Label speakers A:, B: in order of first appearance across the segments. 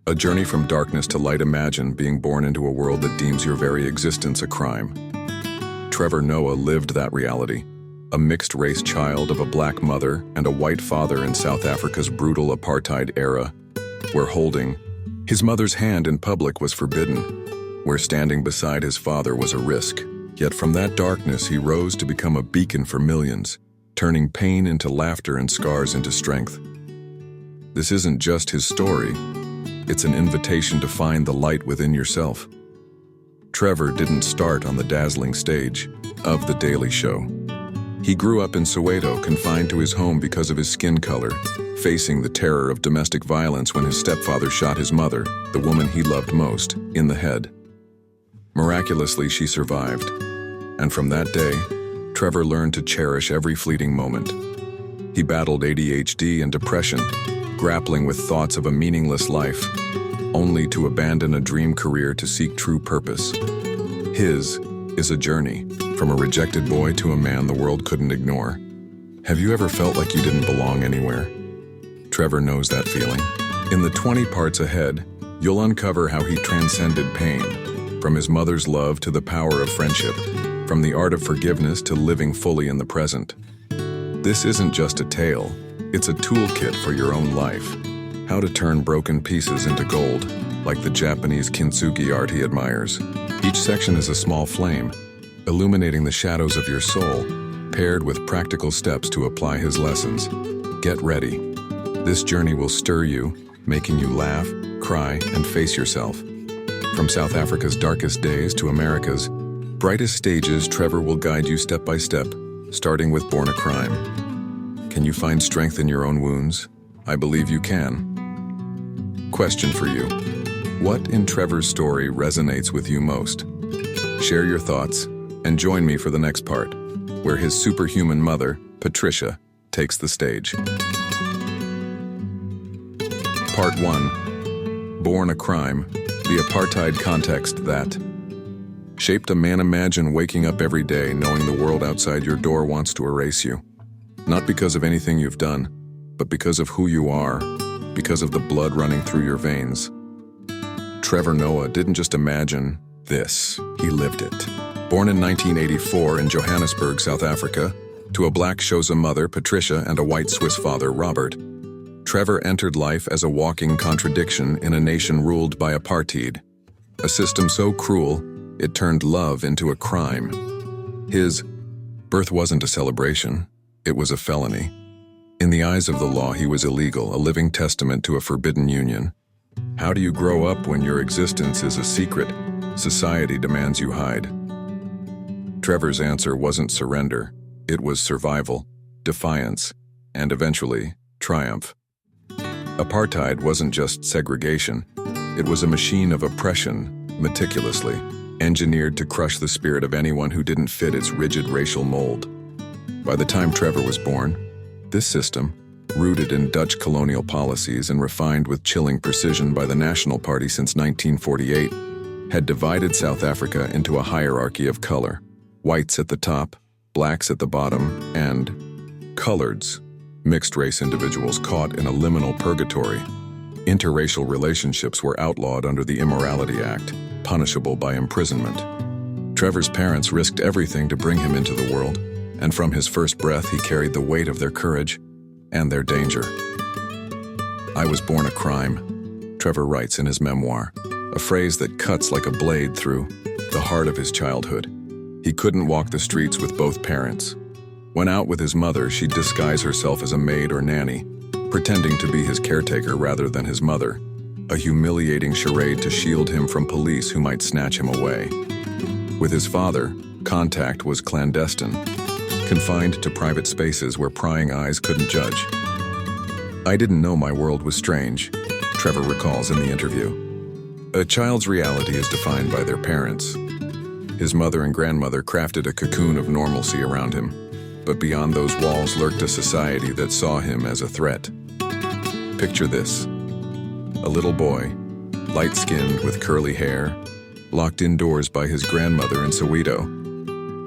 A: A journey from darkness to light. Imagine being born into a world that deems your very existence a crime. Trevor Noah lived that reality. A mixed-race child of a black mother and a white father in South Africa's brutal apartheid era, where holding his mother's hand in public was forbidden, where standing beside his father was a risk. Yet from that darkness he rose to become a beacon for millions, turning pain into laughter and scars into strength. This isn't just his story, it's an invitation to find the light within yourself. Trevor didn't start on the dazzling stage of The Daily Show. He grew up in Soweto, confined to his home because of his skin color, facing the terror of domestic violence when his stepfather shot his mother, the woman he loved most, in the head. Miraculously, she survived, and from that day, Trevor learned to cherish every fleeting moment. He battled ADHD and depression, grappling with thoughts of a meaningless life, only to abandon a dream career to seek true purpose. His is a journey, from a rejected boy to a man the world couldn't ignore. Have you ever felt like you didn't belong anywhere? Trevor knows that feeling. In the 20 parts ahead, you'll uncover how he transcended pain, from his mother's love to the power of friendship, from the art of forgiveness to living fully in the present. This isn't just a tale, it's a toolkit for your own life. How to turn broken pieces into gold, like the Japanese kintsugi art he admires. Each section is a small flame, illuminating the shadows of your soul, paired with practical steps to apply his lessons. Get ready. This journey will stir you, making you laugh, cry, and face yourself. From South Africa's darkest days to America's brightest stages, Trevor will guide you step by step, starting with Born a Crime. Can you find strength in your own wounds? I believe you can. Question for you. What in Trevor's story resonates with you most? Share your thoughts and join me for the next part, where his superhuman mother, Patricia, takes the stage. Part 1. Born a Crime, the apartheid context that shaped a man. Imagine waking up every day knowing the world outside your door wants to erase you. Not because of anything you've done, but because of who you are, because of the blood running through your veins. Trevor Noah didn't just imagine this, he lived it. Born in 1984 in Johannesburg, South Africa, to a black Xhosa mother, Patricia, and a white Swiss father, Robert, Trevor entered life as a walking contradiction in a nation ruled by apartheid, a system so cruel it turned love into a crime. His birth wasn't a celebration, it was a felony. In the eyes of the law, he was illegal, a living testament to a forbidden union. How do you grow up when your existence is a secret society demands you hide? Trevor's answer wasn't surrender, it was survival, defiance, and eventually, triumph. Apartheid wasn't just segregation, it was a machine of oppression, meticulously engineered to crush the spirit of anyone who didn't fit its rigid racial mold. By the time Trevor was born, this system, rooted in Dutch colonial policies and refined with chilling precision by the National Party since 1948, had divided South Africa into a hierarchy of color. Whites at the top, blacks at the bottom, and coloreds, mixed-race individuals caught in a liminal purgatory. Interracial relationships were outlawed under the Immorality Act, punishable by imprisonment. Trevor's parents risked everything to bring him into the world, and from his first breath he carried the weight of their courage and their danger. I was born a crime, Trevor writes in his memoir, a phrase that cuts like a blade through the heart of his childhood. He couldn't walk the streets with both parents. When out with his mother, she'd disguise herself as a maid or nanny, pretending to be his caretaker rather than his mother, a humiliating charade to shield him from police who might snatch him away. With his father, contact was clandestine, confined to private spaces where prying eyes couldn't judge. I didn't know my world was strange, Trevor recalls in the interview. A child's reality is defined by their parents. His mother and grandmother crafted a cocoon of normalcy around him, but beyond those walls lurked a society that saw him as a threat. Picture this: a little boy, light-skinned with curly hair, locked indoors by his grandmother in Soweto,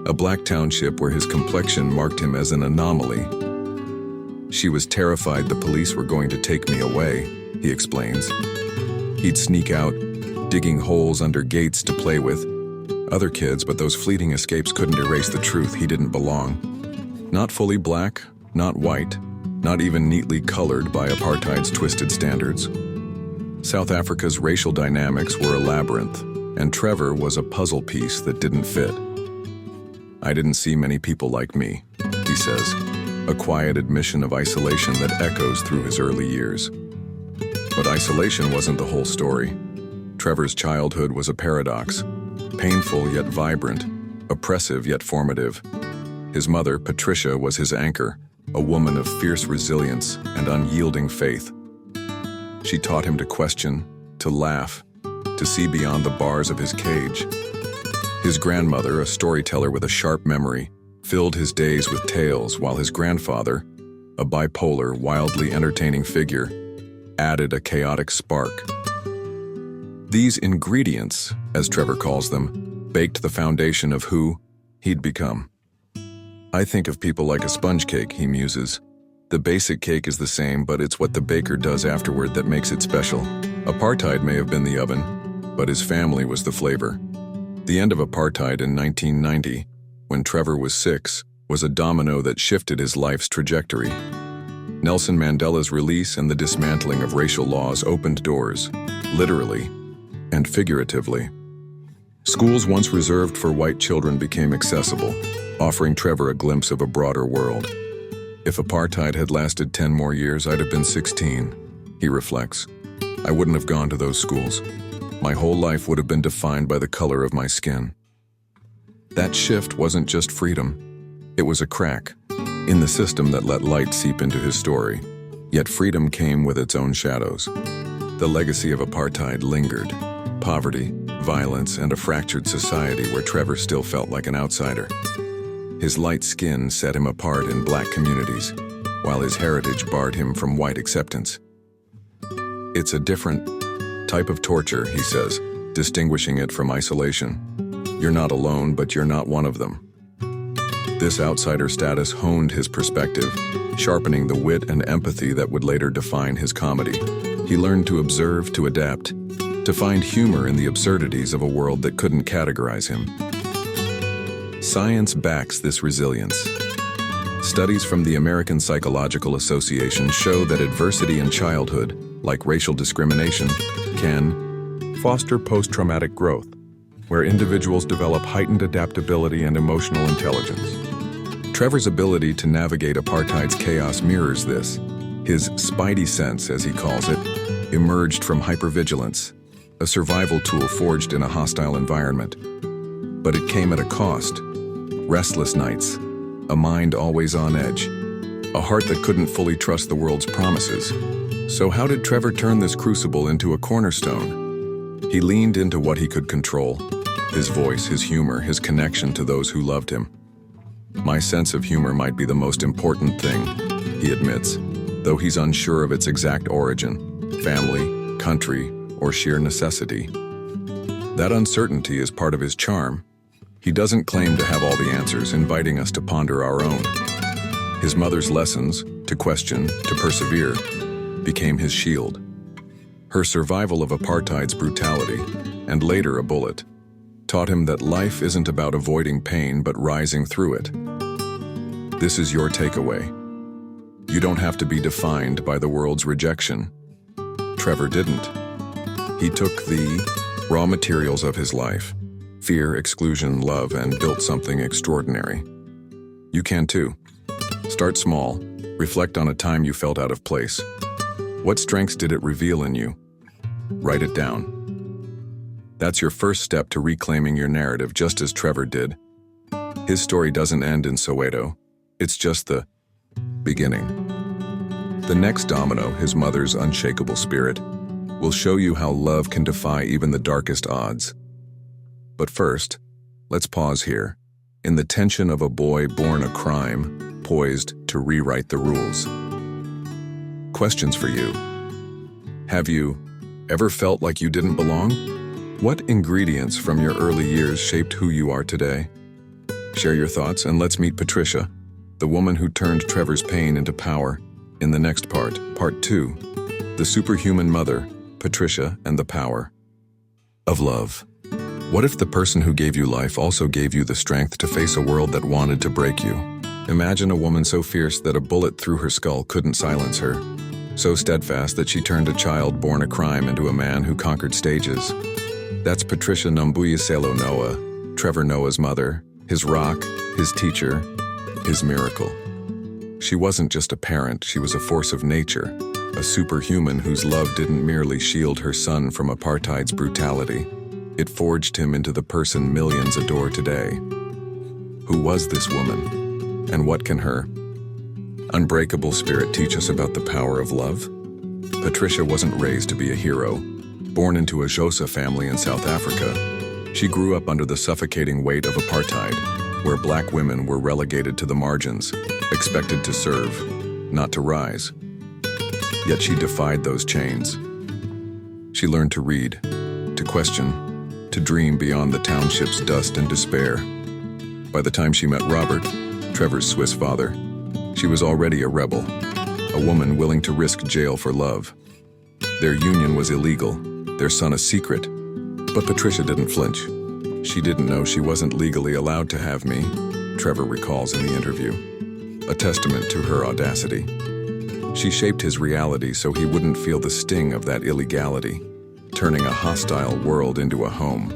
A: a black township where his complexion marked him as an anomaly. She was terrified the police were going to take me away, he explains. He'd sneak out, digging holes under gates to play with other kids, but those fleeting escapes couldn't erase the truth. He didn't belong. Not fully black, not white, not even neatly colored by apartheid's twisted standards. South Africa's racial dynamics were a labyrinth, and Trevor was a puzzle piece that didn't fit. "I didn't see many people like me," he says, a quiet admission of isolation that echoes through his early years. But isolation wasn't the whole story. Trevor's childhood was a paradox, painful yet vibrant, oppressive yet formative. His mother, Patricia, was his anchor, a woman of fierce resilience and unyielding faith. She taught him to question, to laugh, to see beyond the bars of his cage. His grandmother, a storyteller with a sharp memory, filled his days with tales, while his grandfather, a bipolar, wildly entertaining figure, added a chaotic spark. These ingredients, as Trevor calls them, baked the foundation of who he'd become. "I think of people like a sponge cake," he muses. "The basic cake is the same, but it's what the baker does afterward that makes it special. Apartheid may have been the oven, but his family was the flavor." The end of apartheid in 1990, when Trevor was 6, was a domino that shifted his life's trajectory. Nelson Mandela's release and the dismantling of racial laws opened doors, literally and figuratively. Schools once reserved for white children became accessible, offering Trevor a glimpse of a broader world. "If apartheid had lasted 10 more years, I'd have been 16, he reflects. "I wouldn't have gone to those schools. My whole life would have been defined by the color of my skin." That shift wasn't just freedom. It was a crack in the system that let light seep into his story. Yet freedom came with its own shadows. The legacy of apartheid lingered. Poverty, violence, and a fractured society where Trevor still felt like an outsider. His light skin set him apart in black communities, while his heritage barred him from white acceptance. "It's a different type of torture," he says, distinguishing it from isolation. "You're not alone, but you're not one of them." This outsider status honed his perspective, sharpening the wit and empathy that would later define his comedy. He learned to observe, to adapt, to find humor in the absurdities of a world that couldn't categorize him. Science backs this resilience. Studies from the American Psychological Association show that adversity in childhood, like racial discrimination, can foster post-traumatic growth, where individuals develop heightened adaptability and emotional intelligence. Trevor's ability to navigate apartheid's chaos mirrors this. His spidey sense, as he calls it, emerged from hypervigilance, a survival tool forged in a hostile environment. But it came at a cost. Restless nights, a mind always on edge, a heart that couldn't fully trust the world's promises. So how did Trevor turn this crucible into a cornerstone? He leaned into what he could control: his voice, his humor, his connection to those who loved him. "My sense of humor might be the most important thing," he admits, though he's unsure of its exact origin, family, country, or sheer necessity. That uncertainty is part of his charm. He doesn't claim to have all the answers, inviting us to ponder our own. His mother's lessons, to question, to persevere, became his shield. Her survival of apartheid's brutality, and later a bullet, taught him that life isn't about avoiding pain but rising through it. This is your takeaway. You don't have to be defined by the world's rejection. Trevor didn't. He took the raw materials of his life, fear, exclusion, love, and built something extraordinary. You can too. Start small. Reflect on a time you felt out of place. What strengths did it reveal in you? Write it down. That's your first step to reclaiming your narrative, just as Trevor did. His story doesn't end in Soweto. It's just the beginning. The next domino, his mother's unshakable spirit, will show you how love can defy even the darkest odds. But first, let's pause here, in the tension of a boy born a crime, poised to rewrite the rules. Questions for you. Have you ever felt like you didn't belong? What ingredients from your early years shaped who you are today? Share your thoughts and let's meet Patricia, the woman who turned Trevor's pain into power, in the next part, Part 2, The Superhuman Mother, Patricia and the Power of Love. What if the person who gave you life also gave you the strength to face a world that wanted to break you? Imagine a woman so fierce that a bullet through her skull couldn't silence her, so steadfast that she turned a child born a crime into a man who conquered stages. That's Patricia Noah, Trevor Noah's mother, his rock, his teacher, his miracle. She wasn't just a parent, she was a force of nature, a superhuman whose love didn't merely shield her son from apartheid's brutality. It forged him into the person millions adore today. Who was this woman? And what can her unbreakable spirit teach us about the power of love? Patricia wasn't raised to be a hero. Born into a Xhosa family in South Africa, she grew up under the suffocating weight of apartheid, where black women were relegated to the margins, expected to serve, not to rise. Yet she defied those chains. She learned to read, to question, to dream beyond the township's dust and despair. By the time she met Robert, Trevor's Swiss father, she was already a rebel, a woman willing to risk jail for love. Their union was illegal, their son a secret, but Patricia didn't flinch. She didn't know she wasn't legally allowed to have me, Trevor recalls in the interview, a testament to her audacity. She shaped his reality so he wouldn't feel the sting of that illegality, turning a hostile world into a home.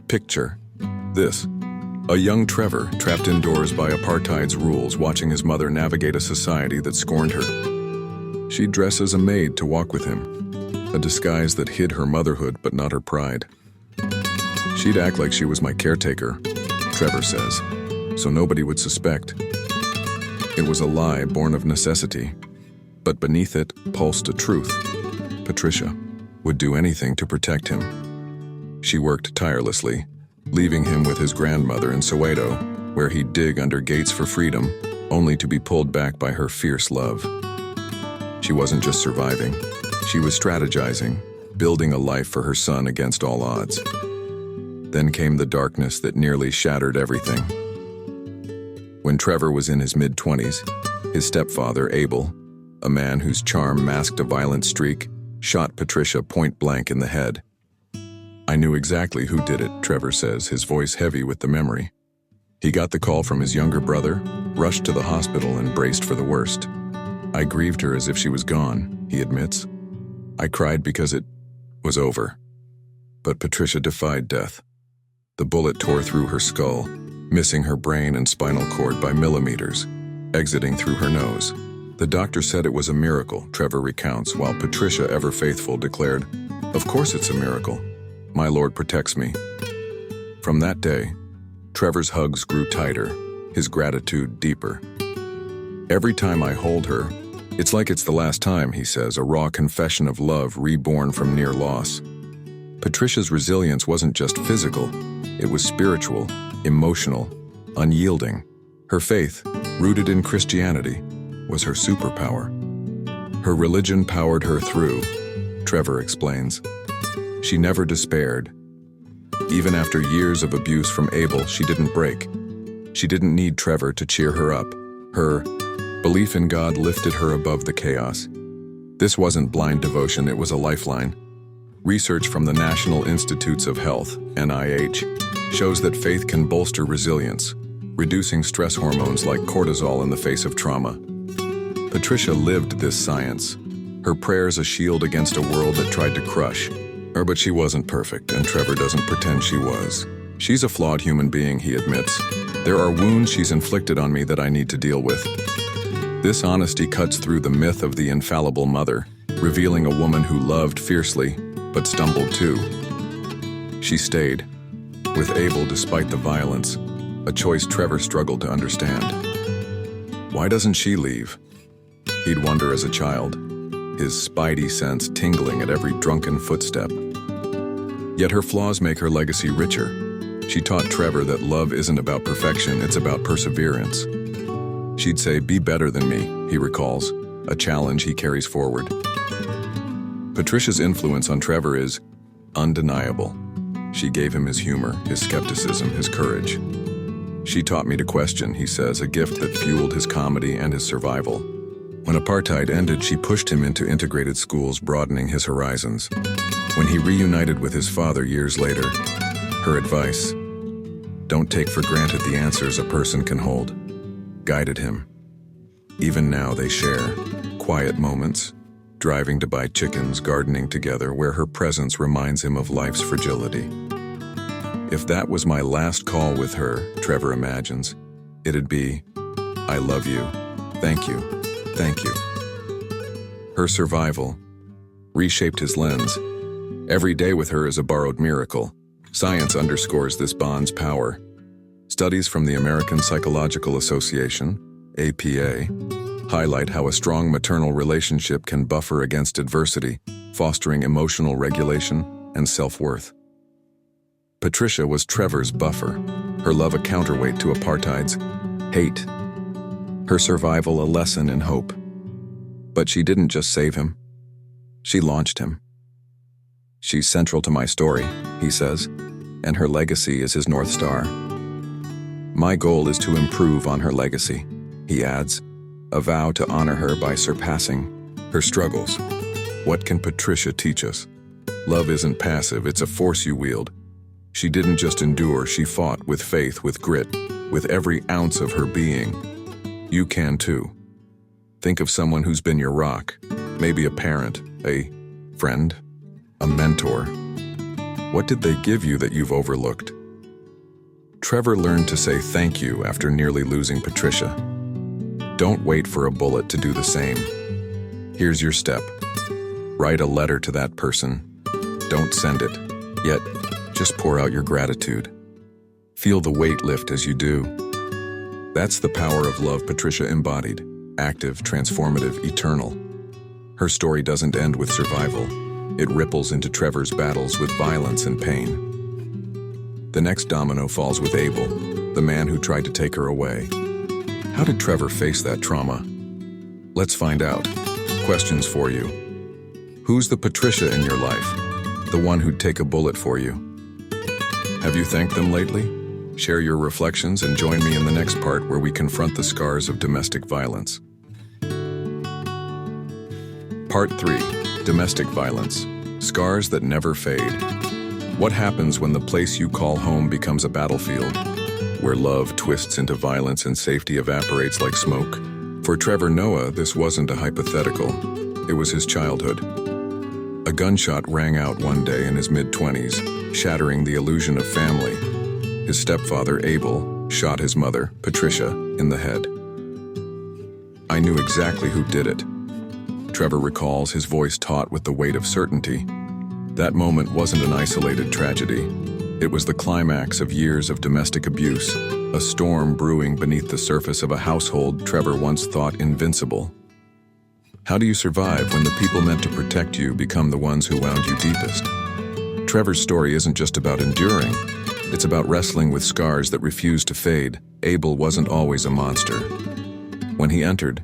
A: Picture this. A young Trevor trapped indoors by apartheid's rules, watching his mother navigate a society that scorned her. She'd dress as a maid to walk with him, a disguise that hid her motherhood but not her pride. She'd act like she was my caretaker, Trevor says, so nobody would suspect. It was a lie born of necessity, but beneath it pulsed a truth. Patricia would do anything to protect him. She worked tirelessly, leaving him with his grandmother in Soweto, where he'd dig under gates for freedom, only to be pulled back by her fierce love. She wasn't just surviving, she was strategizing, building a life for her son against all odds. Then came the darkness that nearly shattered everything. When Trevor was in his mid-20s, his stepfather, Abel, a man whose charm masked a violent streak, shot Patricia point-blank in the head. I knew exactly who did it, Trevor says, his voice heavy with the memory. He got the call from his younger brother, rushed to the hospital and braced for the worst. I grieved her as if she was gone, he admits. I cried because it was over. But Patricia defied death. The bullet tore through her skull, missing her brain and spinal cord by millimeters, exiting through her nose. The doctor said it was a miracle, Trevor recounts, while Patricia, ever faithful, declared, "Of course it's a miracle. My Lord protects me." From that day, Trevor's hugs grew tighter, his gratitude deeper. Every time I hold her, it's like it's the last time, he says, a raw confession of love reborn from near loss. Patricia's resilience wasn't just physical, it was spiritual, emotional, unyielding. Her faith, rooted in Christianity, was her superpower. Her religion powered her through, Trevor explains. She never despaired. Even after years of abuse from Abel, she didn't break. She didn't need Trevor to cheer her up. Her belief in God lifted her above the chaos. This wasn't blind devotion, it was a lifeline. Research from the National Institutes of Health, NIH, shows that faith can bolster resilience, reducing stress hormones like cortisol in the face of trauma. Patricia lived this science, her prayers a shield against a world that tried to crush her, but she wasn't perfect, and Trevor doesn't pretend she was. She's a flawed human being, he admits. There are wounds she's inflicted on me that I need to deal with. This honesty cuts through the myth of the infallible mother, revealing a woman who loved fiercely, but stumbled too. She stayed, with Abel despite the violence, a choice Trevor struggled to understand. Why doesn't she leave? He'd wonder as a child, his spidey sense tingling at every drunken footstep. Yet her flaws make her legacy richer. She taught Trevor that love isn't about perfection, it's about perseverance. She'd say, "Be better than me," he recalls, a challenge he carries forward. Patricia's influence on Trevor is undeniable. She gave him his humor, his skepticism, his courage. She taught me to question, he says, a gift that fueled his comedy and his survival. When apartheid ended, she pushed him into integrated schools, broadening his horizons. When he reunited with his father years later, her advice, "Don't take for granted the answers a person can hold," guided him. Even now they share quiet moments, driving to buy chickens, gardening together, where her presence reminds him of life's fragility. If that was my last call with her, Trevor imagines, it'd be, "I love you, thank you, thank you." Her survival reshaped his lens. Every day with her is a borrowed miracle. Science underscores this bond's power. Studies from the American Psychological Association, APA, highlight how a strong maternal relationship can buffer against adversity, fostering emotional regulation and self-worth. Patricia was Trevor's buffer, her love a counterweight to apartheid's hate, her survival a lesson in hope. But she didn't just save him, she launched him. "She's central to my story," he says, "and her legacy is his North Star. My goal is to improve on her legacy," he adds, a vow to honor her by surpassing her struggles. What can Patricia teach us? Love isn't passive, it's a force you wield. She didn't just endure, she fought with faith, with grit, with every ounce of her being. You can too. Think of someone who's been your rock, maybe a parent, a friend, a mentor. What did they give you that you've overlooked? Trevor learned to say thank you after nearly losing Patricia. Don't wait for a bullet to do the same. Here's your step. Write a letter to that person. Don't send it, yet just pour out your gratitude. Feel the weight lift as you do. That's the power of love Patricia embodied, active, transformative, eternal. Her story doesn't end with survival. It ripples into Trevor's battles with violence and pain. The next domino falls with Abel, the man who tried to take her away. How did Trevor face that trauma? Let's find out. Questions for you. Who's the Patricia in your life? The one who'd take a bullet for you? Have you thanked them lately? Share your reflections and join me in the next part where we confront the scars of domestic violence. Part 3. Domestic violence. Scars that never fade. What happens when the place you call home becomes a battlefield, where love twists into violence and safety evaporates like smoke? For Trevor Noah, this wasn't a hypothetical. It was his childhood. A gunshot rang out one day in his mid-20s, shattering the illusion of family. His stepfather, Abel, shot his mother, Patricia, in the head. "I knew exactly who did it," Trevor recalls, his voice taut with the weight of certainty. That moment wasn't an isolated tragedy. It was the climax of years of domestic abuse, a storm brewing beneath the surface of a household Trevor once thought invincible. How do you survive when the people meant to protect you become the ones who wound you deepest? Trevor's story isn't just about enduring. It's about wrestling with scars that refuse to fade. Abel wasn't always a monster. When he entered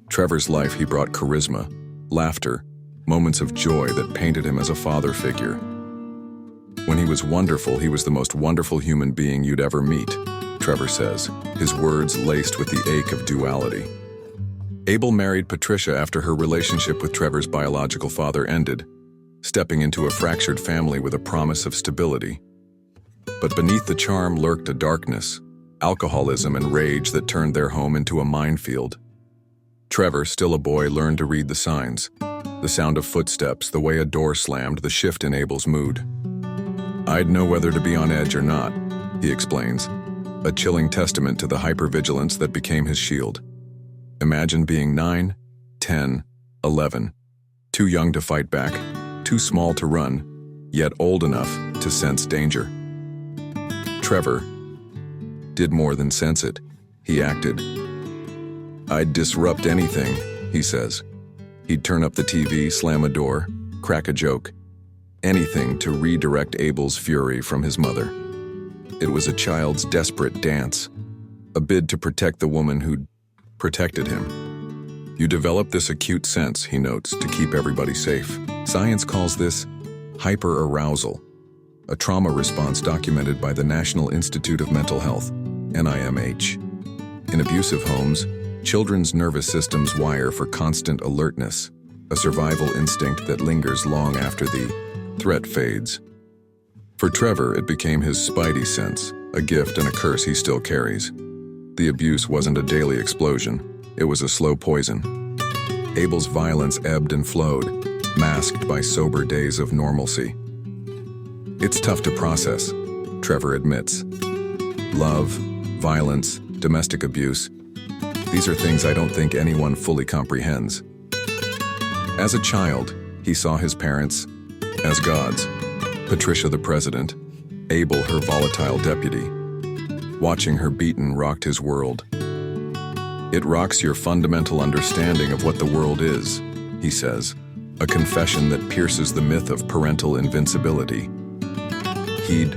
A: Trevor's life, he brought charisma, laughter, moments of joy that painted him as a father figure. When he was wonderful, he was the most wonderful human being you'd ever meet, Trevor says, his words laced with the ache of duality. Abel married Patricia after her relationship with Trevor's biological father ended, stepping into a fractured family with a promise of stability. But beneath the charm lurked a darkness, alcoholism and rage that turned their home into a minefield. Trevor, still a boy, learned to read the signs. The sound of footsteps, the way a door slammed, the shift in Abel's mood. "I'd know whether to be on edge or not," he explains, a chilling testament to the hypervigilance that became his shield. Imagine being 9, 10, 11, too young to fight back, too small to run, yet old enough to sense danger. Trevor did more than sense it. He acted. "I'd disrupt anything," he says. He'd turn up the TV, slam a door, crack a joke, anything to redirect Abel's fury from his mother. It was a child's desperate dance, a bid to protect the woman who'd protected him. You develop this acute sense, he notes, to keep everybody safe. Science calls this hyperarousal, a trauma response documented by the National Institute of Mental Health, NIMH. In abusive homes, Children's nervous systems wire for constant alertness, a survival instinct that lingers long after the threat fades. For Trevor, it became his spidey sense, a gift and a curse he still carries. The abuse wasn't a daily explosion, it was a slow poison. Abel's violence ebbed and flowed, masked by sober days of normalcy. It's tough to process, Trevor admits. Love, violence, domestic abuse, these are things I don't think anyone fully comprehends. As a child, he saw his parents as gods. Patricia the president, Abel her volatile deputy. Watching her beaten rocked his world. It rocks your fundamental understanding of what the world is, he says, a confession that pierces the myth of parental invincibility. He'd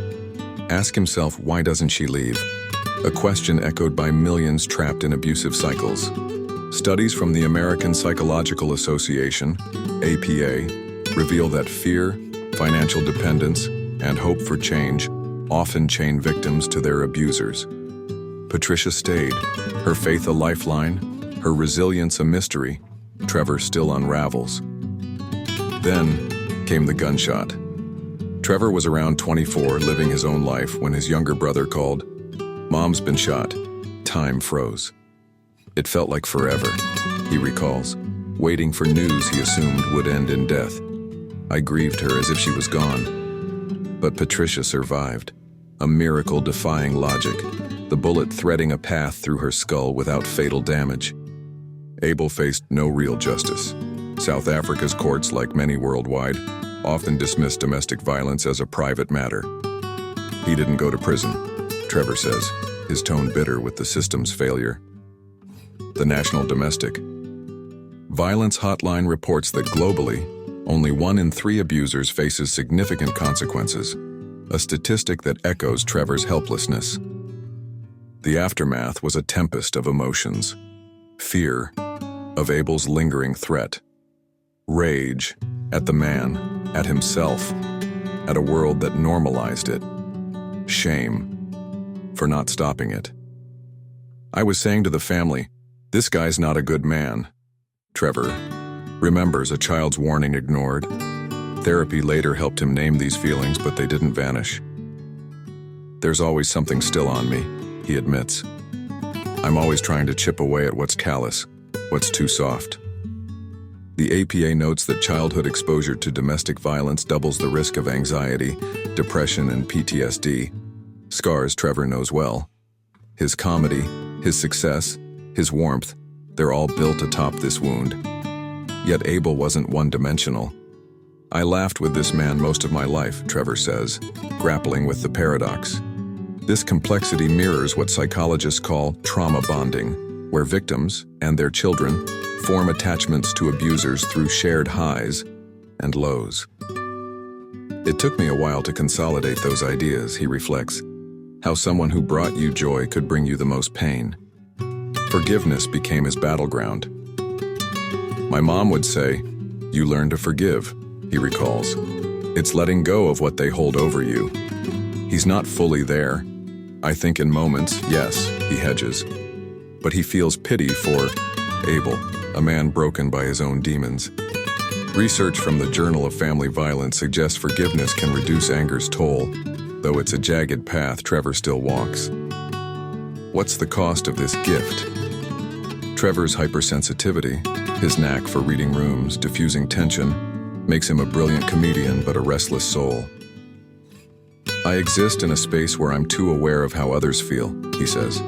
A: ask himself, why doesn't she leave? A question echoed by millions trapped in abusive cycles. Studies from the American Psychological Association, APA, reveal that fear, financial dependence, and hope for change often chain victims to their abusers. Patricia stayed, her faith a lifeline, her resilience a mystery. Trevor still unravels. Then came the gunshot. Trevor was around 24, living his own life, when his younger brother called. "Mom's been shot." Time froze. It felt like forever, he recalls, waiting for news he assumed would end in death. I grieved her as if she was gone. But Patricia survived, a miracle defying logic, the bullet threading a path through her skull without fatal damage. Abel faced no real justice. South Africa's courts, like many worldwide, often dismiss domestic violence as a private matter. He didn't go to prison, Trevor says, his tone bitter with the system's failure. The National Domestic Violence Hotline reports that globally, only 1 in 3 abusers faces significant consequences, a statistic that echoes Trevor's helplessness. The aftermath was a tempest of emotions. Fear of Abel's lingering threat. Rage at the man, at himself, at a world that normalized it. Shame for not stopping it. I was saying to the family, "This guy's not a good man." Trevor remembers a child's warning ignored. Therapy later helped him name these feelings, but they didn't vanish. "There's always something still on me," he admits. "I'm always trying to chip away at what's callous, what's too soft." The APA notes that childhood exposure to domestic violence doubles the risk of anxiety, depression, and PTSD, scars Trevor knows well. His comedy, his success, his warmth, they're all built atop this wound. Yet Abel wasn't one-dimensional. "I laughed with this man most of my life," Trevor says, grappling with the paradox. This complexity mirrors what psychologists call trauma bonding, where victims and their children form attachments to abusers through shared highs and lows. It took me a while to consolidate those ideas, he reflects, how someone who brought you joy could bring you the most pain. Forgiveness became his battleground. "My mom would say, 'You learn to forgive,'" he recalls. "It's letting go of what they hold over you." He's not fully there. "I think in moments, yes," he hedges. But he feels pity for Abel, a man broken by his own demons. Research from the Journal of Family Violence suggests forgiveness can reduce anger's toll, though it's a jagged path Trevor still walks. What's the cost of this gift? Trevor's hypersensitivity, his knack for reading rooms, diffusing tension, makes him a brilliant comedian but a restless soul. "I exist in a space where I'm too aware of how others feel," he says.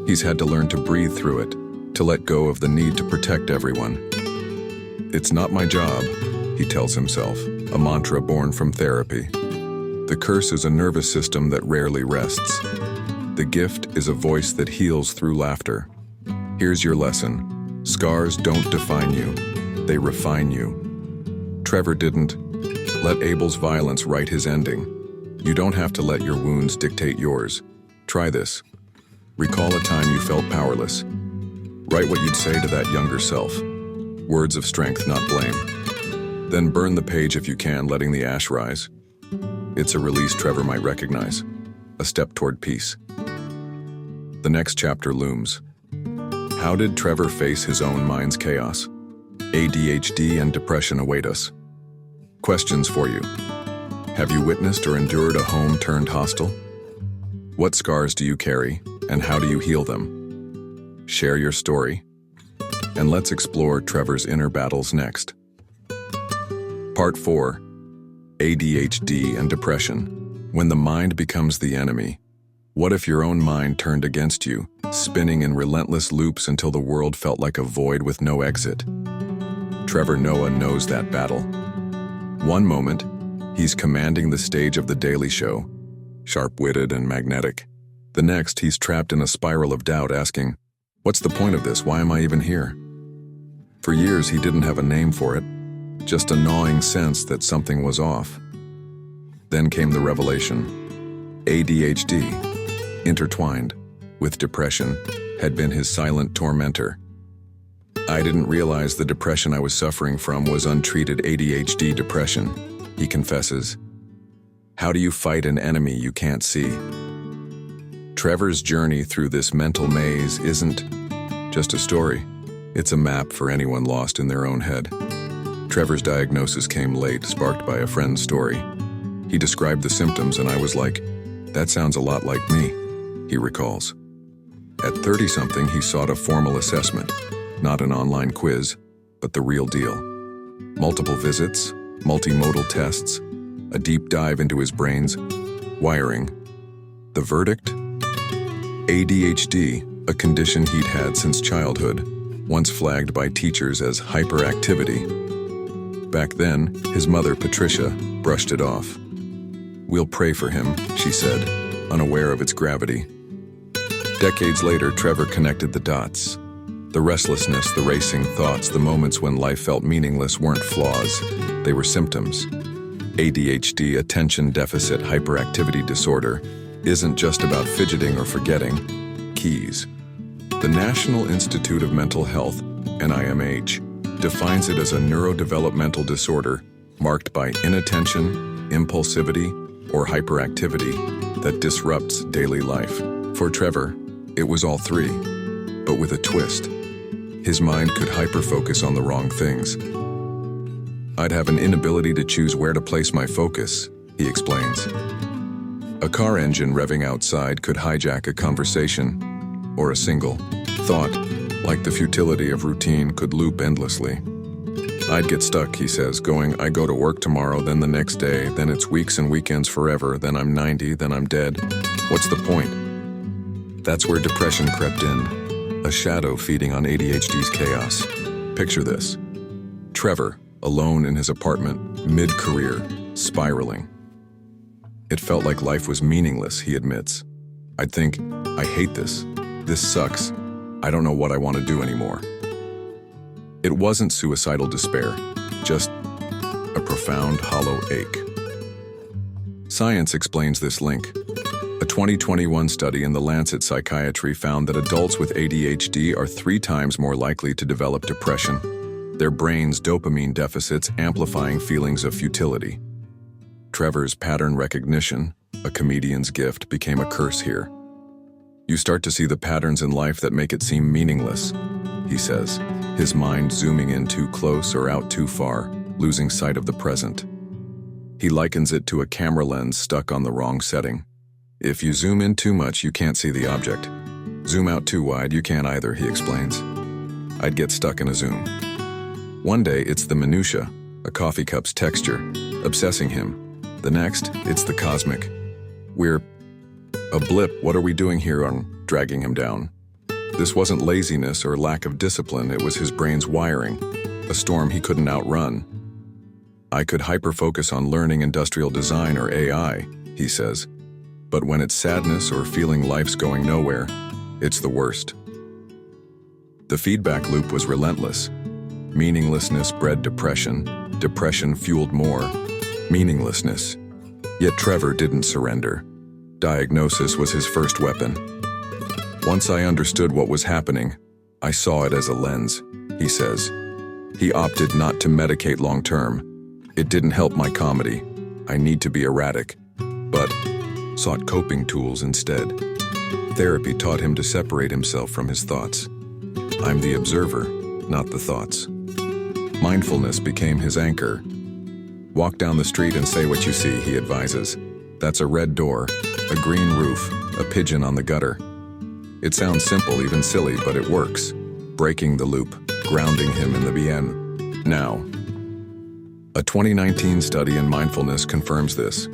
A: He's had to learn to breathe through it, to let go of the need to protect everyone. "It's not my job," he tells himself, a mantra born from therapy. The curse is a nervous system that rarely rests. The gift is a voice that heals through laughter. Here's your lesson. Scars don't define you, they refine you. Trevor didn't let Abel's violence write his ending. You don't have to let your wounds dictate yours. Try this. Recall a time you felt powerless. Write what you'd say to that younger self. Words of strength, not blame. Then burn the page if you can, letting the ash rise. It's a release Trevor might recognize, a step toward peace. The next chapter looms. How did Trevor face his own mind's chaos? ADHD and depression await us. Questions for you. Have you witnessed or endured a home turned hostile? What scars do you carry, and how do you heal them? Share your story, and let's explore Trevor's inner battles next. Part 4. ADHD and depression. When the mind becomes the enemy. What if your own mind turned against you, spinning in relentless loops until the world felt like a void with no exit? Trevor Noah knows that battle. One moment, he's commanding the stage of The Daily Show, sharp-witted and magnetic. The next, he's trapped in a spiral of doubt, asking, "What's the point of this? Why am I even here?" For years, he didn't have a name for it, just a gnawing sense that something was off. Then came the revelation. ADHD, intertwined with depression, had been his silent tormentor. "I didn't realize the depression I was suffering from was untreated ADHD depression," he confesses. How do you fight an enemy you can't see? Trevor's journey through this mental maze isn't just a story. It's a map for anyone lost in their own head. Trevor's diagnosis came late, sparked by a friend's story. He described the symptoms and I was like, "That sounds a lot like me," he recalls. At 30-something, he sought a formal assessment, not an online quiz, but the real deal. Multiple visits, multimodal tests, a deep dive into his brain's wiring. The verdict? ADHD, a condition he'd had since childhood, once flagged by teachers as hyperactivity. Back then, his mother, Patricia, brushed it off. "We'll pray for him," she said, unaware of its gravity. Decades later, Trevor connected the dots. The restlessness, the racing thoughts, the moments when life felt meaningless weren't flaws, they were symptoms. ADHD, attention deficit hyperactivity disorder, isn't just about fidgeting or forgetting. Keys. The National Institute of Mental Health, NIMH, defines it as a neurodevelopmental disorder marked by inattention, impulsivity, or hyperactivity that disrupts daily life. For Trevor, it was all three, but with a twist. His mind could hyperfocus on the wrong things. "I'd have an inability to choose where to place my focus," he explains. A car engine revving outside could hijack a conversation, or a single thought, like the futility of routine, could loop endlessly. "I'd get stuck," he says, I go to work tomorrow, then the next day, then it's weeks and weekends forever, then I'm 90, then I'm dead. What's the point?" That's where depression crept in, a shadow feeding on ADHD's chaos. Picture this. Trevor, alone in his apartment, mid-career, spiraling. It felt like life was meaningless, he admits. "I'd think, I hate this. This sucks. I don't know what I want to do anymore." It wasn't suicidal despair, just a profound, hollow ache. Science explains this link. A 2021 study in The Lancet Psychiatry found that adults with ADHD are 3 times more likely to develop depression, their brain's dopamine deficits amplifying feelings of futility. Trevor's pattern recognition, a comedian's gift, became a curse here. "You start to see the patterns in life that make it seem meaningless," he says, his mind zooming in too close or out too far, losing sight of the present. He likens it to a camera lens stuck on the wrong setting. If you zoom in too much, you can't see the object. Zoom out too wide, you can't either, he explains. "I'd get stuck in a zoom." One day, it's the minutia, a coffee cup's texture, obsessing him. The next, it's the cosmic. We're a blip, what are we doing here, on dragging him down. This wasn't laziness or lack of discipline, it was his brain's wiring, a storm he couldn't outrun. "I could hyper-focus on learning industrial design or AI," he says. But when it's sadness or feeling life's going nowhere, it's the worst. The feedback loop was relentless. Meaninglessness bred depression, depression fueled more meaninglessness. Yet Trevor didn't surrender. Diagnosis was his first weapon. "Once I understood what was happening, I saw it as a lens," he says. He opted not to medicate long-term. "It didn't help my comedy. I need to be erratic." But sought coping tools instead. Therapy taught him to separate himself from his thoughts. I'm the observer, not the thoughts. Mindfulness became his anchor. Walk down the street and say what you see, he advises. That's a red door, a green roof, a pigeon on the gutter. It sounds simple, even silly, but it works, breaking the loop, grounding him in the bien. Now, a 2019 study in mindfulness confirms this.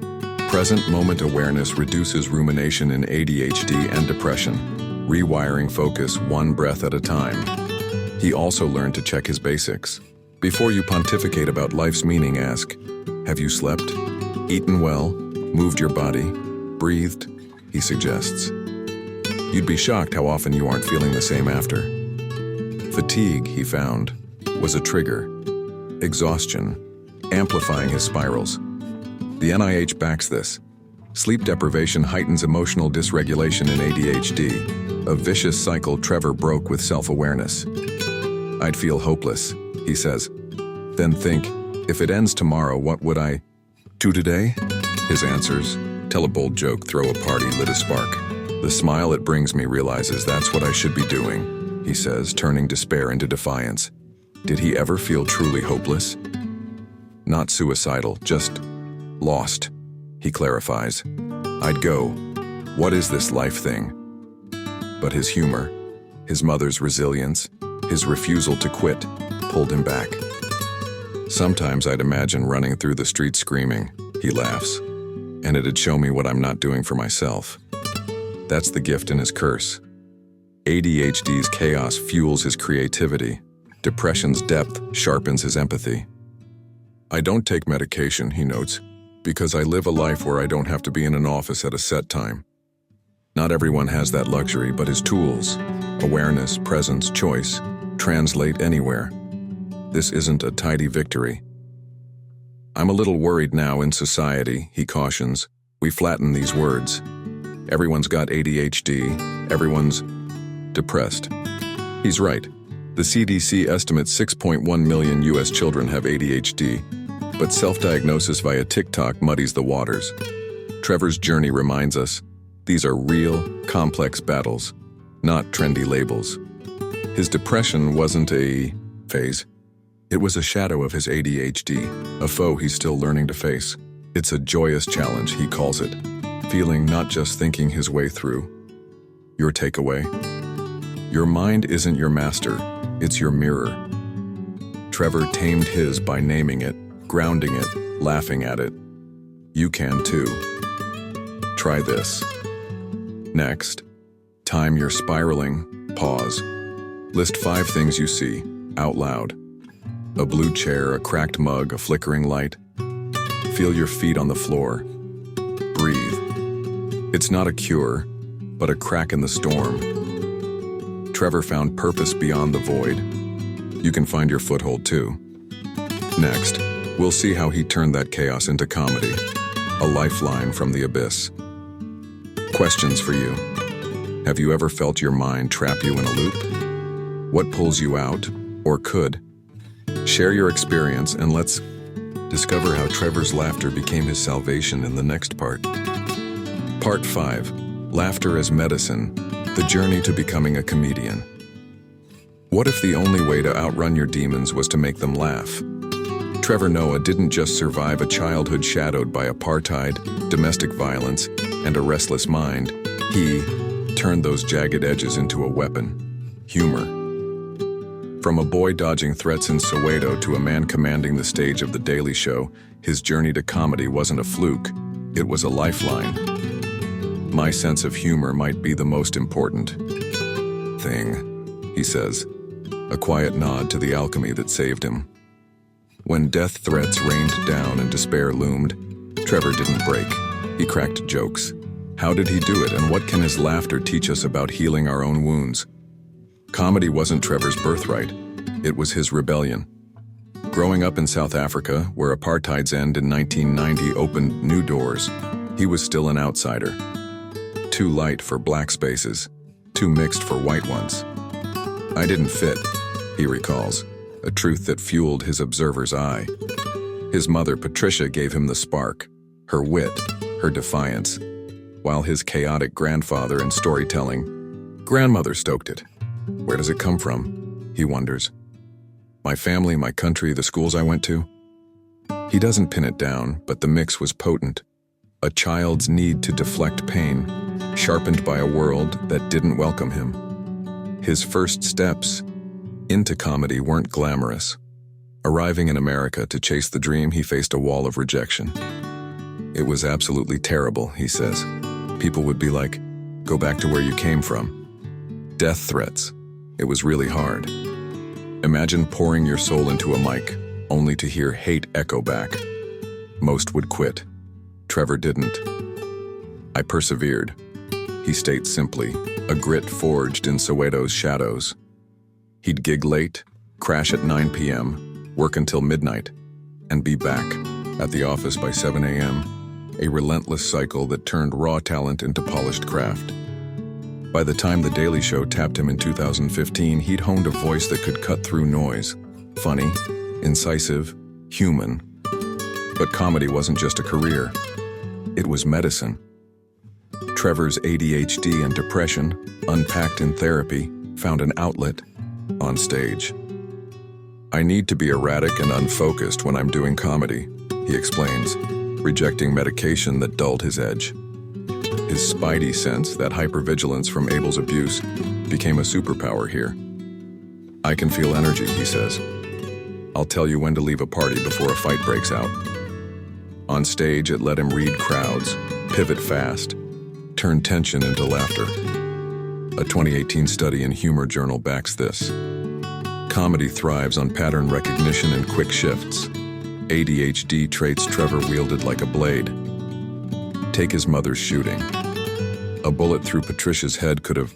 A: Present moment awareness reduces rumination in ADHD and depression, rewiring focus one breath at a time. He also learned to check his basics. Before you pontificate about life's meaning, ask, have you slept, eaten well, moved your body, breathed? He suggests. You'd be shocked how often you aren't feeling the same after. Fatigue, he found, was a trigger. Exhaustion, amplifying his spirals. The NIH backs this. Sleep deprivation heightens emotional dysregulation in ADHD, a vicious cycle Trevor broke with self-awareness. I'd feel hopeless, he says. Then think, if it ends tomorrow, what would I do today? His answers, tell a bold joke, throw a party, lit a spark. The smile it brings me realizes that's what I should be doing, he says, turning despair into defiance. Did he ever feel truly hopeless? Not suicidal, just lost, he clarifies. I'd go, what is this life thing? But his humor, his mother's resilience, his refusal to quit, pulled him back. Sometimes I'd imagine running through the street screaming, he laughs, and it'd show me what I'm not doing for myself. That's the gift and his curse. ADHD's chaos fuels his creativity. Depression's depth sharpens his empathy. I don't take medication, he notes, because I live a life where I don't have to be in an office at a set time. Not everyone has that luxury, but his tools, awareness, presence, choice, translate anywhere. This isn't a tidy victory. I'm a little worried now in society, he cautions. We flatten these words. Everyone's got ADHD, everyone's depressed. He's right. The CDC estimates 6.1 million US children have ADHD, but self-diagnosis via TikTok muddies the waters. Trevor's journey reminds us, these are real, complex battles, not trendy labels. His depression wasn't a phase. It was a shadow of his ADHD, a foe he's still learning to face. It's a joyous challenge, he calls it, feeling, not just thinking his way through. Your takeaway? Your mind isn't your master, it's your mirror. Trevor tamed his by naming it, grounding it, laughing at it. You can too. Try this. Next, time your spiraling, pause. List 5 things you see, out loud. A blue chair, a cracked mug, a flickering light. Feel your feet on the floor. Breathe. It's not a cure, but a crack in the storm. Trevor found purpose beyond the void. You can find your foothold too. Next, we'll see how he turned that chaos into comedy, a lifeline from the abyss. Questions for you. Have you ever felt your mind trap you in a loop? What pulls you out, or could? Share your experience and let's discover how Trevor's laughter became his salvation in the next part. Part 5, Laughter as Medicine, the journey to becoming a comedian. What if the only way to outrun your demons was to make them laugh? Trevor Noah didn't just survive a childhood shadowed by apartheid, domestic violence, and a restless mind. He turned those jagged edges into a weapon, humor. From a boy dodging threats in Soweto to a man commanding the stage of The Daily Show, his journey to comedy wasn't a fluke, it was a lifeline. My sense of humor might be the most important thing, he says, a quiet nod to the alchemy that saved him. When death threats rained down and despair loomed, Trevor didn't break. He cracked jokes. How did he do it, and what can his laughter teach us about healing our own wounds? Comedy wasn't Trevor's birthright. It was his rebellion. Growing up in South Africa, where apartheid's end in 1990 opened new doors, he was still an outsider. Too light for black spaces, too mixed for white ones. I didn't fit, he recalls, a truth that fueled his observer's eye. His mother, Patricia, gave him the spark, her wit, her defiance, while his chaotic grandfather and storytelling grandmother stoked it. Where does it come from? he wonders. My family, my country, the schools I went to? He doesn't pin it down, but the mix was potent. A child's need to deflect pain, sharpened by a world that didn't welcome him. His first steps into comedy weren't glamorous. Arriving in America to chase the dream, he faced a wall of rejection. It was absolutely terrible, he says. People would be like, "Go back to where you came from." Death threats. It was really hard. Imagine pouring your soul into a mic, only to hear hate echo back. Most would quit. Trevor didn't. I persevered. He states simply, a grit forged in Soweto's shadows. He'd gig late, crash at 9 p.m., work until midnight, and be back at the office by 7 a.m., a relentless cycle that turned raw talent into polished craft. By the time The Daily Show tapped him in 2015, he'd honed a voice that could cut through noise. Funny, incisive, human. But comedy wasn't just a career. It was medicine. Trevor's ADHD and depression, unpacked in therapy, found an outlet on stage. I need to be erratic and unfocused when I'm doing comedy, he explains, rejecting medication that dulled his edge. His spidey sense, that hypervigilance from Abel's abuse, became a superpower here. I can feel energy, he says. I'll tell you when to leave a party before a fight breaks out. On stage, it let him read crowds, pivot fast, turn tension into laughter. A 2018 study in Humor Journal backs this. Comedy thrives on pattern recognition and quick shifts. ADHD traits Trevor wielded like a blade. Take his mother's shooting. A bullet through Patricia's head could have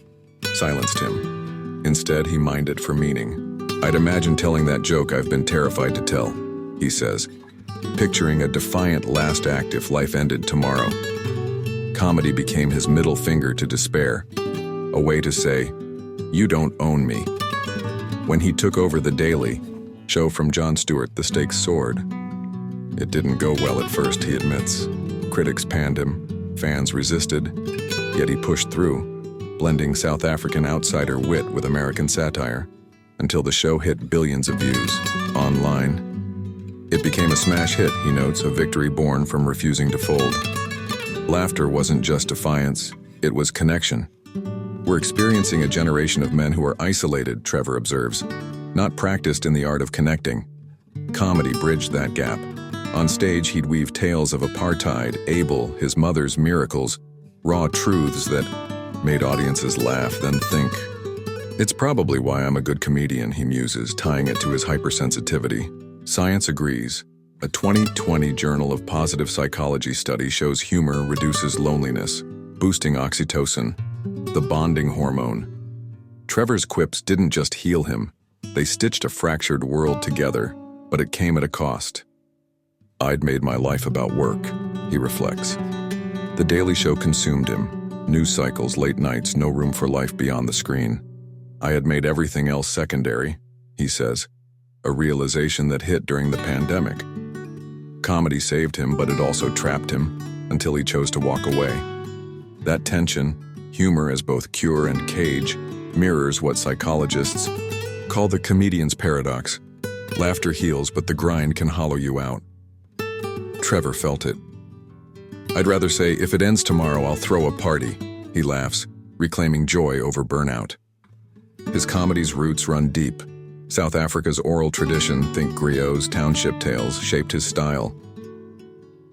A: silenced him. Instead, he mined it for meaning. I'd imagine telling that joke I've been terrified to tell, he says, picturing a defiant last act if life ended tomorrow. Comedy became his middle finger to despair, a way to say, you don't own me. When he took over The Daily Show from Jon Stewart, the stakes soared. It didn't go well at first, he admits. Critics panned him, fans resisted, yet he pushed through, blending South African outsider wit with American satire, until the show hit billions of views online. It became a smash hit, he notes, a victory born from refusing to fold. Laughter wasn't just defiance, it was connection. We're experiencing a generation of men who are isolated, Trevor observes, not practiced in the art of connecting. Comedy bridged that gap. On stage, he'd weave tales of apartheid, Abel, his mother's miracles, raw truths that made audiences laugh, then think. It's probably why I'm a good comedian, he muses, tying it to his hypersensitivity. Science agrees. A 2020 Journal of Positive Psychology study shows humor reduces loneliness, boosting oxytocin, the bonding hormone. Trevor's quips didn't just heal him, they stitched a fractured world together, but it came at a cost. I'd made my life about work, he reflects. The Daily Show consumed him. News cycles, late nights, no room for life beyond the screen. I had made everything else secondary, he says, a realization that hit during the pandemic. Comedy saved him, but it also trapped him, until he chose to walk away. That tension, humor as both cure and cage, mirrors what psychologists call the comedian's paradox. Laughter heals, but the grind can hollow you out. Trevor felt it. I'd rather say, if it ends tomorrow, I'll throw a party, he laughs, reclaiming joy over burnout. His comedy's roots run deep. South Africa's oral tradition, think griots, township tales, shaped his style.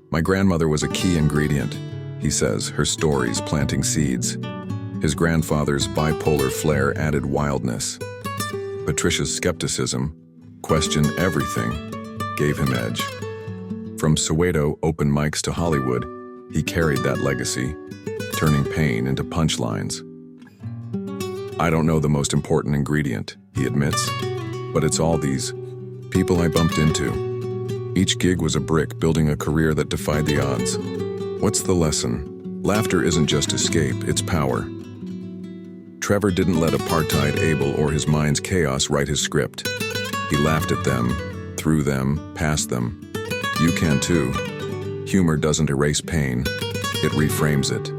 A: My grandmother was a key ingredient, he says, her stories planting seeds. His grandfather's bipolar flair added wildness. Patricia's skepticism, question everything, gave him edge. From Soweto open mics to Hollywood, he carried that legacy, turning pain into punchlines. I don't know the most important ingredient, he admits, but it's all these people I bumped into. Each gig was a brick building a career that defied the odds. What's the lesson? Laughter isn't just escape, it's power. Trevor didn't let apartheid, Abel, or his mind's chaos write his script. He laughed at them, through them, past them. You can too. Humor doesn't erase pain, it reframes it.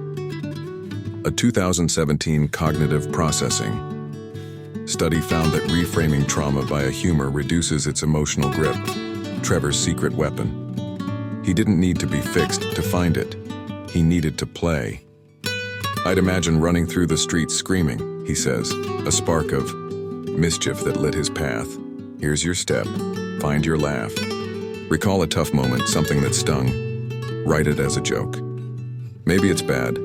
A: A 2017 cognitive processing Study found that reframing trauma via humor reduces its emotional grip. Trevor's secret weapon. He didn't need to be fixed to find it. He needed to play. I'd imagine running through the streets screaming, he says, a spark of mischief that lit his path. Here's your step. Find your laugh. Recall a tough moment, something that stung. Write it as a joke. Maybe it's bad.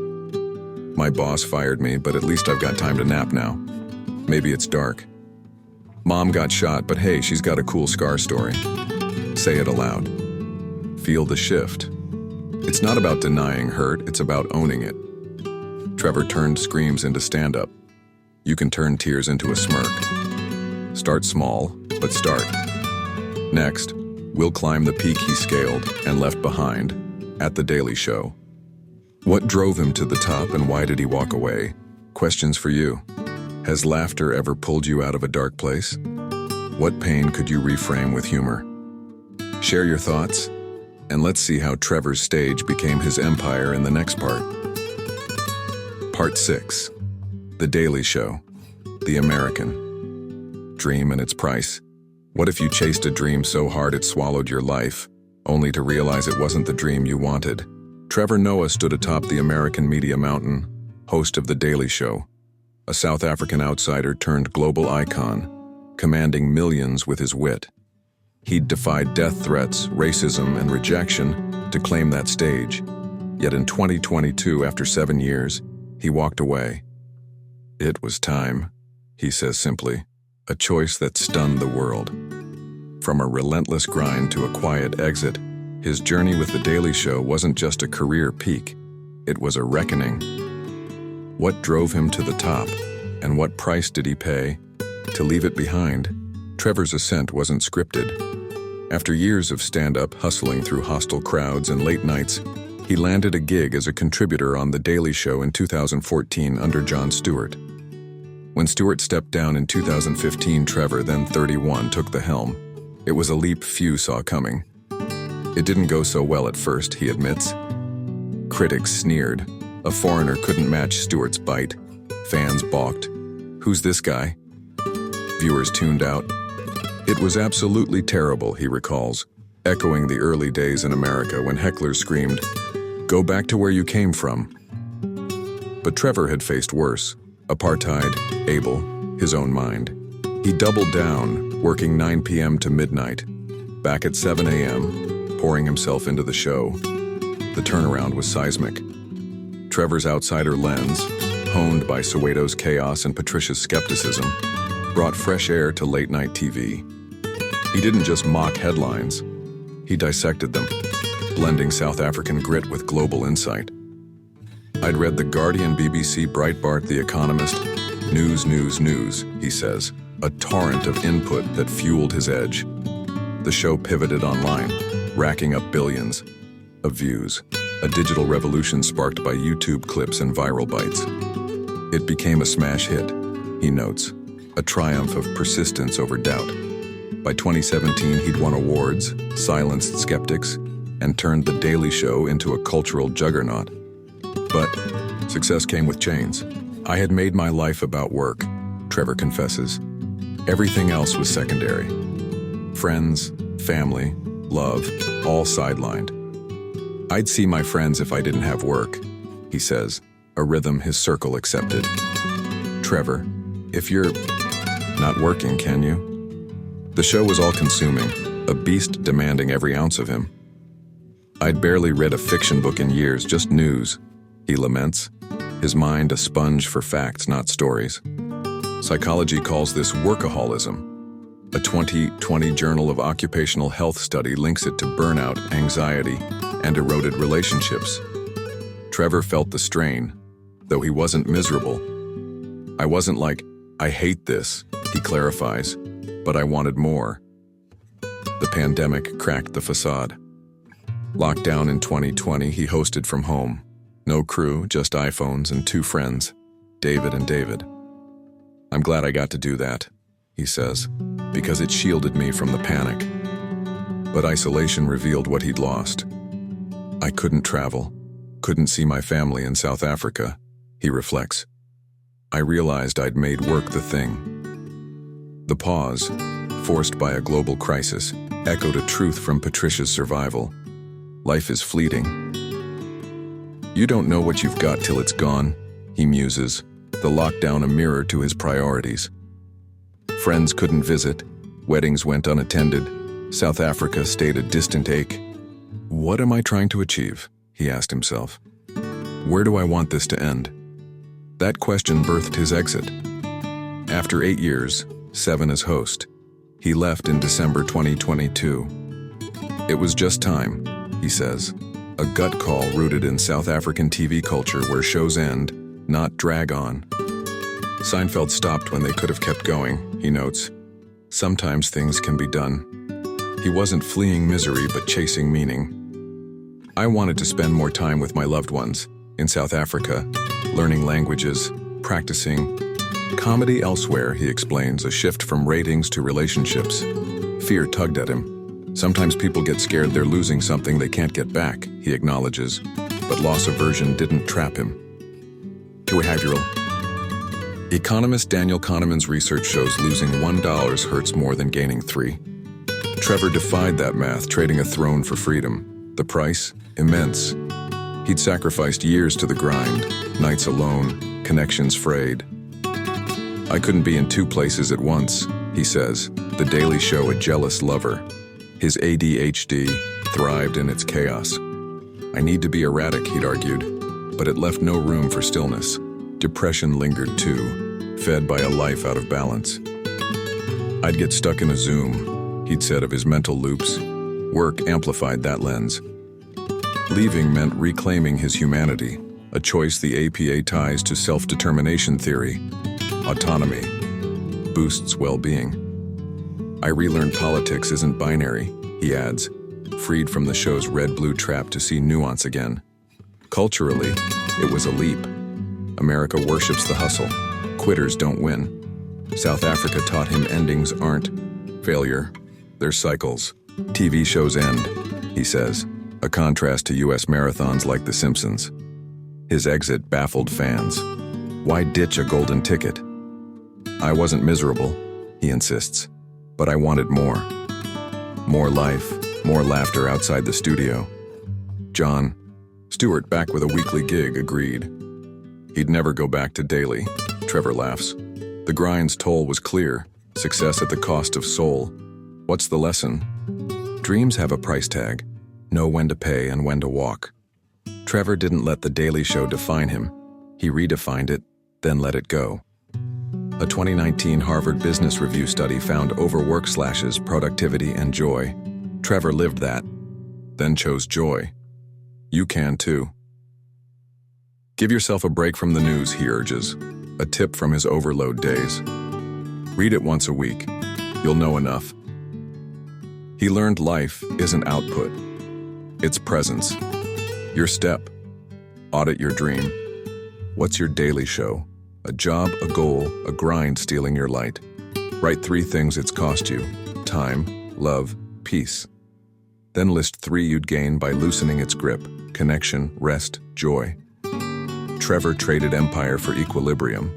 A: My boss fired me, but at least I've got time to nap now. Maybe it's dark. Mom got shot, but hey, she's got a cool scar story. Say it aloud. Feel the shift. It's not about denying hurt, it's about owning it. Trevor turned screams into stand-up. You can turn tears into a smirk. Start small, but start. Next, we'll climb the peak he scaled and left behind at The Daily Show. What drove him to the top and why did he walk away? Questions for you. Has laughter ever pulled you out of a dark place? What pain could you reframe with humor? Share your thoughts, and let's see how Trevor's stage became his empire in the next part. Part 6. The Daily Show. The American. Dream and its price. What if you chased a dream so hard it swallowed your life, only to realize it wasn't the dream you wanted? Trevor Noah stood atop the American media mountain, host of The Daily Show, a South African outsider turned global icon, commanding millions with his wit. He'd defied death threats, racism, and rejection to claim that stage. Yet in 2022, after 7 years, he walked away. It was time, he says simply, a choice that stunned the world. From a relentless grind to a quiet exit, his journey with The Daily Show wasn't just a career peak, it was a reckoning. What drove him to the top, and what price did he pay to leave it behind? Trevor's ascent wasn't scripted. After years of stand-up, hustling through hostile crowds and late nights, he landed a gig as a contributor on The Daily Show in 2014 under Jon Stewart. When Stewart stepped down in 2015, Trevor, then 31, took the helm. It was a leap few saw coming. It didn't go so well at first, he admits. Critics sneered. A foreigner couldn't match Stewart's bite. Fans balked. Who's this guy? Viewers tuned out. It was absolutely terrible, he recalls, echoing the early days in America when hecklers screamed, "Go back to where you came from." But Trevor had faced worse. Apartheid, Abel, his own mind. He doubled down, working 9 p.m. to midnight. Back at 7 a.m., pouring himself into the show. The turnaround was seismic. Trevor's outsider lens, honed by Soweto's chaos and Patricia's skepticism, brought fresh air to late-night TV. He didn't just mock headlines. He dissected them, blending South African grit with global insight. I'd read The Guardian, BBC, Breitbart, The Economist. News, news, news, he says, a torrent of input that fueled his edge. The show pivoted online, racking up billions of views, a digital revolution sparked by YouTube clips and viral bites. It became a smash hit, he notes, a triumph of persistence over doubt. By 2017, he'd won awards, silenced skeptics, and turned The Daily Show into a cultural juggernaut. But success came with chains. I had made my life about work, Trevor confesses. Everything else was secondary. Friends, family, love, all sidelined. I'd see my friends if I didn't have work, he says, a rhythm his circle accepted. Trevor, if you're not working, can you? The show was all-consuming, a beast demanding every ounce of him. I'd barely read a fiction book in years, just news, he laments, his mind a sponge for facts, not stories. Psychology calls this workaholism. A 2020 Journal of Occupational Health study links it to burnout, anxiety, and eroded relationships. Trevor felt the strain, though he wasn't miserable. I wasn't like, I hate this, he clarifies, but I wanted more. The pandemic cracked the facade. Locked down in 2020, he hosted from home. No crew, just iPhones and 2 friends, David and David. I'm glad I got to do that, he says, because it shielded me from the panic. But isolation revealed what he'd lost. I couldn't travel, couldn't see my family in South Africa, he reflects. I realized I'd made work the thing. The pause, forced by a global crisis, echoed a truth from Patricia's survival. Life is fleeting. You don't know what you've got till it's gone, he muses, the lockdown a mirror to his priorities. Friends couldn't visit, weddings went unattended, South Africa stayed a distant ache. What am I trying to achieve? He asked himself. Where do I want this to end? That question birthed his exit. After 8 years, 7 as host, he left in December 2022. It was just time, he says, a gut call rooted in South African TV culture where shows end, not drag on. Seinfeld stopped when they could have kept going, he notes. Sometimes things can be done. He wasn't fleeing misery but chasing meaning. I wanted to spend more time with my loved ones, in South Africa, learning languages, practicing. Comedy elsewhere, he explains, a shift from ratings to relationships. Fear tugged at him. Sometimes people get scared they're losing something they can't get back, he acknowledges, but loss aversion didn't trap him. Behavioral. Economist Daniel Kahneman's research shows losing $1 hurts more than gaining 3. Trevor defied that math, trading a throne for freedom. The price? Immense. He'd sacrificed years to the grind, nights alone, connections frayed. I couldn't be in 2 places at once, he says, The Daily Show a jealous lover. His ADHD thrived in its chaos. I need to be erratic, he'd argued, but it left no room for stillness. Depression lingered too, fed by a life out of balance. I'd get stuck in a Zoom, he'd said of his mental loops. Work amplified that lens. Leaving meant reclaiming his humanity, a choice the APA ties to self-determination theory. Autonomy boosts well-being. I relearned politics isn't binary, he adds, freed from the show's red-blue trap to see nuance again. Culturally, it was a leap. America worships the hustle. Quitters don't win. South Africa taught him endings aren't failure, they're cycles. TV shows end, he says, a contrast to US marathons like The Simpsons. His exit baffled fans. Why ditch a golden ticket? I wasn't miserable, he insists, but I wanted more. More life, more laughter outside the studio. John Stewart, back with a weekly gig, agreed. He'd never go back to daily, Trevor laughs. The grind's toll was clear, success at the cost of soul. What's the lesson? Dreams have a price tag. Know when to pay and when to walk. Trevor didn't let The Daily Show define him. He redefined it, then let it go. A 2019 Harvard Business Review study found overwork slashes productivity and joy. Trevor lived that, then chose joy. You can too. Give yourself a break from the news, he urges, a tip from his overload days. Read it once a week. You'll know enough. He learned life isn't output. It's presence. Your step. Audit your dream. What's your daily show? A job, a goal, a grind stealing your light. Write 3 things it's cost you. Time, love, peace. Then list 3 you'd gain by loosening its grip. Connection, rest, joy. Trevor traded empire for equilibrium.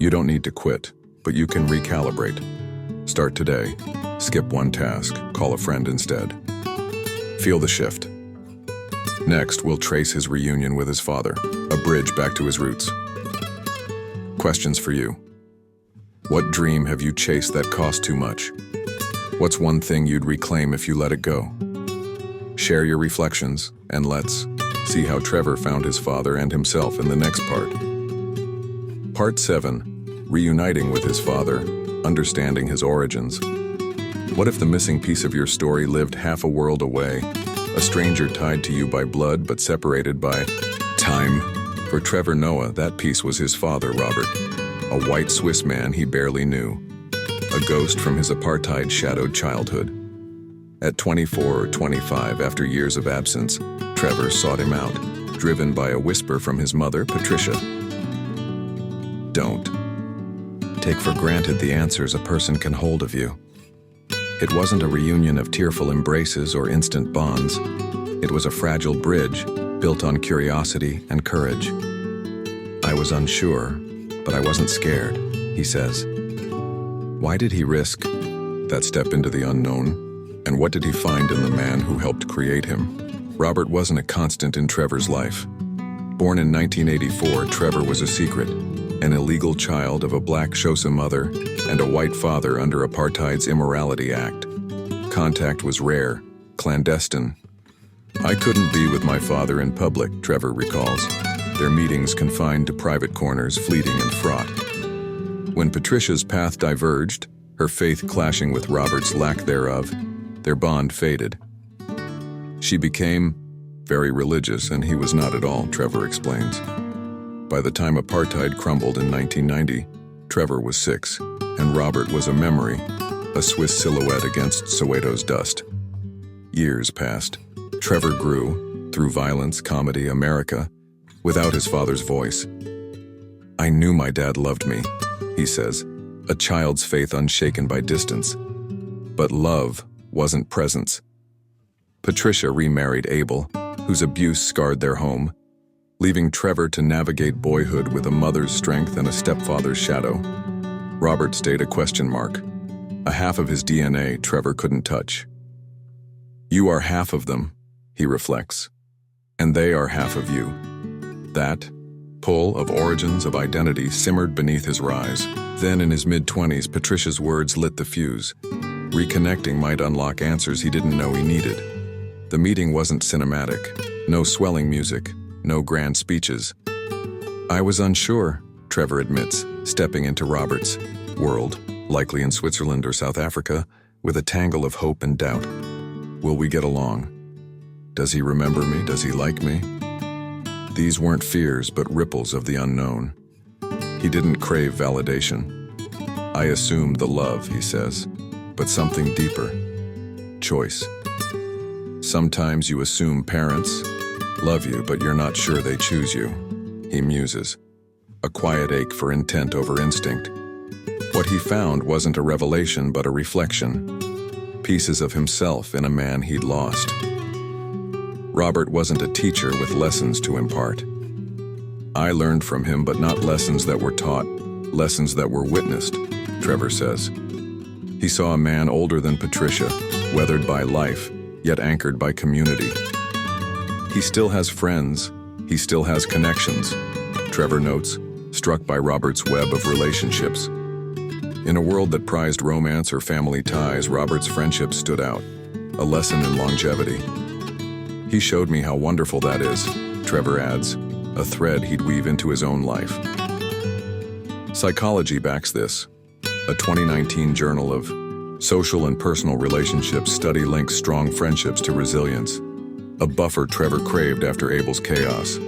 A: You don't need to quit, but you can recalibrate. Start today. Skip one task. Call a friend instead. Feel the shift. Next, we'll trace his reunion with his father, a bridge back to his roots. Questions for you. What dream have you chased that cost too much? What's one thing you'd reclaim if you let it go? Share your reflections, and let's see how Trevor found his father and himself in the next part. Part 7, Reuniting with his father, Understanding his origins. What if the missing piece of your story lived half a world away, a stranger tied to you by blood but separated by time? For Trevor Noah, that piece was his father, Robert, a white Swiss man he barely knew, a ghost from his apartheid-shadowed childhood. At 24 or 25, after years of absence, Trevor sought him out, driven by a whisper from his mother, Patricia. Don't take for granted the answers a person can hold of you. It wasn't a reunion of tearful embraces or instant bonds. It was a fragile bridge, built on curiosity and courage. I was unsure, but I wasn't scared, he says. Why did he risk that step into the unknown? And what did he find in the man who helped create him? Robert wasn't a constant in Trevor's life. Born in 1984, Trevor was a secret, an illegal child of a black Xhosa mother and a white father under Apartheid's Immorality Act. Contact was rare, clandestine. I couldn't be with my father in public, Trevor recalls, their meetings confined to private corners, fleeting and fraught. When Patricia's path diverged, her faith clashing with Robert's lack thereof, their bond faded. She became very religious, and he was not at all, Trevor explains. By the time apartheid crumbled in 1990, Trevor was 6, and Robert was a memory, a Swiss silhouette against Soweto's dust. Years passed. Trevor grew, through violence, comedy, America, without his father's voice. I knew my dad loved me, he says, a child's faith unshaken by distance. But love wasn't presence. Patricia remarried Abel, whose abuse scarred their home, leaving Trevor to navigate boyhood with a mother's strength and a stepfather's shadow. Robert stayed a question mark, a half of his DNA Trevor couldn't touch. You are half of them, he reflects, and they are half of you. That pull of origins of identity simmered beneath his rise. Then in his mid-20s, Patricia's words lit the fuse. Reconnecting might unlock answers he didn't know he needed. The meeting wasn't cinematic, no swelling music, no grand speeches. I was unsure, Trevor admits, stepping into Robert's world, likely in Switzerland or South Africa, with a tangle of hope and doubt. Will we get along? Does he remember me? Does he like me? These weren't fears, but ripples of the unknown. He didn't crave validation. I assumed the love, he says, but something deeper. Choice. Sometimes you assume parents love you, but you're not sure they choose you, he muses. A quiet ache for intent over instinct. What he found wasn't a revelation, but a reflection. Pieces of himself in a man he'd lost. Robert wasn't a teacher with lessons to impart. I learned from him, but not lessons that were taught, lessons that were witnessed, Trevor says. He saw a man older than Patricia, weathered by life, yet anchored by community. He still has friends, he still has connections, Trevor notes, struck by Robert's web of relationships. In a world that prized romance or family ties, Robert's friendship stood out, a lesson in longevity. He showed me how wonderful that is, Trevor adds, a thread he'd weave into his own life. Psychology backs this. A 2019 Journal of Social and Personal Relationships study links strong friendships to resilience, a buffer Trevor craved after Abel's chaos.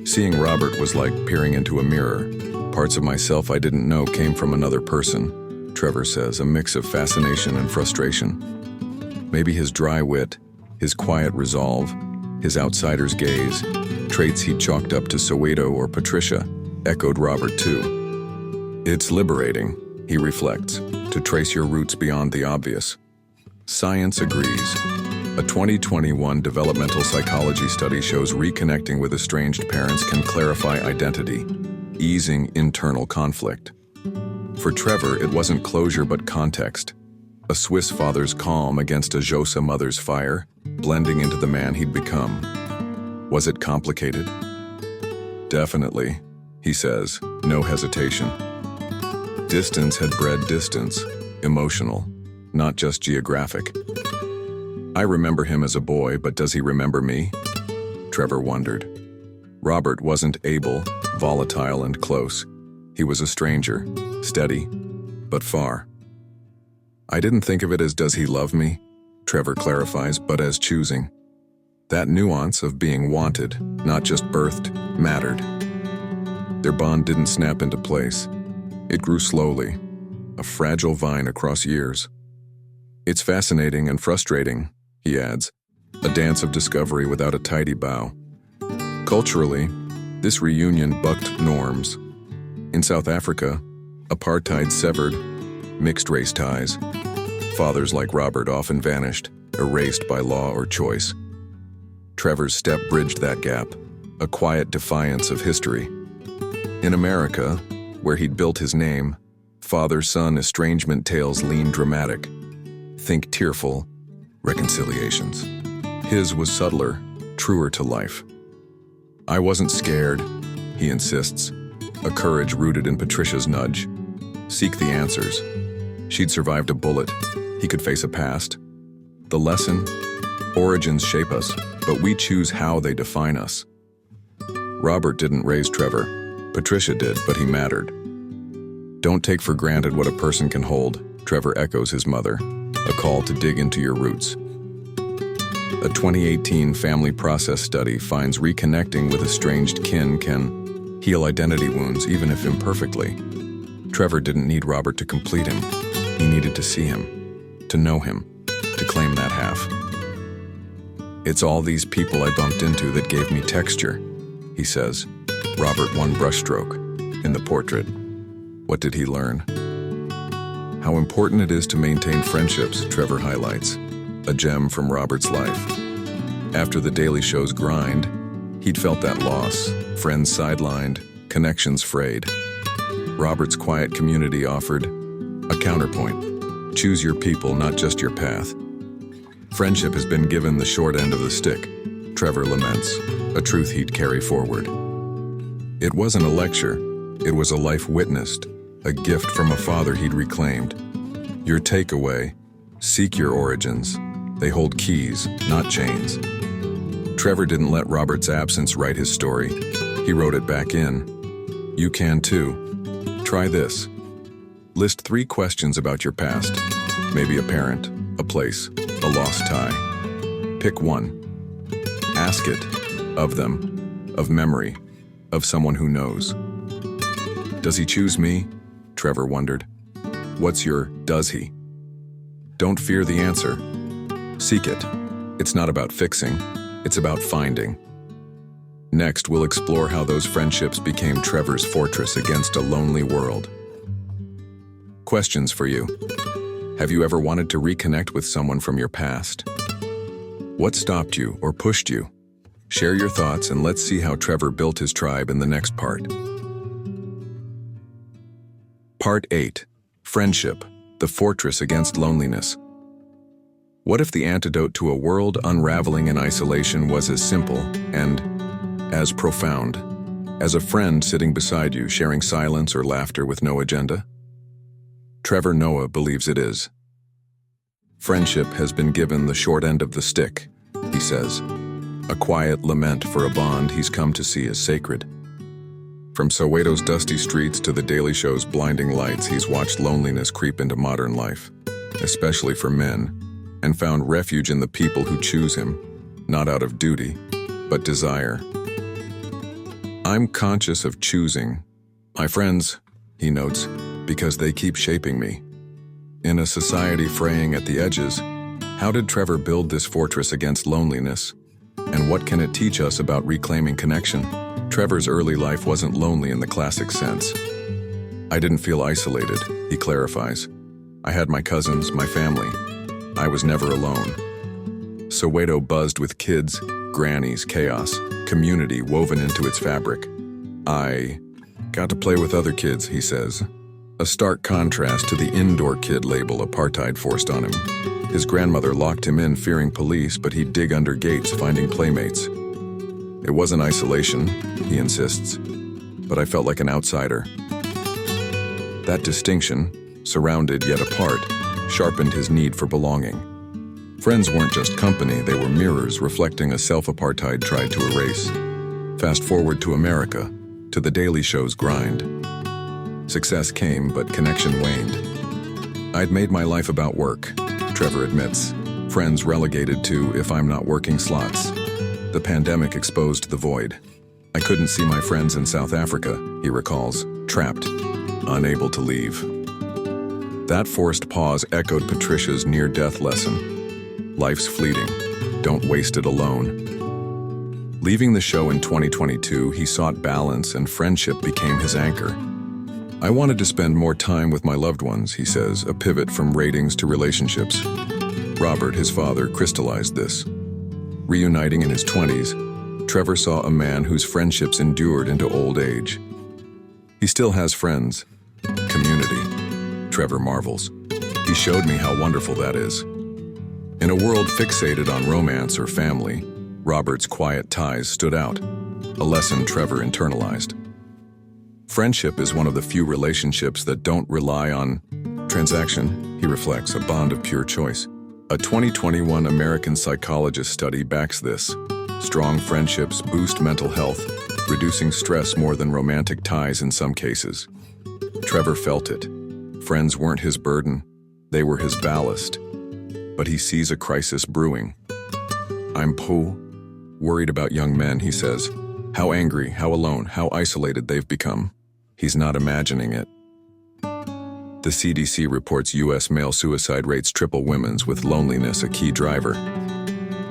A: Seeing Robert was like peering into a mirror. Parts of myself I didn't know came from another person, Trevor says, a mix of fascination and frustration. Maybe his dry wit, his quiet resolve, his outsider's gaze, traits he'd chalked up to Soweto or Patricia, echoed Robert too. It's liberating, he reflects, to trace your roots beyond the obvious. Science agrees. A 2021 developmental psychology study shows reconnecting with estranged parents can clarify identity, easing internal conflict. For Trevor, it wasn't closure but context. A Swiss father's calm against a Xhosa mother's fire, blending into the man he'd become. Was it complicated? Definitely, he says, no hesitation. Distance had bred distance, emotional, not just geographic. I remember him as a boy, but does he remember me? Trevor wondered. Robert wasn't able, volatile and close. He was a stranger, steady, but far. I didn't think of it as does he love me, Trevor clarifies, but as choosing. That nuance of being wanted, not just birthed, mattered. Their bond didn't snap into place. It grew slowly, a fragile vine across years. It's fascinating and frustrating, he adds, a dance of discovery without a tidy bow. Culturally, this reunion bucked norms. In South Africa, apartheid severed mixed-race ties. Fathers like Robert often vanished, erased by law or choice. Trevor's step bridged that gap, a quiet defiance of history. In America, where he'd built his name, father-son estrangement tales lean dramatic. Think tearful reconciliations. His was subtler, truer to life. I wasn't scared, he insists, a courage rooted in Patricia's nudge. Seek the answers. She'd survived a bullet. He could face a past. The lesson? Origins shape us, but we choose how they define us. Robert didn't raise Trevor. Patricia did, but he mattered. Don't take for granted what a person can hold, Trevor echoes his mother, a call to dig into your roots. A 2018 family process study finds reconnecting with estranged kin can heal identity wounds, even if imperfectly. Trevor didn't need Robert to complete him. He needed to see him, to know him, to claim that half. It's all these people I bumped into that gave me texture, he says. Robert one brushstroke in the portrait. What did he learn? How important it is to maintain friendships, Trevor highlights, a gem from Robert's life. After the Daily Show's grind, he'd felt that loss, friends sidelined, connections frayed. Robert's quiet community offered a counterpoint. Choose your people, not just your path. Friendship has been given the short end of the stick, Trevor laments, a truth he'd carry forward. It wasn't a lecture, it was a life witnessed, a gift from a father he'd reclaimed. Your takeaway, seek your origins. They hold keys, not chains. Trevor didn't let Robert's absence write his story. He wrote it back in. You can too. Try this. List 3 questions about your past. Maybe a parent, a place, a lost tie. Pick one. Ask it, of them, of memory, of someone who knows. Does he choose me? Trevor wondered. What's your does he? Don't fear the answer. Seek it. It's not about fixing, it's about finding. Next, we'll explore how those friendships became Trevor's fortress against a lonely world. Questions for you. Have you ever wanted to reconnect with someone from your past? What stopped you or pushed you? Share your thoughts and let's see how Trevor built his tribe in the next part. Part 8. Friendship, the fortress against loneliness. What if the antidote to a world unraveling in isolation was as simple and as profound as a friend sitting beside you, sharing silence or laughter with no agenda? Trevor Noah believes it is. Friendship has been given the short end of the stick, he says, a quiet lament for a bond he's come to see as sacred. From Soweto's dusty streets to the Daily Show's blinding lights, he's watched loneliness creep into modern life, especially for men, and found refuge in the people who choose him, not out of duty, but desire. I'm conscious of choosing my friends, he notes, because they keep shaping me. In a society fraying at the edges, how did Trevor build this fortress against loneliness? And what can it teach us about reclaiming connection? Trevor's early life wasn't lonely in the classic sense. I didn't feel isolated, he clarifies. I had my cousins, my family. I was never alone. Soweto buzzed with kids, grannies, chaos, community woven into its fabric. I got to play with other kids, he says. A stark contrast to the indoor kid label Apartheid forced on him. His grandmother locked him in fearing police, but he'd dig under gates finding playmates. It wasn't isolation, he insists, but I felt like an outsider. That distinction, surrounded yet apart, sharpened his need for belonging. Friends weren't just company, they were mirrors reflecting a self-apartheid tried to erase. Fast forward to America, to the Daily Show's grind. Success came, but connection waned. I'd made my life about work, Trevor admits. Friends relegated to if I'm not working slots. The pandemic exposed the void. I couldn't see my friends in South Africa, he recalls, trapped, unable to leave. That forced pause echoed Patricia's near-death lesson. Life's fleeting. Don't waste it alone. Leaving the show in 2022, he sought balance and friendship became his anchor. I wanted to spend more time with my loved ones, he says, a pivot from ratings to relationships. Robert, his father, crystallized this. Reuniting in his 20s, Trevor saw a man whose friendships endured into old age. He still has friends, community, Trevor marvels. He showed me how wonderful that is. In a world fixated on romance or family, Robert's quiet ties stood out, a lesson Trevor internalized. Friendship is one of the few relationships that don't rely on transaction, he reflects, a bond of pure choice. A 2021 American psychologist study backs this. Strong friendships boost mental health, reducing stress more than romantic ties in some cases. Trevor felt it. Friends weren't his burden, they were his ballast. But he sees a crisis brewing. I'm worried about young men, he says. How angry, how alone, how isolated they've become. He's not imagining it. The CDC reports U.S. male suicide rates triple women's, with loneliness a key driver.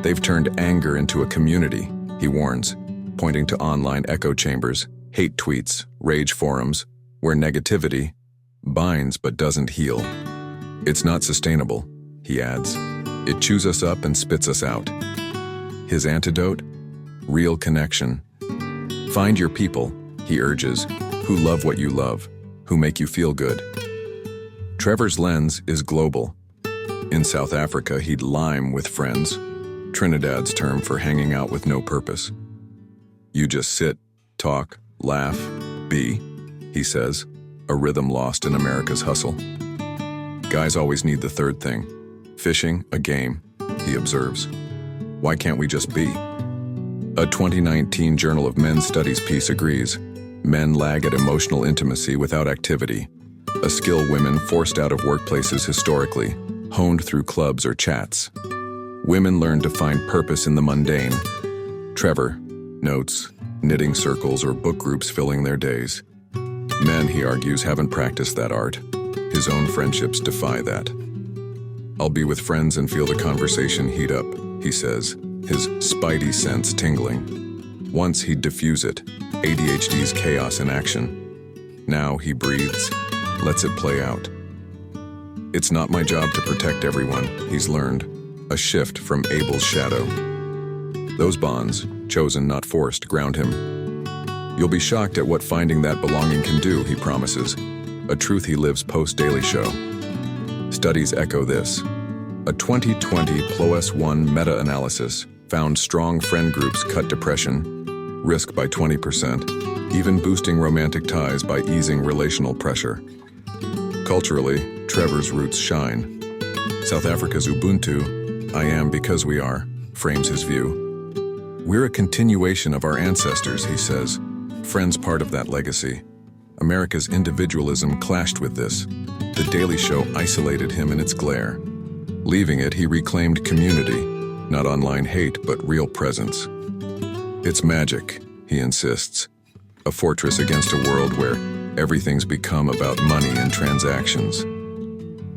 A: They've turned anger into a community, he warns, pointing to online echo chambers, hate tweets, rage forums, where negativity binds but doesn't heal. It's not sustainable, he adds. It chews us up and spits us out. His antidote? Real connection. Find your people, he urges, who love what you love, who make you feel good. Trevor's lens is global. In South Africa, he'd lime with friends, Trinidad's term for hanging out with no purpose. You just sit, talk, laugh, be, he says, a rhythm lost in America's hustle. Guys always need the third thing. Fishing, a game, he observes. Why can't we just be? A 2019 Journal of Men's Studies piece agrees. Men lag at emotional intimacy without activity, a skill women forced out of workplaces historically, honed through clubs or chats. Women learn to find purpose in the mundane. Trevor notes, knitting circles or book groups filling their days. Men, he argues, haven't practiced that art. His own friendships defy that. I'll be with friends and feel the conversation heat up, he says, his spidey sense tingling. Once he'd diffuse it, ADHD's chaos in action. Now he breathes, lets it play out. It's not my job to protect everyone, he's learned, a shift from Abel's shadow. Those bonds, chosen not forced, ground him. You'll be shocked at what finding that belonging can do, he promises, a truth he lives post-Daily Show. Studies echo this. A 2020 PLOS-1 meta-analysis found strong friend groups cut depression, risk by 20%, even boosting romantic ties by easing relational pressure. Culturally, Trevor's roots shine. South Africa's Ubuntu, I am because we are, frames his view. We're a continuation of our ancestors, he says, friends part of that legacy. America's individualism clashed with this. The Daily Show isolated him in its glare. Leaving it, he reclaimed community, not online hate, but real presence. It's magic, he insists, a fortress against a world where everything's become about money and transactions.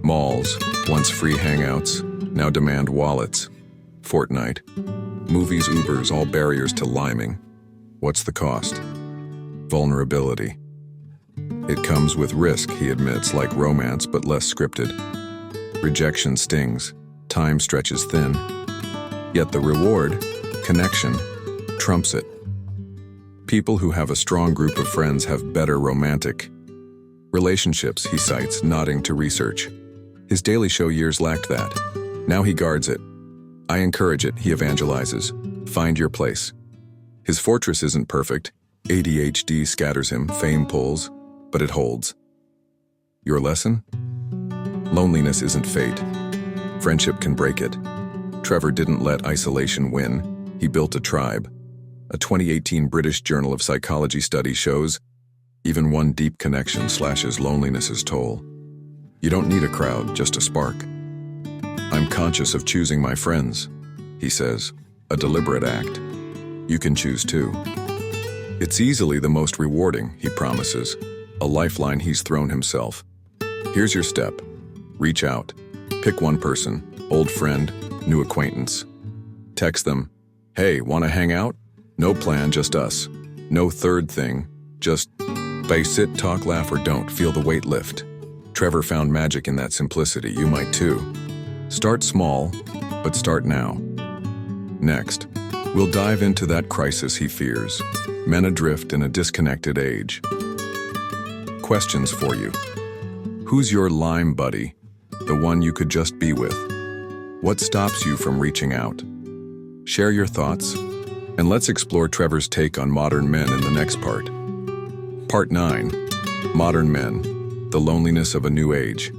A: Malls, once free hangouts, now demand wallets. Fortnite, movies, Ubers, all barriers to liming. What's the cost? Vulnerability. It comes with risk, he admits, like romance, but less scripted. Rejection stings, time stretches thin. Yet the reward, connection, trumps it. People who have a strong group of friends have better romantic relationships, he cites, nodding to research. His Daily Show years lacked that. Now he guards it. I encourage it, he evangelizes. Find your place. His fortress isn't perfect. ADHD scatters him, fame pulls, but it holds. Your lesson? Loneliness isn't fate. Friendship can break it. Trevor didn't let isolation win. He built a tribe. A 2018 British Journal of Psychology study shows even one deep connection slashes loneliness's toll. You don't need a crowd, just a spark. I'm conscious of choosing my friends, he says, a deliberate act. You can choose too. It's easily the most rewarding, he promises, a lifeline he's thrown himself. Here's your step. Reach out. Pick one person, old friend, new acquaintance. Text them, hey, wanna hang out? No plan, just us. No third thing, just sit, talk, laugh, or don't. Feel the weight lift. Trevor found magic in that simplicity. You might too. Start small, but start now. Next, we'll dive into that crisis he fears, men adrift in a disconnected age. Questions for you. Who's your lime buddy? The one you could just be with? What stops you from reaching out? Share your thoughts, and let's explore Trevor's take on modern men in the next part. Part 9. Modern Men, the loneliness of a new age.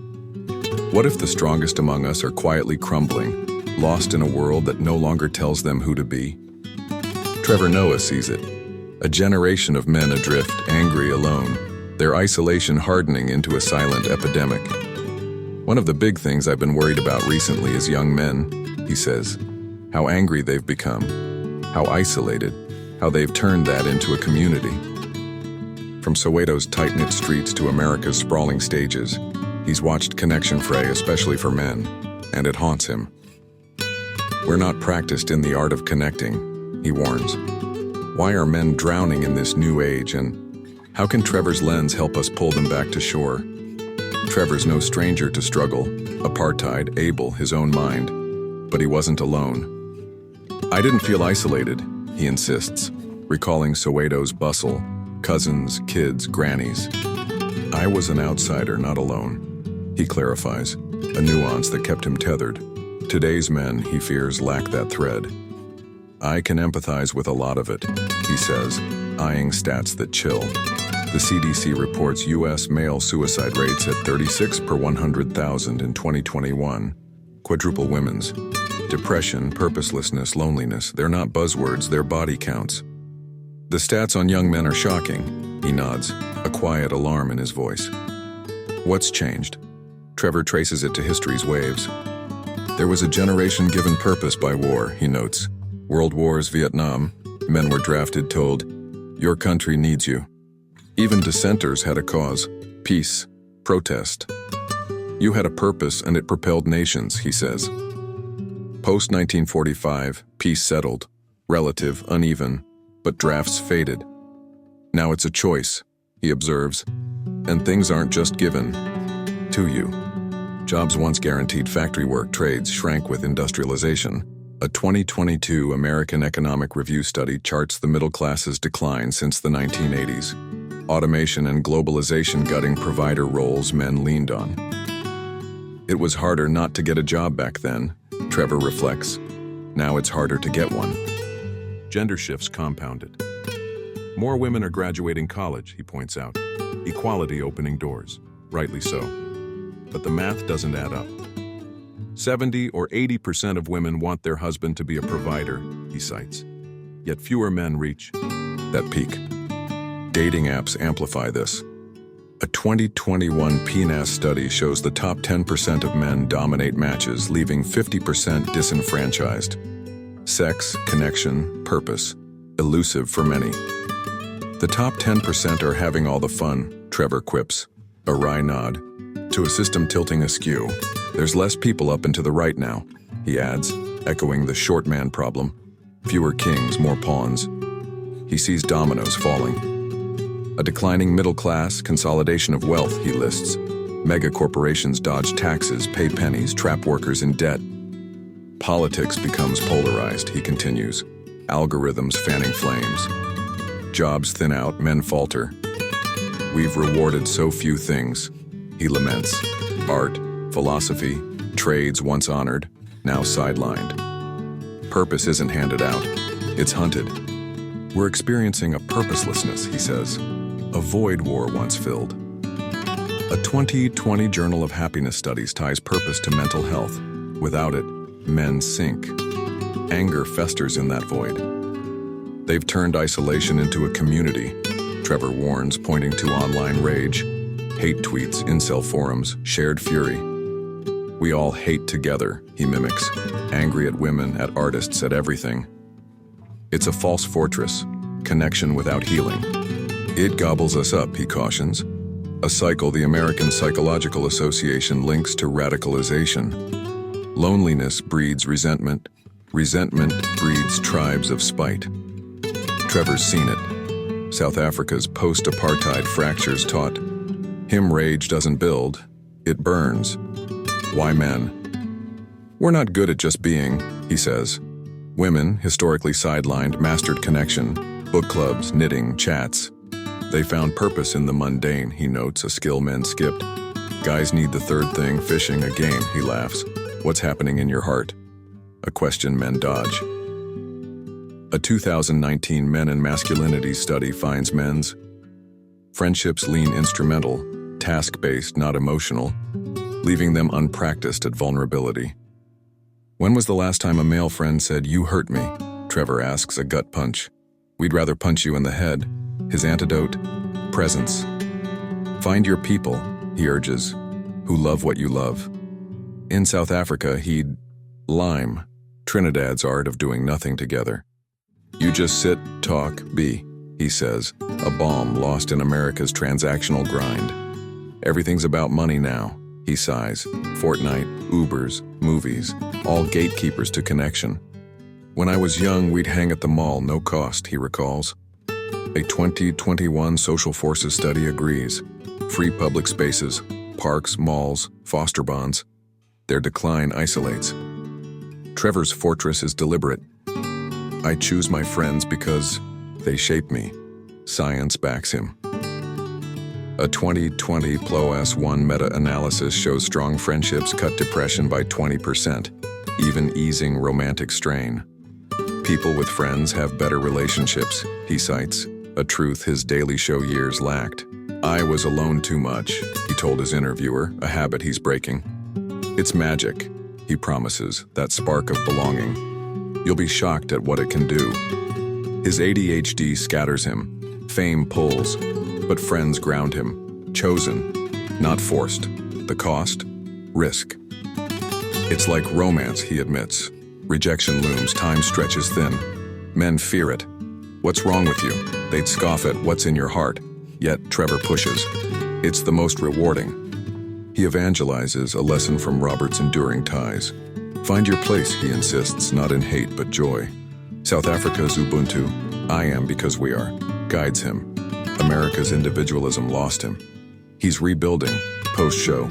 A: What if the strongest among us are quietly crumbling, lost in a world that no longer tells them who to be? Trevor Noah sees it. A generation of men adrift, angry, alone, their isolation hardening into a silent epidemic. One of the big things I've been worried about recently is young men, he says. How angry they've become, how isolated, how they've turned that into a community. From Soweto's tight-knit streets to America's sprawling stages, he's watched connection fray, especially for men, and it haunts him. We're not practiced in the art of connecting, he warns. Why are men drowning in this new age, and how can Trevor's lens help us pull them back to shore? Trevor's no stranger to struggle, apartheid, able, his own mind, but he wasn't alone. I didn't feel isolated, he insists, recalling Soweto's bustle, cousins, kids, grannies. I was an outsider, not alone, he clarifies, a nuance that kept him tethered. Today's men, he fears, lack that thread. I can empathize with a lot of it, he says, eyeing stats that chill. The CDC reports U.S. male suicide rates at 36 per 100,000 in 2021. Quadruple women's. Depression, purposelessness, loneliness, they're not buzzwords, they're body counts. The stats on young men are shocking, he nods, a quiet alarm in his voice. What's changed? Trevor traces it to history's waves. There was a generation given purpose by war, he notes. World Wars, Vietnam, men were drafted told, your country needs you. Even dissenters had a cause, peace, protest. You had a purpose and it propelled nations, he says. Post-1945, peace settled, relative, uneven, but drafts faded. Now it's a choice, he observes, and things aren't just given to you. Jobs once guaranteed factory work trades shrank with industrialization. A 2022 American Economic Review study charts the middle class's decline since the 1980s. Automation and globalization gutting provider roles men leaned on. It was harder not to get a job back then, Trevor reflects. Now it's harder to get one. Gender shifts compounded. More women are graduating college, he points out. Equality opening doors, rightly so. But the math doesn't add up. 70 or 80% of women want their husband to be a provider, he cites. Yet fewer men reach that peak. Dating apps amplify this. A 2021 PNAS study shows the top 10% of men dominate matches, leaving 50% disenfranchised. Sex, connection, purpose, elusive for many. The top 10% are having all the fun, Trevor quips, a wry nod, to a system tilting askew. There's less people up and to the right now, he adds, echoing the short man problem. Fewer kings, more pawns. He sees dominoes falling. A declining middle class, consolidation of wealth, he lists. Mega corporations dodge taxes, pay pennies, trap workers in debt. Politics becomes polarized, he continues. Algorithms fanning flames. Jobs thin out, men falter. We've rewarded so few things, he laments. Art, philosophy, trades once honored, now sidelined. Purpose isn't handed out, it's hunted. We're experiencing a purposelessness, he says, a void war once filled. A 2020 Journal of Happiness Studies ties purpose to mental health. Without it, men sink. Anger festers in that void. They've turned isolation into a community, Trevor warns, pointing to online rage, hate tweets, incel forums, shared fury. We all hate together, he mimics, angry at women, at artists, at everything. It's a false fortress, connection without healing. It gobbles us up, he cautions. A cycle the American Psychological Association links to radicalization. Loneliness breeds resentment. Resentment breeds tribes of spite. Trevor's seen it. South Africa's post-apartheid fractures taught him rage doesn't build, it burns. Why men? We're not good at just being, he says. Women, historically sidelined, mastered connection, book clubs, knitting, chats. They found purpose in the mundane, he notes, a skill men skipped. Guys need the third thing, fishing, a game, he laughs. What's happening in your heart? A question men dodge. A 2019 Men and Masculinity study finds men's friendships lean instrumental, task-based, not emotional, leaving them unpracticed at vulnerability. When was the last time a male friend said, "You hurt me"? Trevor asks, a gut punch. We'd rather punch you in the head. His antidote? Presence. Find your people, he urges, who love what you love. In South Africa, he'd lime Trinidad's art of doing nothing together. You just sit, talk, be, he says, a balm lost in America's transactional grind. Everything's about money now, he sighs. Fortnite, Ubers, movies, all gatekeepers to connection. When I was young, we'd hang at the mall, no cost, he recalls. A 2021 Social Forces study agrees. Free public spaces, parks, malls, foster bonds. Their decline isolates. Trevor's fortress is deliberate. I choose my friends because they shape me. Science backs him. A 2020 PLOS-1 meta-analysis shows strong friendships cut depression by 20%, even easing romantic strain. People with friends have better relationships, he cites, a truth his Daily Show years lacked. I was alone too much, he told his interviewer, a habit he's breaking. It's magic, he promises, that spark of belonging. You'll be shocked at what it can do. His ADHD scatters him. Fame pulls, but friends ground him. Chosen, not forced. The cost? Risk. It's like romance, he admits. Rejection looms, time stretches thin. Men fear it. What's wrong with you? They'd scoff at what's in your heart. Yet Trevor pushes. It's the most rewarding. He evangelizes a lesson from Robert's enduring ties. Find your place, he insists, not in hate but joy. South Africa's Ubuntu, I am because we are, guides him. America's individualism lost him. He's rebuilding, post-show,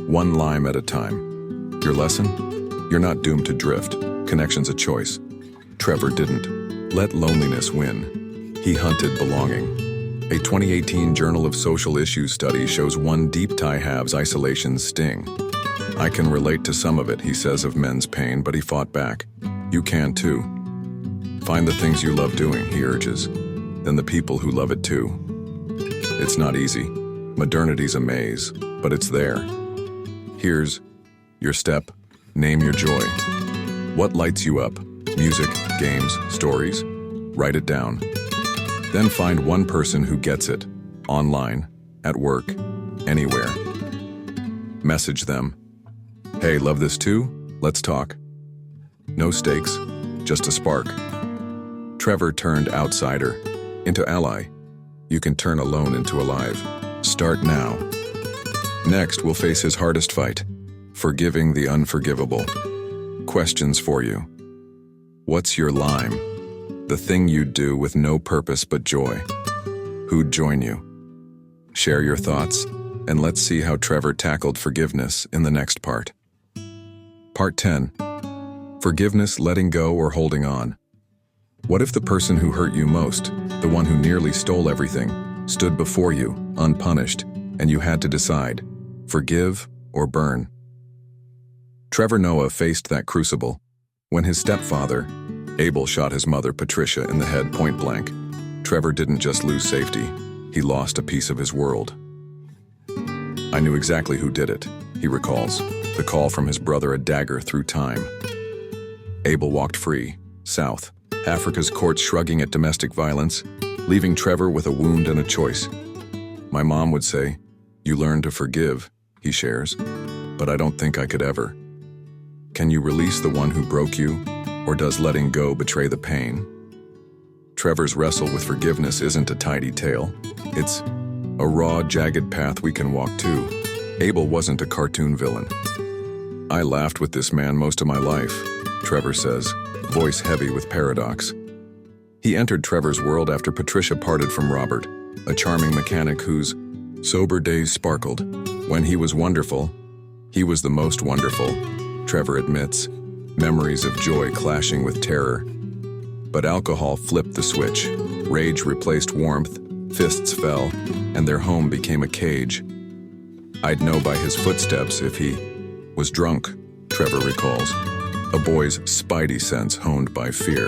A: one lime at a time. Your lesson? You're not doomed to drift. Connection's a choice. Trevor didn't. Let loneliness win. He hunted belonging. A 2018 Journal of Social Issues study shows one deep tie halves isolation's sting. I can relate to some of it, he says of men's pain, but he fought back. You can too. Find the things you love doing, he urges, then the people who love it too. It's not easy. Modernity's a maze, but it's there. Here's your step. Name your joy. What lights you up? Music, games, stories? Write it down. Then find one person who gets it. Online, at work, anywhere. Message them. Hey, love this too? Let's talk. No stakes, just a spark. Trevor turned outsider into ally. You can turn alone into alive. Start now. Next, we'll face his hardest fight, forgiving the unforgivable. Questions for you. What's your lime? The thing you'd do with no purpose but joy. Who'd join you? Share your thoughts, and let's see how Trevor tackled forgiveness in the next part. Part 10. Forgiveness, letting go, or holding on. What if the person who hurt you most, the one who nearly stole everything, stood before you, unpunished, and you had to decide, forgive or burn? Trevor Noah faced that crucible when his stepfather, Abel, shot his mother, Patricia, in the head point blank. Trevor didn't just lose safety, he lost a piece of his world. I knew exactly who did it, he recalls, the call from his brother, a dagger through time. Abel walked free, south, Africa's courts shrugging at domestic violence, leaving Trevor with a wound and a choice. My mom would say, "You learn to forgive," he shares, "but I don't think I could ever." Can you release the one who broke you, or does letting go betray the pain? Trevor's wrestle with forgiveness isn't a tidy tale. It's a raw, jagged path we can walk too. Abel wasn't a cartoon villain. I laughed with this man most of my life, Trevor says, voice heavy with paradox. He entered Trevor's world after Patricia parted from Robert, a charming mechanic whose sober days sparkled. When he was wonderful, he was the most wonderful, Trevor admits, memories of joy clashing with terror. But alcohol flipped the switch. Rage replaced warmth, fists fell, and their home became a cage. I'd know by his footsteps if he was drunk, Trevor recalls, a boy's spidey sense honed by fear.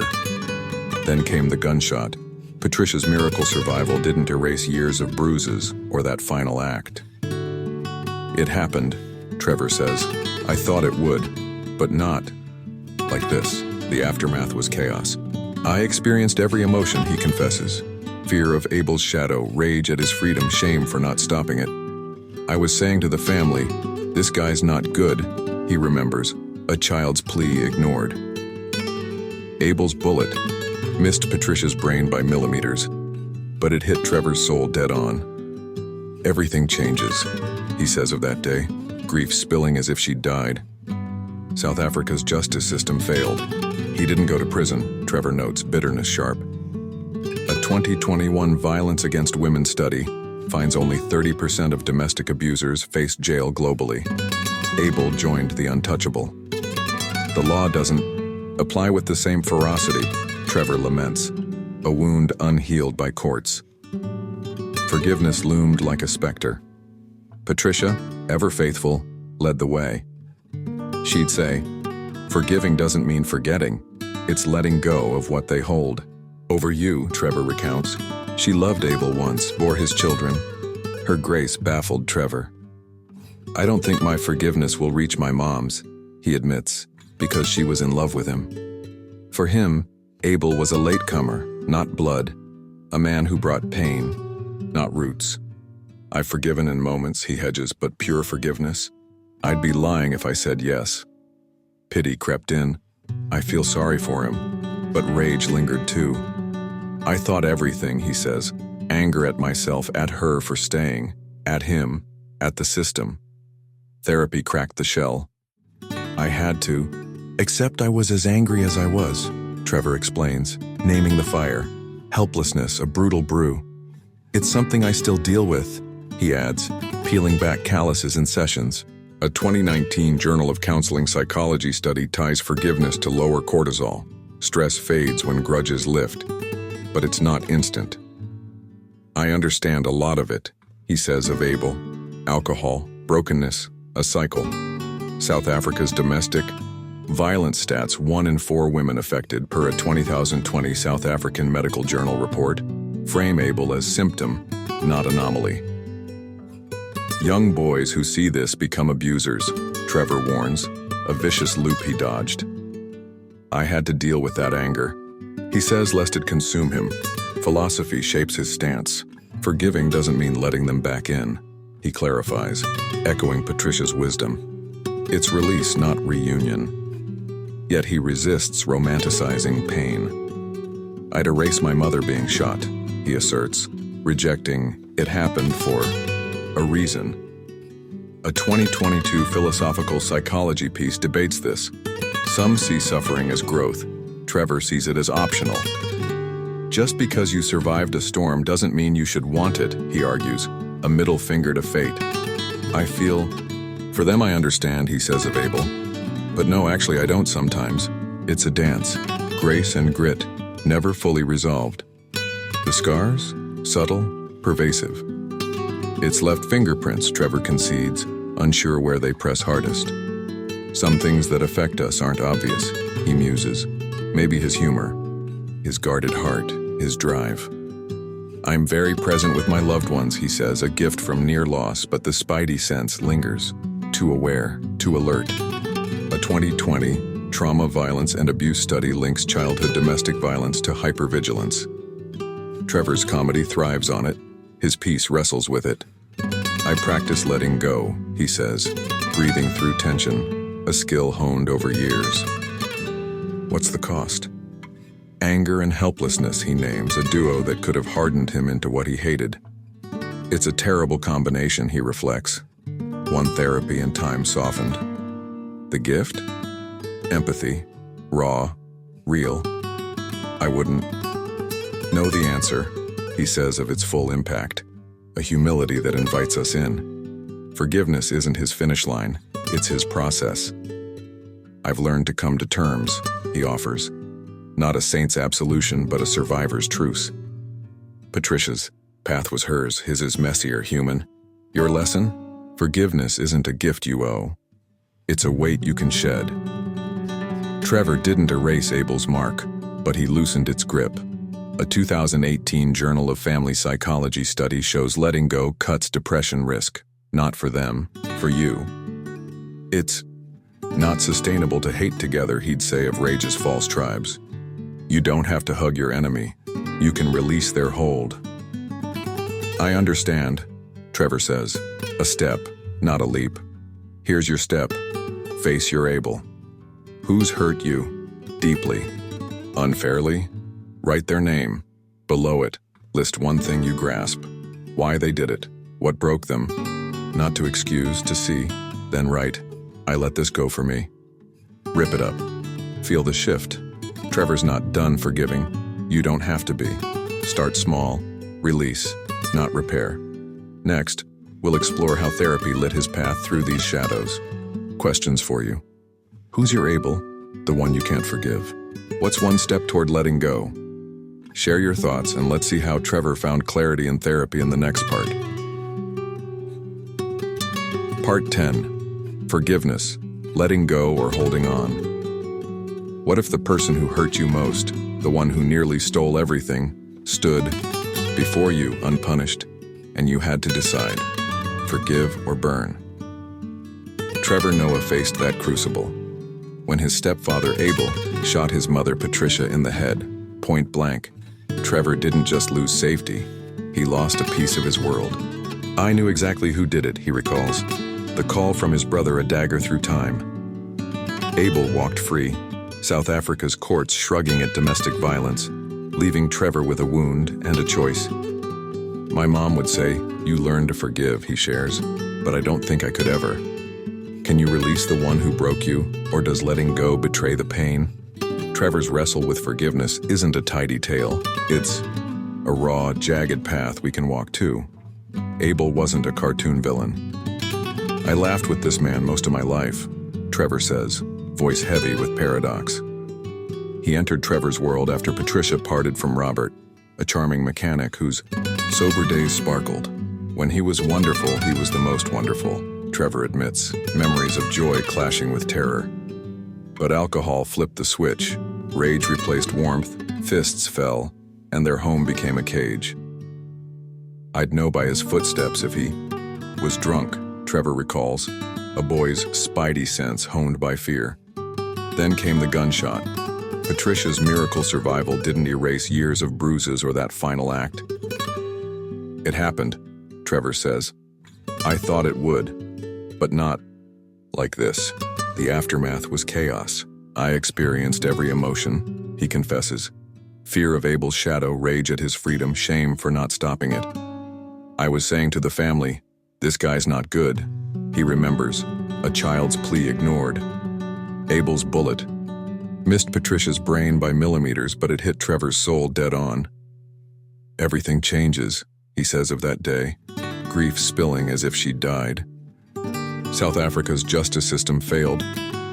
A: Then came the gunshot. Patricia's miracle survival didn't erase years of bruises or that final act. It happened, Trevor says. I thought it would, but not like this. The aftermath was chaos. I experienced every emotion, he confesses. Fear of Abel's shadow, rage at his freedom, shame for not stopping it. I was saying to the family, this guy's not good, he remembers, a child's plea ignored. Abel's bullet missed Patricia's brain by millimeters, but it hit Trevor's soul dead on. Everything changes, he says of that day, grief spilling as if she'd died. South Africa's justice system failed. He didn't go to prison, Trevor notes, bitterness sharp. A 2021 Violence Against Women study finds only 30% of domestic abusers face jail globally. Abel joined the untouchable. The law doesn't apply with the same ferocity, Trevor laments, a wound unhealed by courts. Forgiveness loomed like a specter. Patricia, ever faithful, led the way. She'd say, forgiving doesn't mean forgetting, it's letting go of what they hold. Over you, Trevor recounts. She loved Abel once, bore his children. Her grace baffled Trevor. I don't think my forgiveness will reach my mom's, he admits, because she was in love with him. For him, Abel was a latecomer, not blood, a man who brought pain, not roots. I've forgiven in moments, he hedges, but pure forgiveness? I'd be lying if I said yes. Pity crept in. I feel sorry for him, but rage lingered too. I thought everything, he says, anger at myself, at her for staying, at him, at the system. Therapy cracked the shell. I had to, except I was as angry as I was, Trevor explains, naming the fire. Helplessness, a brutal brew. It's something I still deal with, he adds, peeling back calluses in sessions. A 2019 Journal of Counseling Psychology study ties forgiveness to lower cortisol. Stress fades when grudges lift, but it's not instant. I understand a lot of it, he says of Abel. Alcohol, brokenness, a cycle. South Africa's domestic violence stats: 1 in 4 women affected per a 2020 South African Medical Journal report frame Abel as symptom, not anomaly. Young boys who see this become abusers, Trevor warns, a vicious loop he dodged. I had to deal with that anger. He says lest it consume him. Philosophy shapes his stance. Forgiving doesn't mean letting them back in, he clarifies, echoing Patricia's wisdom. It's release, not reunion. Yet he resists romanticizing pain. I'd erase my mother being shot, he asserts, rejecting it happened for a reason. A 2022 philosophical psychology piece debates this. Some see suffering as growth. Trevor sees it as optional. Just because you survived a storm doesn't mean you should want it, he argues, a middle finger to fate. I feel, for them I understand, he says of Abel. But no, actually I don't sometimes. It's a dance, grace and grit, never fully resolved. The scars? Subtle, pervasive. It's left fingerprints, Trevor concedes, unsure where they press hardest. Some things that affect us aren't obvious, he muses. Maybe his humor, his guarded heart, his drive. I'm very present with my loved ones, he says, a gift from near loss, but the spidey sense lingers. Too aware, too alert. A 2020 trauma, violence, and abuse study links childhood domestic violence to hypervigilance. Trevor's comedy thrives on it. His piece wrestles with it. I practice letting go, he says, breathing through tension, a skill honed over years. What's the cost? Anger and helplessness, he names, a duo that could have hardened him into what he hated. It's a terrible combination, he reflects. One therapy and time softened. The gift? Empathy. Raw. Real. I wouldn't know the answer, he says of its full impact. A humility that invites us in. Forgiveness isn't his finish line, it's his process. I've learned to come to terms, he offers. Not a saint's absolution, but a survivor's truce. Patricia's path was hers, his is messier, human. Your lesson? Forgiveness isn't a gift you owe. It's a weight you can shed. Trevor didn't erase Abel's mark, but he loosened its grip. A 2018 Journal of Family Psychology study shows letting go cuts depression risk. Not for them, for you. It's not sustainable to hate together, he'd say of Rage's false tribes. You don't have to hug your enemy. You can release their hold. I understand, Trevor says. A step, not a leap. Here's your step. Face your Abel. Who's hurt you? Deeply. Unfairly? Write their name. Below it, list one thing you grasp. Why they did it. What broke them. Not to excuse, to see. Then write, I let this go for me. Rip it up. Feel the shift. Trevor's not done forgiving. You don't have to be. Start small. Release, not repair. Next, we'll explore how therapy lit his path through these shadows. Questions for you. Who's your Abel? The one you can't forgive. What's one step toward letting go? Share your thoughts and let's see how Trevor found clarity in therapy in the next part. Part 10. Forgiveness, letting go or holding on. What if the person who hurt you most, the one who nearly stole everything, stood before you unpunished, and you had to decide, forgive or burn? Trevor Noah faced that crucible. When his stepfather Abel shot his mother Patricia in the head, point blank, Trevor didn't just lose safety, he lost a piece of his world. I knew exactly who did it, he recalls. The call from his brother, a dagger through time. Abel walked free, South Africa's courts shrugging at domestic violence, leaving Trevor with a wound and a choice. My mom would say, you learn to forgive, he shares, but I don't think I could ever. Can you release the one who broke you, or does letting go betray the pain? Trevor's wrestle with forgiveness isn't a tidy tale. It's a raw, jagged path we can walk too. Abel wasn't a cartoon villain. I laughed with this man most of my life, Trevor says, voice heavy with paradox. He entered Trevor's world after Patricia parted from Robert, a charming mechanic whose sober days sparkled. When he was wonderful, he was the most wonderful, Trevor admits, memories of joy clashing with terror. But alcohol flipped the switch, rage replaced warmth, fists fell, and their home became a cage. I'd know by his footsteps if he was drunk, Trevor recalls, a boy's spidey sense honed by fear. Then came the gunshot. Patricia's miracle survival didn't erase years of bruises or that final act. It happened, Trevor says. I thought it would, but not like this. The aftermath was chaos. I experienced every emotion, he confesses. Fear of Abel's shadow, rage at his freedom, shame for not stopping it. I was saying to the family, this guy's not good. He remembers, a child's plea ignored. Abel's bullet missed Patricia's brain by millimeters, but it hit Trevor's soul dead on. Everything changes, he says of that day, grief spilling as if she'd died. South Africa's justice system failed.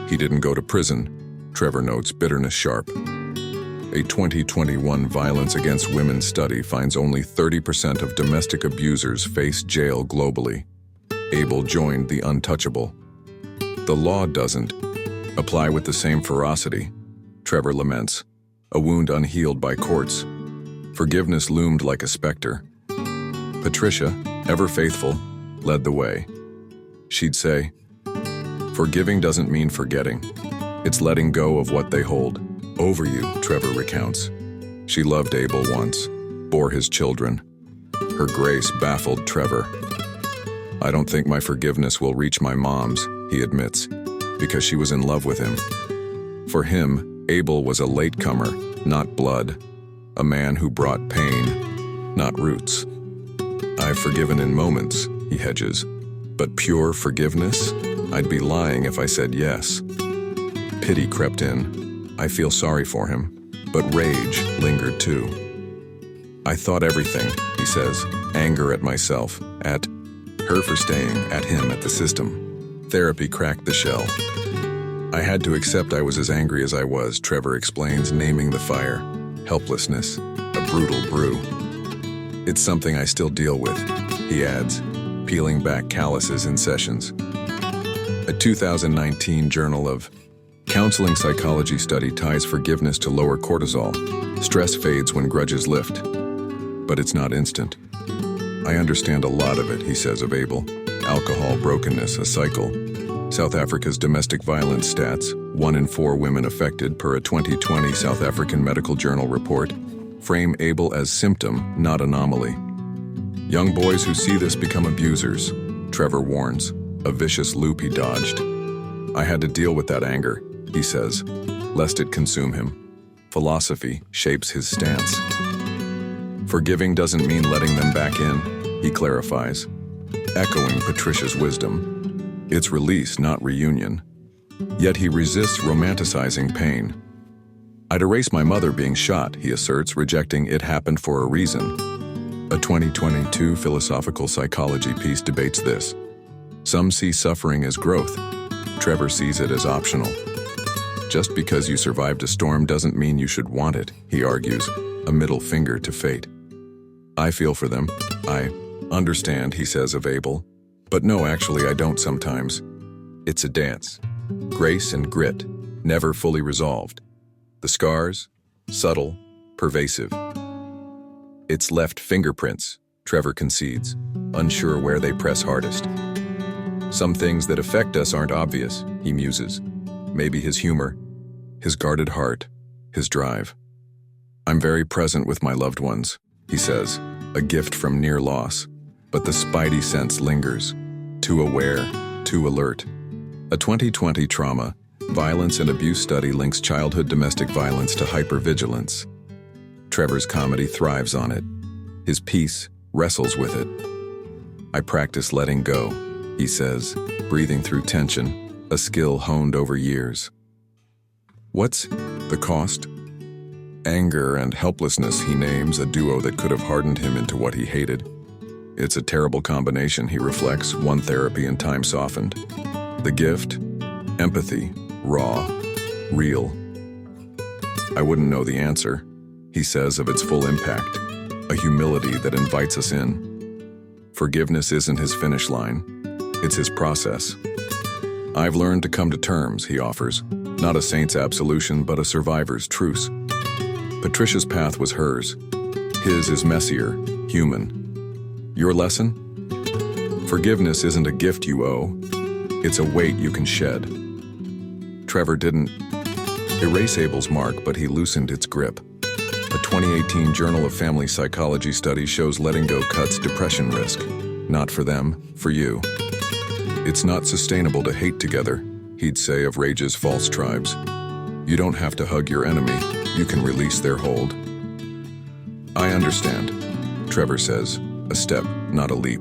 A: He didn't go to prison, Trevor notes, bitterness sharp. A 2021 Violence Against Women study finds only 30% of domestic abusers face jail globally. Abel joined the untouchable. The law doesn't apply with the same ferocity, Trevor laments, a wound unhealed by courts. Forgiveness loomed like a specter. Patricia, ever faithful, led the way. She'd say, forgiving doesn't mean forgetting. It's letting go of what they hold over you, Trevor recounts. She loved Abel once, bore his children. Her grace baffled Trevor. I don't think my forgiveness will reach my mom's, he admits, because she was in love with him. For him, Abel was a latecomer, not blood, a man who brought pain, not roots. I've forgiven in moments, he hedges, but pure forgiveness? I'd be lying if I said yes. Pity crept in. I feel sorry for him, but rage lingered too. I thought everything, he says, anger at myself, at her for staying, at him, at the system. Therapy cracked the shell. I had to accept I was as angry as I was, Trevor explains, naming the fire. Helplessness, a brutal brew. It's something I still deal with, he adds, peeling back calluses in sessions. A 2019 Journal of Counseling Psychology study ties forgiveness to lower cortisol. Stress fades when grudges lift. But it's not instant. I understand a lot of it, he says of Abel. Alcohol, brokenness, a cycle. South Africa's domestic violence stats, 1 in 4 women affected per a 2020 South African Medical Journal report, frame Abel as symptom, not anomaly. Young boys who see this become abusers, Trevor warns, a vicious loop he dodged. I had to deal with that anger, he says, lest it consume him. Philosophy shapes his stance. Forgiving doesn't mean letting them back in, he clarifies, echoing Patricia's wisdom. It's release, not reunion. Yet he resists romanticizing pain. I'd erase my mother being shot, he asserts, rejecting it happened for a reason. A 2022 philosophical psychology piece debates this. Some see suffering as growth. Trevor sees it as optional. Just because you survived a storm doesn't mean you should want it, he argues, a middle finger to fate. I feel for them. I understand, he says of Abel. But no, actually, I don't sometimes. It's a dance. Grace and grit, never fully resolved. The scars, subtle, pervasive. It's left fingerprints, Trevor concedes, unsure where they press hardest. Some things that affect us aren't obvious, he muses. Maybe his humor, his guarded heart, his drive. I'm very present with my loved ones, he says, a gift from near loss. But the spidey sense lingers, too aware, too alert. A 2020 trauma, violence and abuse study links childhood domestic violence to hypervigilance. Trevor's comedy thrives on it. His piece wrestles with it. I practice letting go, he says, breathing through tension, a skill honed over years. What's the cost? Anger and helplessness, he names, a duo that could have hardened him into what he hated. It's a terrible combination, he reflects, one therapy and time softened. The gift? Empathy, raw, real. I wouldn't know the answer, he says, of its full impact, a humility that invites us in. Forgiveness isn't his finish line, it's his process. I've learned to come to terms, he offers, not a saint's absolution, but a survivor's truce. Patricia's path was hers. His is messier, human. Your lesson? Forgiveness isn't a gift you owe. It's a weight you can shed. Trevor didn't erase Abel's mark, but he loosened its grip. A 2018 Journal of Family Psychology study shows letting go cuts depression risk. Not for them, for you. It's not sustainable to hate together, he'd say of Rage's false tribes. You don't have to hug your enemy. You can release their hold. I understand, Trevor says, a step, not a leap.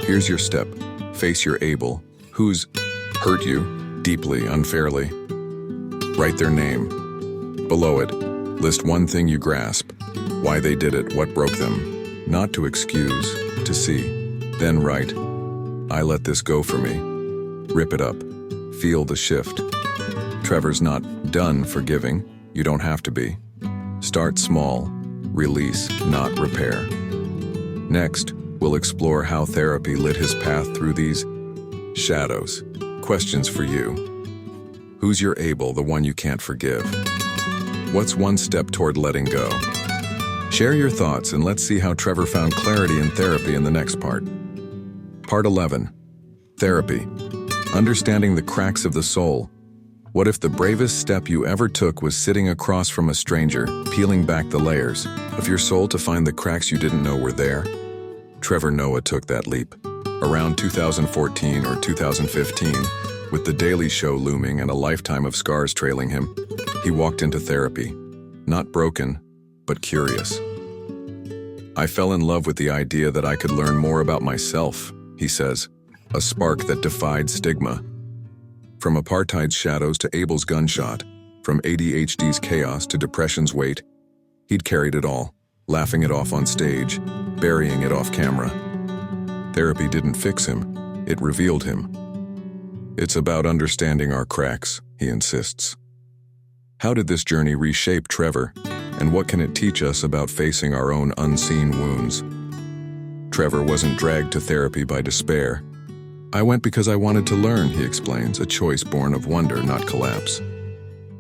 A: Here's your step. Face your Abel, who's hurt you, deeply, unfairly. Write their name. Below it, list one thing you grasp, why they did it, what broke them. Not to excuse, to see. Then write, I let this go for me. Rip it up. Feel the shift. Trevor's not done forgiving. You don't have to be. Start small. Release, not repair. Next, we'll explore how therapy lit his path through these shadows. Questions for you. Who's your Abel, the one you can't forgive? What's one step toward letting go? Share your thoughts and let's see how Trevor found clarity in therapy in the next part. Part 11. Therapy. Understanding the cracks of the soul. What if the bravest step you ever took was sitting across from a stranger, peeling back the layers of your soul to find the cracks you didn't know were there? Trevor Noah took that leap. Around 2014 or 2015, with The Daily Show looming and a lifetime of scars trailing him, he walked into therapy. Not broken, but curious. I fell in love with the idea that I could learn more about myself, he says, a spark that defied stigma. From apartheid's shadows to Abel's gunshot, from ADHD's chaos to depression's weight, he'd carried it all, laughing it off on stage, burying it off camera. Therapy didn't fix him, it revealed him. It's about understanding our cracks, he insists. How did this journey reshape Trevor, and what can it teach us about facing our own unseen wounds? Trevor wasn't dragged to therapy by despair. "I went because I wanted to learn," he explains, a choice born of wonder, not collapse.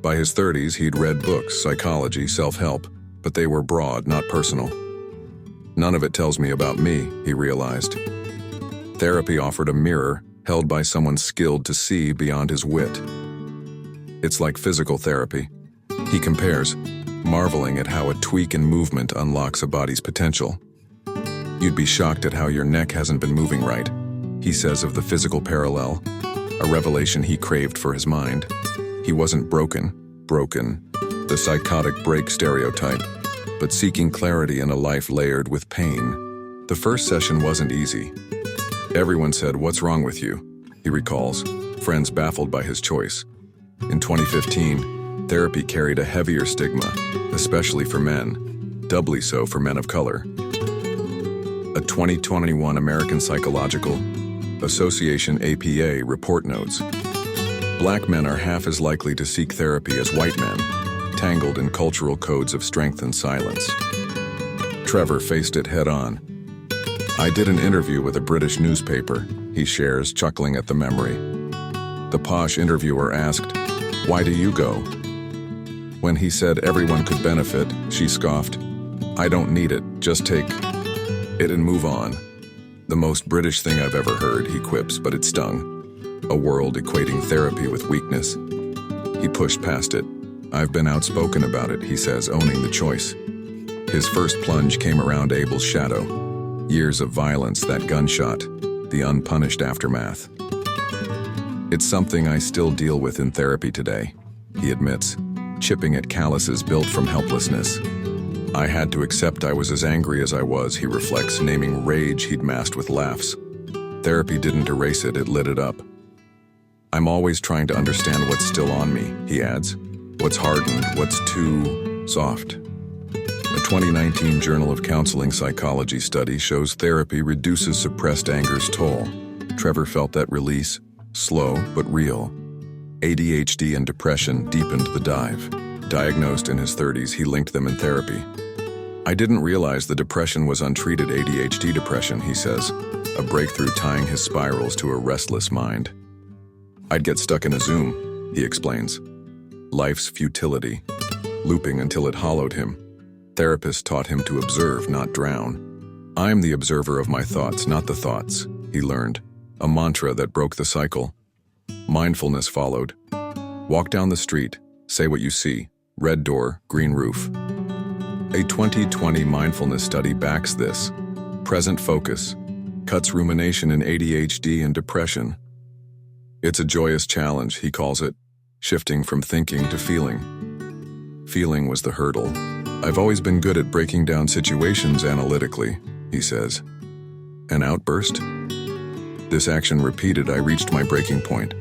A: By his 30s, he'd read books, psychology, self-help, but they were broad, not personal. "None of it tells me about me," he realized. Therapy offered a mirror held by someone skilled to see beyond his wit. "It's like physical therapy," he compares, marveling at how a tweak in movement unlocks a body's potential. "You'd be shocked at how your neck hasn't been moving right," he says of the physical parallel, a revelation he craved for his mind. He wasn't broken, the psychotic break stereotype, but seeking clarity in a life layered with pain. The first session wasn't easy. Everyone said, "What's wrong with you?" he recalls, friends baffled by his choice. In 2015, therapy carried a heavier stigma, especially for men, doubly so for men of color. A 2021 American Psychological Association (APA) report notes, "Black men are half as likely to seek therapy as white men, tangled in cultural codes of strength and silence." Trevor faced it head-on. "I did an interview with a British newspaper," he shares, chuckling at the memory. The posh interviewer asked, "Why do you go?" When he said everyone could benefit, she scoffed, "I don't need it, just take it and move on." "The most British thing I've ever heard," he quips, but it stung. A world equating therapy with weakness. He pushed past it. "I've been outspoken about it," he says, owning the choice. His first plunge came around Abel's shadow. Years of violence, that gunshot, the unpunished aftermath. "It's something I still deal with in therapy today," he admits, chipping at calluses built from helplessness. "I had to accept I was as angry as I was," he reflects, naming rage he'd masked with laughs. Therapy didn't erase it, it lit it up. "I'm always trying to understand what's still on me," he adds. "What's hardened, what's too soft." A 2019 Journal of Counseling Psychology study shows therapy reduces suppressed anger's toll. Trevor felt that release, slow but real. ADHD and depression deepened the dive. Diagnosed in his 30s, he linked them in therapy. "I didn't realize the depression was untreated ADHD depression," he says, a breakthrough tying his spirals to a restless mind. "I'd get stuck in a Zoom," he explains. Life's futility, looping until it hollowed him. Therapists taught him to observe, not drown. "I'm the observer of my thoughts, not the thoughts," he learned, a mantra that broke the cycle. Mindfulness followed. "Walk down the street, say what you see, red door, green roof." A 2020 mindfulness study backs this. Present focus cuts rumination in ADHD and depression. "It's a joyous challenge," he calls it, shifting from thinking to feeling. Feeling was the hurdle. "I've always been good at breaking down situations analytically," he says. An outburst? This action repeated, I reached my breaking point.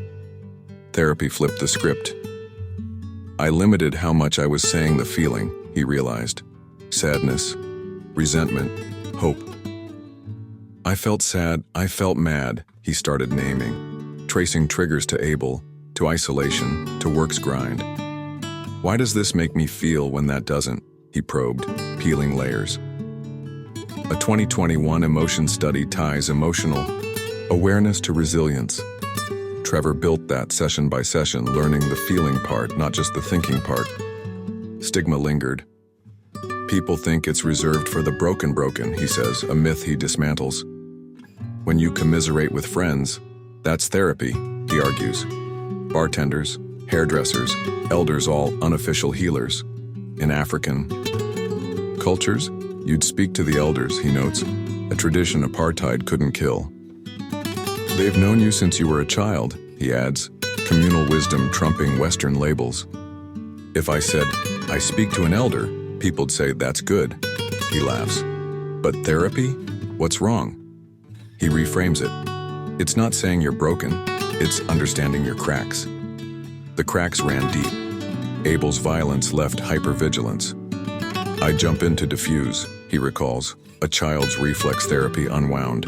A: Therapy flipped the script. I limited how much I was saying the feeling, he realized. Sadness, resentment, hope. I felt sad, I felt mad, he started naming, tracing triggers to Abel, to isolation, to work's grind. Why does this make me feel when that doesn't? He probed, peeling layers. A 2021 emotion study ties emotional awareness to resilience. Trevor built that session by session, learning the feeling part, not just the thinking part. Stigma lingered. People think it's reserved for the broken, he says, a myth he dismantles. When you commiserate with friends, that's therapy, he argues. Bartenders, hairdressers, elders, all unofficial healers. In African cultures, you'd speak to the elders, he notes, a tradition apartheid couldn't kill. They've known you since you were a child, he adds, communal wisdom trumping Western labels. If I said, I speak to an elder, people'd say, that's good, he laughs. But therapy? What's wrong? He reframes it. It's not saying you're broken, it's understanding your cracks. The cracks ran deep. Abel's violence left hypervigilance. I jump in to diffuse, he recalls, a child's reflex therapy unwound.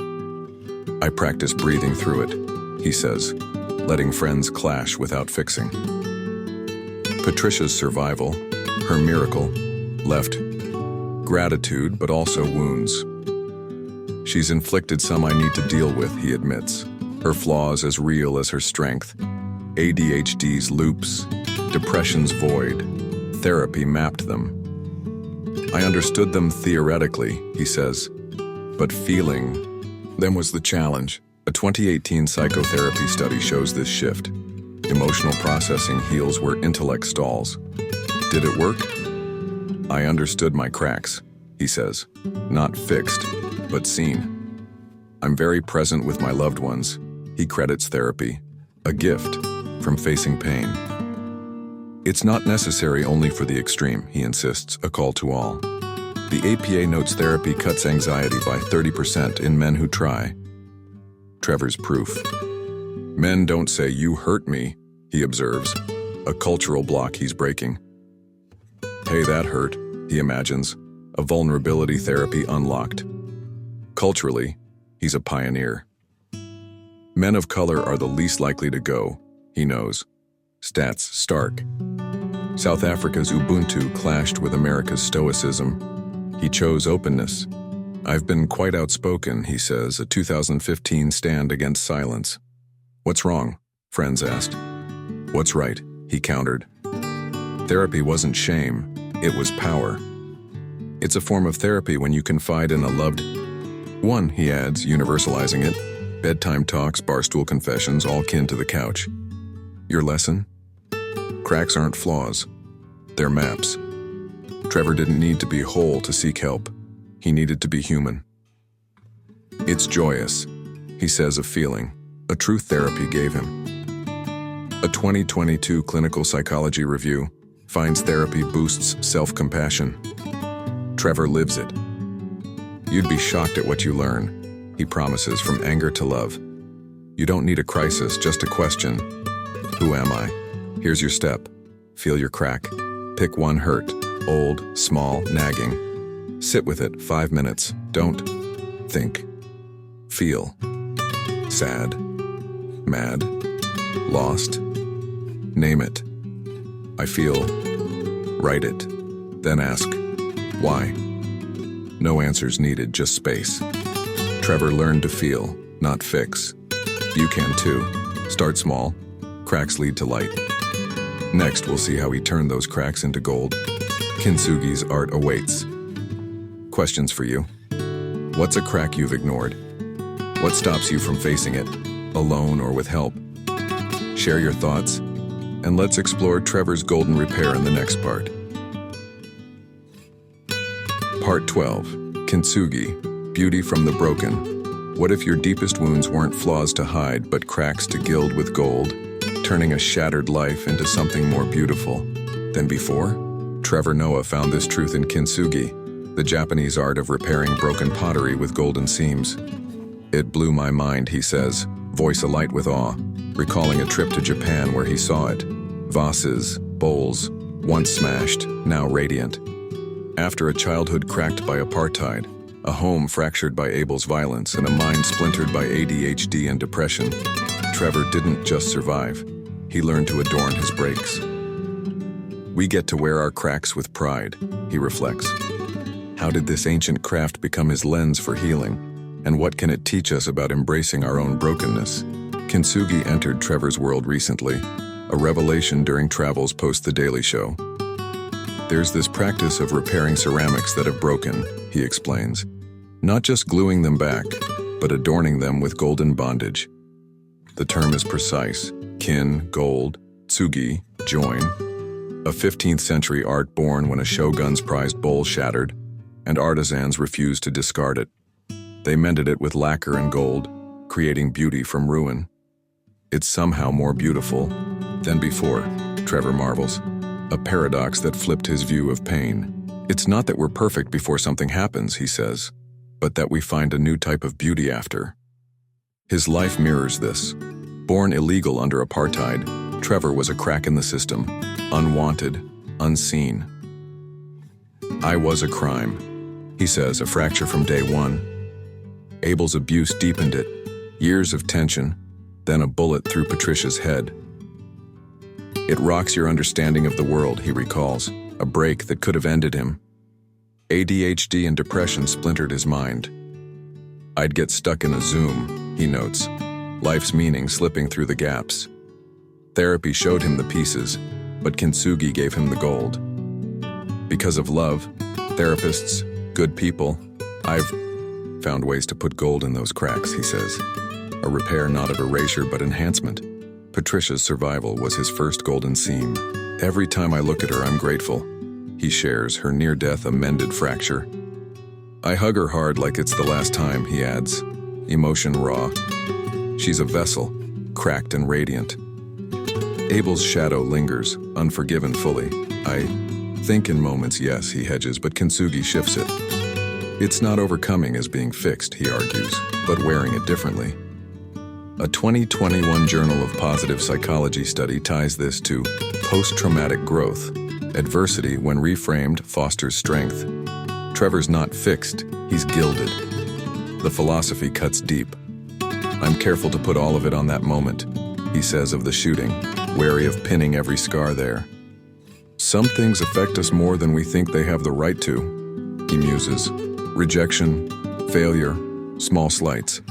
A: I practice breathing through it, he says, letting friends clash without fixing. Patricia's survival, her miracle, left gratitude but also wounds. She's inflicted some I need to deal with, he admits. Her flaws as real as her strength. ADHD's loops, depression's void. Therapy mapped them. I understood them theoretically, he says, but feeling them was the challenge. A 2018 psychotherapy study shows this shift. Emotional processing heals where intellect stalls. Did it work? I understood my cracks, he says. Not fixed, but seen. I'm very present with my loved ones. He credits therapy, a gift from facing pain. It's not necessary only for the extreme, he insists, a call to all. The APA notes therapy cuts anxiety by 30% in men who try. Trevor's proof. Men don't say, "You hurt me," he observes, a cultural block he's breaking. Hey, that hurt, he imagines, a vulnerability therapy unlocked. Culturally, he's a pioneer. Men of color are the least likely to go, he knows. Stats stark. South Africa's Ubuntu clashed with America's stoicism. He chose openness. I've been quite outspoken, he says, a 2015 stand against silence. What's wrong? Friends asked. What's right? He countered. Therapy wasn't shame, it was power. It's a form of therapy when you confide in a loved one, he adds, universalizing it. Bedtime talks, barstool confessions, all kin to the couch. Your lesson? Cracks aren't flaws. They're maps. Trevor didn't need to be whole to seek help. He needed to be human. It's joyous, he says of feeling, a true therapy gave him. A 2022 clinical psychology review finds therapy boosts self-compassion. Trevor lives it. You'd be shocked at what you learn, he promises, from anger to love. You don't need a crisis, just a question. Who am I? Here's your step. Feel your crack. Pick one hurt, old, small, nagging. Sit with it 5 minutes. Don't think. Feel. Sad. Mad. Lost. Name it. I feel. Write it. Then ask, why? No answers needed, just space. Trevor learned to feel, not fix. You can too. Start small. Cracks lead to light. Next, we'll see how he turned those cracks into gold. Kintsugi's art awaits. Questions for you. What's a crack you've ignored? What stops you from facing it, alone or with help? Share your thoughts, and let's explore Trevor's golden repair in the next part. Part 12. Kintsugi, Beauty from the Broken. What if your deepest wounds weren't flaws to hide, but cracks to gild with gold, turning a shattered life into something more beautiful than before? Trevor Noah found this truth in kintsugi, the Japanese art of repairing broken pottery with golden seams. It blew my mind, he says, voice alight with awe, recalling a trip to Japan where he saw it. Vases, bowls, once smashed, now radiant. After a childhood cracked by apartheid, a home fractured by Abel's violence, and a mind splintered by ADHD and depression, Trevor didn't just survive. He learned to adorn his breaks. We get to wear our cracks with pride, he reflects. How did this ancient craft become his lens for healing? And what can it teach us about embracing our own brokenness? Kintsugi entered Trevor's world recently, a revelation during travels post The Daily Show. There's this practice of repairing ceramics that have broken, he explains. Not just gluing them back, but adorning them with golden bondage. The term is precise. Kin, gold, tsugi, join. A 15th century art born when a shogun's prized bowl shattered, and artisans refused to discard it. They mended it with lacquer and gold, creating beauty from ruin. It's somehow more beautiful than before, Trevor marvels. A paradox that flipped his view of pain. It's not that we're perfect before something happens, he says, but that we find a new type of beauty after. His life mirrors this. Born illegal under apartheid, Trevor was a crack in the system, unwanted, unseen. I was a crime, he says, a fracture from day one. Abel's abuse deepened it, years of tension, then a bullet through Patricia's head. It rocks your understanding of the world, he recalls, a break that could have ended him. ADHD and depression splintered his mind. I'd get stuck in a zoom, he notes, life's meaning slipping through the gaps. Therapy showed him the pieces, but kintsugi gave him the gold. Because of love, therapists, good people, I've found ways to put gold in those cracks, he says. A repair not of erasure but enhancement. Patricia's survival was his first golden seam. Every time I look at her, I'm grateful. He shares her near-death amended fracture. I hug her hard like it's the last time, he adds, emotion raw. She's a vessel, cracked and radiant. Abel's shadow lingers, unforgiven fully. I think in moments, yes, he hedges, but kintsugi shifts it. It's not overcoming as being fixed, he argues, but wearing it differently. A 2021 Journal of Positive Psychology study ties this to post-traumatic growth. Adversity, when reframed, fosters strength. Trevor's not fixed, he's gilded. The philosophy cuts deep. I'm careful to put all of it on that moment, he says of the shooting, wary of pinning every scar there. Some things affect us more than we think they have the right to, he muses. Rejection, failure, small slights.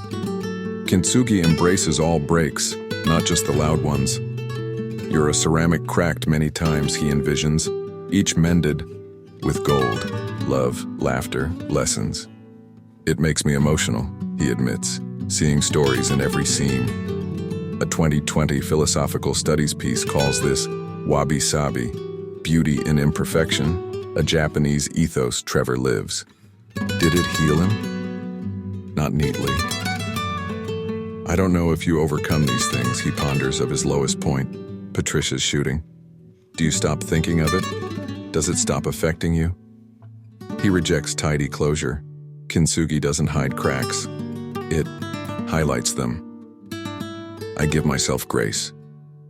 A: Kintsugi embraces all breaks, not just the loud ones. You're a ceramic cracked many times, he envisions, each mended with gold, love, laughter, lessons. It makes me emotional, he admits, seeing stories in every seam. A 2020 philosophical studies piece calls this wabi-sabi, beauty in imperfection, a Japanese ethos Trevor lives. Did it heal him? Not neatly. I don't know if you overcome these things, he ponders of his lowest point, Patricia's shooting. Do you stop thinking of it? Does it stop affecting you? He rejects tidy closure. Kintsugi doesn't hide cracks. It highlights them. I give myself grace,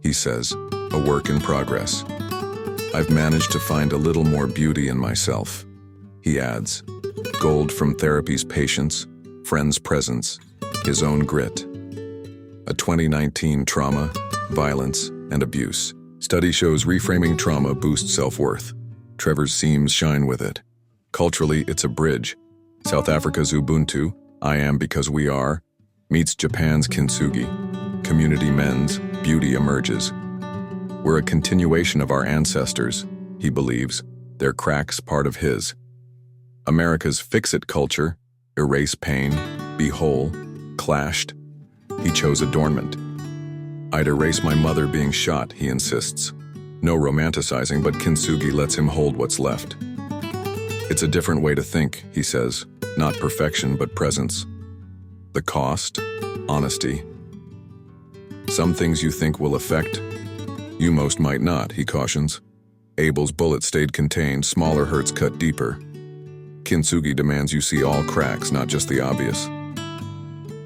A: he says, a work in progress. I've managed to find a little more beauty in myself, he adds. Gold from therapy's patience, friends' presence, his own grit. A 2019 Trauma, Violence, and Abuse study shows reframing trauma boosts self-worth. Trevor's seams shine with it. Culturally, it's a bridge. South Africa's Ubuntu, I am because we are, meets Japan's kintsugi. Community mends, beauty emerges. We're a continuation of our ancestors, he believes, their cracks part of his. America's fix-it culture, erase pain, be whole, clashed. He chose adornment. I'd erase my mother being shot, he insists. No romanticizing, but kintsugi lets him hold what's left. It's a different way to think, he says, not perfection but presence. The cost, honesty. Some things you think will affect, you most might not, he cautions. Abel's bullet stayed contained, smaller hurts cut deeper. Kintsugi demands you see all cracks, not just the obvious.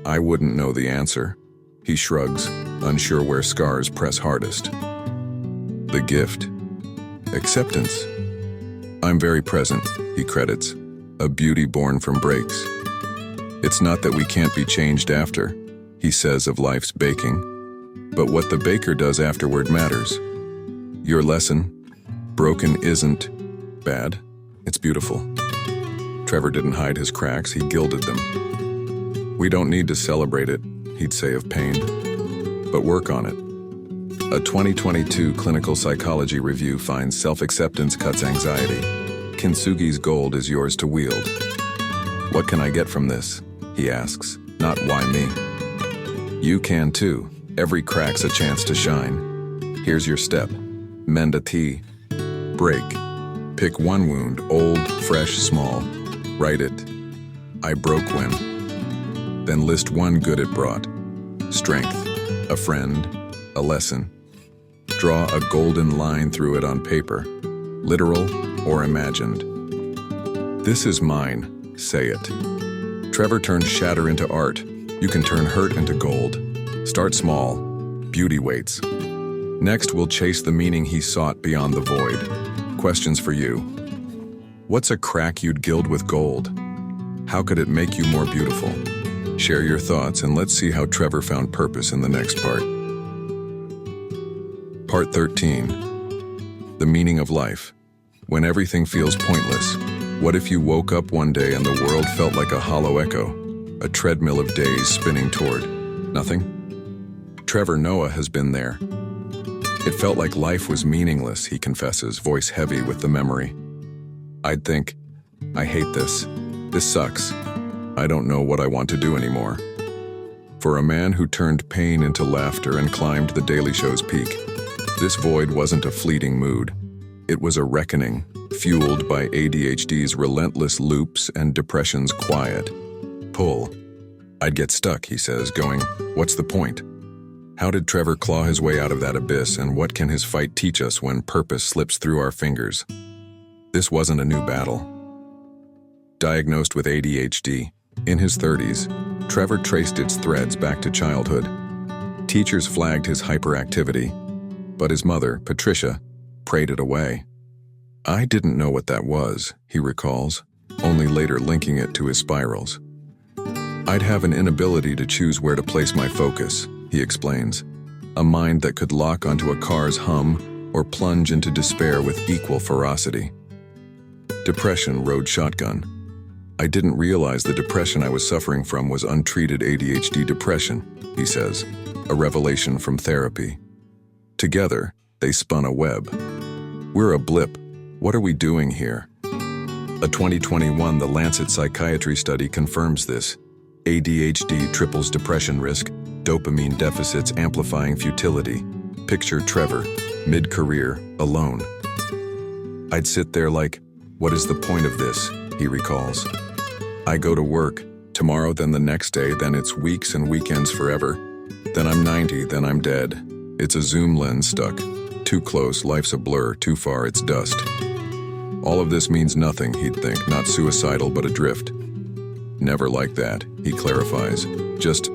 A: I wouldn't know the answer. He shrugs, unsure where scars press hardest. The gift. Acceptance. I'm very present, he credits, a beauty born from breaks. It's not that we can't be changed after, he says of life's baking, but what the baker does afterward matters. Your lesson, broken isn't bad, it's beautiful. Trevor didn't hide his cracks, he gilded them. We don't need to celebrate it, he'd say of pain, but work on it. A 2022 clinical psychology review finds self-acceptance cuts anxiety. Kintsugi's gold is yours to wield. What can I get from this? He asks, not why me. You can too. Every crack's a chance to shine. Here's your step. Mend a T. Break. Pick one wound, old, fresh, small. Write it. I broke when. Then list one good it brought. Strength, a friend, a lesson. Draw a golden line through it on paper, literal or imagined. This is mine, say it. Trevor turned shatter into art. You can turn hurt into gold. Start small, beauty waits. Next, we'll chase the meaning he sought beyond the void. Questions for you. What's a crack you'd gild with gold? How could it make you more beautiful? Share your thoughts and let's see how Trevor found purpose in the next part. Part 13. The meaning of life. When everything feels pointless, what if you woke up one day and the world felt like a hollow echo? a treadmill of days spinning toward nothing. Trevor Noah has been there. It felt like life was meaningless, he confesses, voice heavy with the memory. I'd think, I hate this. This sucks. I don't know what I want to do anymore. For a man who turned pain into laughter and climbed the Daily Show's peak, this void wasn't a fleeting mood. It was a reckoning, fueled by ADHD's relentless loops and depression's quiet pull. I'd get stuck, he says, going, what's the point? How did Trevor claw his way out of that abyss, and what can his fight teach us when purpose slips through our fingers? This wasn't a new battle. Diagnosed with ADHD, in his 30s, Trevor traced its threads back to childhood. Teachers flagged his hyperactivity, but his mother, Patricia, prayed it away. I didn't know what that was, he recalls, only later linking it to his spirals. I'd have an inability to choose where to place my focus, he explains, a mind that could lock onto a car's hum or plunge into despair with equal ferocity. Depression rode shotgun. I didn't realize the depression I was suffering from was untreated ADHD depression, he says, a revelation from therapy. Together, they spun a web. We're a blip. What are we doing here? A 2021 The Lancet Psychiatry study confirms this. ADHD triples depression risk, dopamine deficits amplifying futility. Picture Trevor, mid-career, alone. I'd sit there like, what is the point of this? He recalls. I go to work, tomorrow, then the next day, then it's weeks and weekends forever. Then I'm 90, then I'm dead. It's a zoom lens stuck. Too close, life's a blur, too far, it's dust. All of this means nothing, he'd think, not suicidal but adrift. Never like that, he clarifies. Just,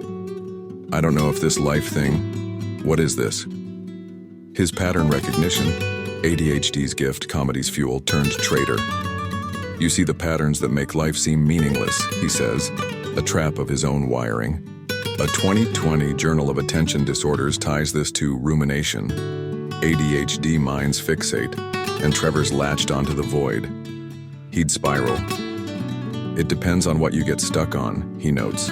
A: I don't know if this life thing, what is this? His pattern recognition, ADHD's gift, comedy's fuel, turned traitor. You see the patterns that make life seem meaningless, he says, a trap of his own wiring. A 2020 Journal of Attention Disorders ties this to rumination. ADHD minds fixate, and Trevor's latched onto the void. He'd spiral. It depends on what you get stuck on, he notes.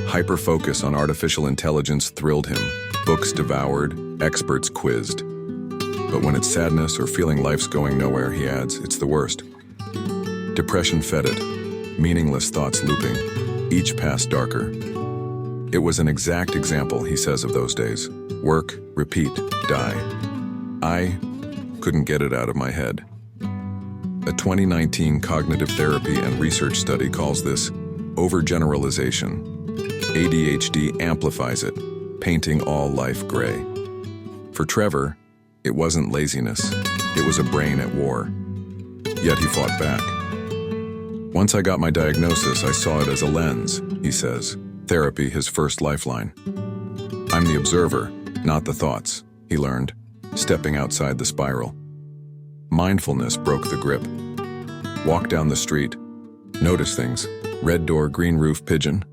A: Hyper-focus on artificial intelligence thrilled him, books devoured, experts quizzed. But when it's sadness or feeling life's going nowhere, he adds, it's the worst. Depression fed it, meaningless thoughts looping, each path darker. It was an exact example, he says, of those days. Work, repeat, die. I couldn't get it out of my head. A 2019 cognitive therapy and research study calls this overgeneralization. ADHD amplifies it, painting all life gray. For Trevor, it wasn't laziness. It was a brain at war. Yet he fought back. Once I got my diagnosis, I saw it as a lens, he says. Therapy, his first lifeline. I'm the observer, not the thoughts, he learned, stepping outside the spiral. Mindfulness broke the grip. Walk down the street. Notice things. Red door, green roof, pigeon.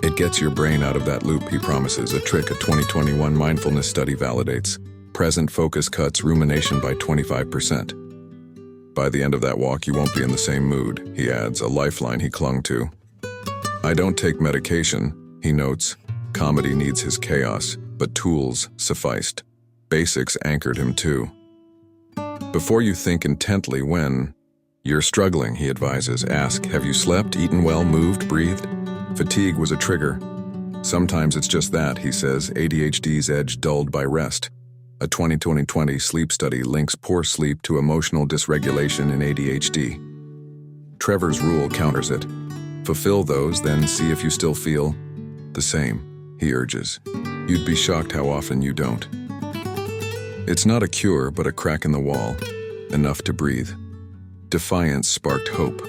A: It gets your brain out of that loop, he promises, a trick a 2021 mindfulness study validates. Present focus cuts rumination by 25%. By the end of that walk, you won't be in the same mood, he adds, a lifeline he clung to. I don't take medication, he notes. Comedy needs his chaos, but tools sufficed. Basics anchored him too. Before you think intently when you're struggling, he advises, ask, have you slept, eaten well, moved, breathed? Fatigue was a trigger. Sometimes it's just that, he says, ADHD's edge dulled by rest. A 2020 sleep study links poor sleep to emotional dysregulation in ADHD. Trevor's rule counters it. Fulfill those, then see if you still feel the same, he urges. You'd be shocked how often you don't. It's not a cure, but a crack in the wall, enough to breathe. Defiance sparked hope.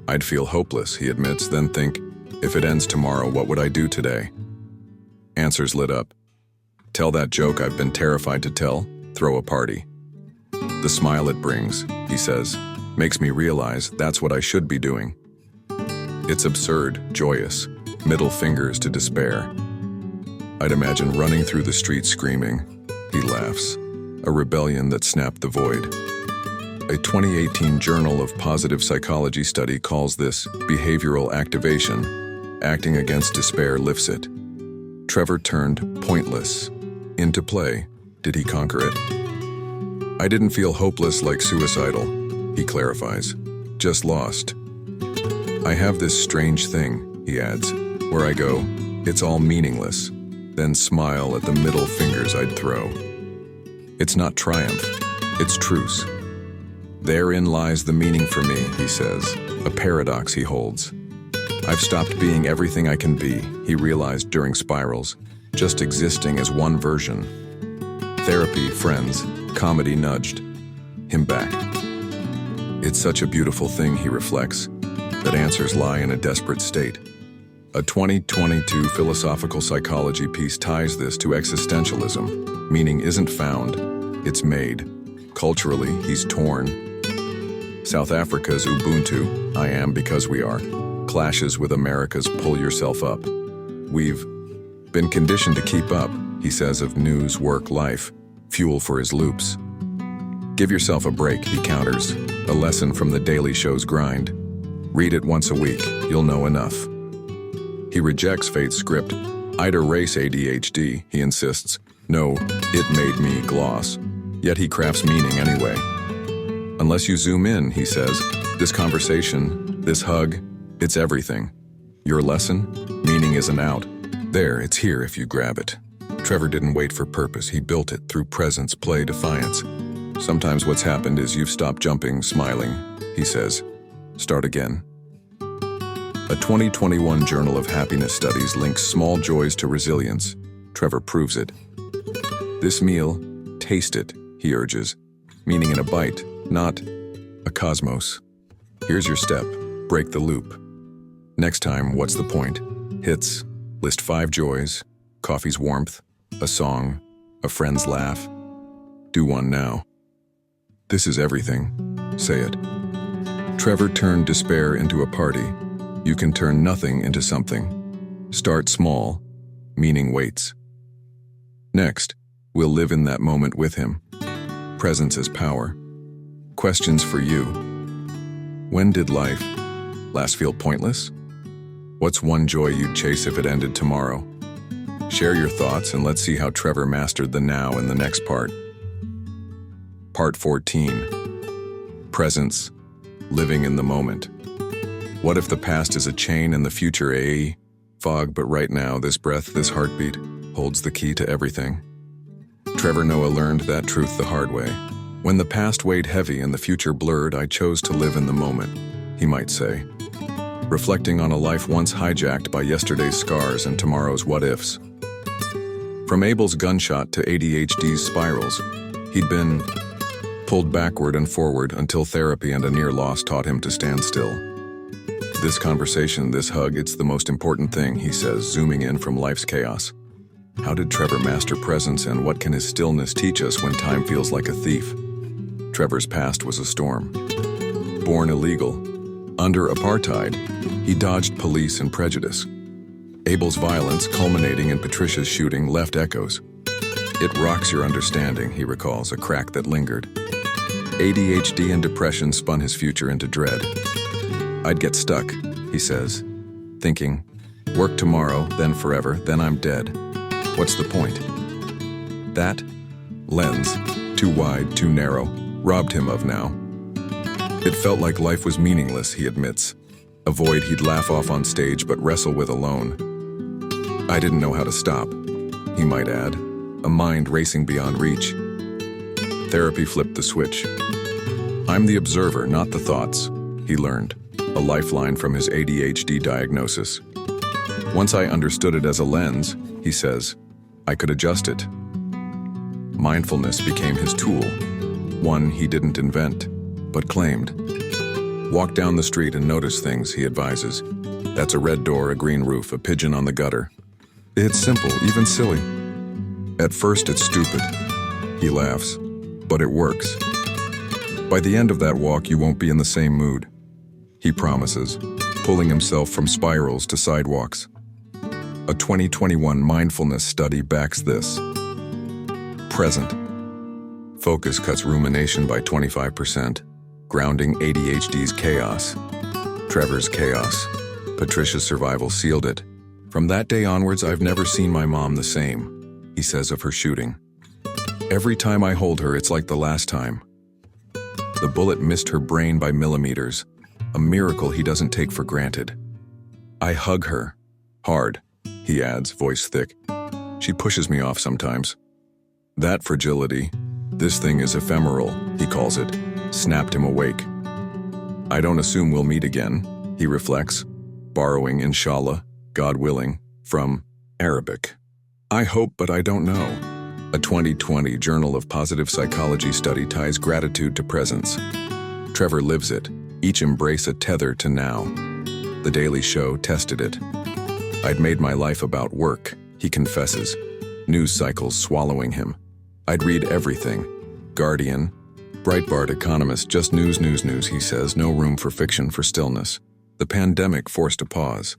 A: I'd feel hopeless, he admits, then think, if it ends tomorrow, what would I do today? Answers lit up. Tell that joke I've been terrified to tell, throw a party. The smile it brings, he says, makes me realize that's what I should be doing. It's absurd, joyous, middle fingers to despair. I'd imagine running through the street screaming. He laughs, a rebellion that snapped the void. A 2018 Journal of Positive Psychology study calls this behavioral activation. Acting against despair lifts it. Trevor turned pointless into play. Did he conquer it? I didn't feel hopeless like suicidal, he clarifies. Just lost. I have this strange thing, he adds, where I go, it's all meaningless, then smile at the middle fingers I'd throw. It's not triumph, it's truce. Therein lies the meaning for me, he says, a paradox he holds. I've stopped being everything I can be, he realized during spirals, just existing as one version. Therapy, friends, comedy nudged him back. It's such a beautiful thing, he reflects, that answers lie in a desperate state. A 2022 philosophical psychology piece ties this to existentialism. Meaning isn't found, it's made. Culturally, he's torn. South Africa's Ubuntu, I am because we are, clashes with America's pull yourself up. We've been conditioned to keep up, he says of news, work, life, fuel for his loops. Give yourself a break, he counters, a lesson from the Daily Show's grind. Read it once a week, you'll know enough. He rejects fate's script. I'd erase ADHD, he insists. No, it made me gloss. Yet he crafts meaning anyway. Unless you zoom in, he says, this conversation, this hug, it's everything. Your lesson? Meaning isn't out. There, it's here if you grab it. Trevor didn't wait for purpose, he built it through presence, play, defiance. Sometimes what's happened is you've stopped jumping, smiling, he says. Start again. A 2021 Journal of Happiness Studies links small joys to resilience. Trevor proves it. This meal, taste it, he urges, meaning in a bite, not a cosmos. Here's your step, break the loop. Next time, what's the point? Hits, list 5 joys, coffee's warmth, a song, a friend's laugh. Do one now. This is everything. Say it. Trevor turned despair into a party. You can turn nothing into something. Start small. Meaning waits. Next, we'll live in that moment with him. Presence as power. Questions for you. When did life last feel pointless? What's one joy you'd chase if it ended tomorrow? Share your thoughts and let's see how Trevor mastered the now in the next part. Part 14. Presence. Living in the moment. What if the past is a chain and the future a fog, but right now, this breath, this heartbeat, holds the key to everything? Trevor Noah learned that truth the hard way. When the past weighed heavy and the future blurred, I chose to live in the moment, he might say. Reflecting on a life once hijacked by yesterday's scars and tomorrow's what-ifs. From Abel's gunshot to ADHD's spirals, he'd been pulled backward and forward until therapy and a near loss taught him to stand still. This conversation, this hug, it's the most important thing, he says, zooming in from life's chaos. How did Trevor master presence, and what can his stillness teach us when time feels like a thief? Trevor's past was a storm. Born illegal, under apartheid, he dodged police and prejudice. Abel's violence, culminating in Patricia's shooting, left echoes. It rocks your understanding, he recalls, a crack that lingered. ADHD and depression spun his future into dread. I'd get stuck, he says, thinking, work tomorrow, then forever, then I'm dead. What's the point? That lens, too wide, too narrow, robbed him of now. It felt like life was meaningless, he admits, a void he'd laugh off on stage but wrestle with alone. I didn't know how to stop, he might add, a mind racing beyond reach. Therapy flipped the switch. I'm the observer, not the thoughts, he learned, a lifeline from his ADHD diagnosis. Once I understood it as a lens, he says, I could adjust it. Mindfulness became his tool, one he didn't invent, but claimed. Walk down the street and notice things, he advises. That's a red door, a green roof, a pigeon on the gutter. It's simple, even silly. At first it's stupid, he laughs, but it works. By the end of that walk, you won't be in the same mood, he promises, pulling himself from spirals to sidewalks. A 2021 mindfulness study backs this. Present. Focus cuts rumination by 25%, grounding ADHD's chaos. Trevor's chaos. Patricia's survival sealed it. From that day onwards, I've never seen my mom the same, he says of her shooting. Every time I hold her, it's like the last time. The bullet missed her brain by millimeters, a miracle he doesn't take for granted. I hug her. Hard, he adds, voice thick. She pushes me off sometimes. That fragility, this thing is ephemeral, he calls it, snapped him awake. I don't assume we'll meet again, he reflects, borrowing inshallah, God willing, from Arabic. I hope, but I don't know. A 2020 Journal of Positive Psychology study ties gratitude to presence. Trevor lives it, each embrace a tether to now. The Daily Show tested it. I'd made my life about work, he confesses, news cycles swallowing him. I'd read everything. Guardian, Breitbart, Economist, just news, he says, no room for fiction, for stillness. The pandemic forced a pause.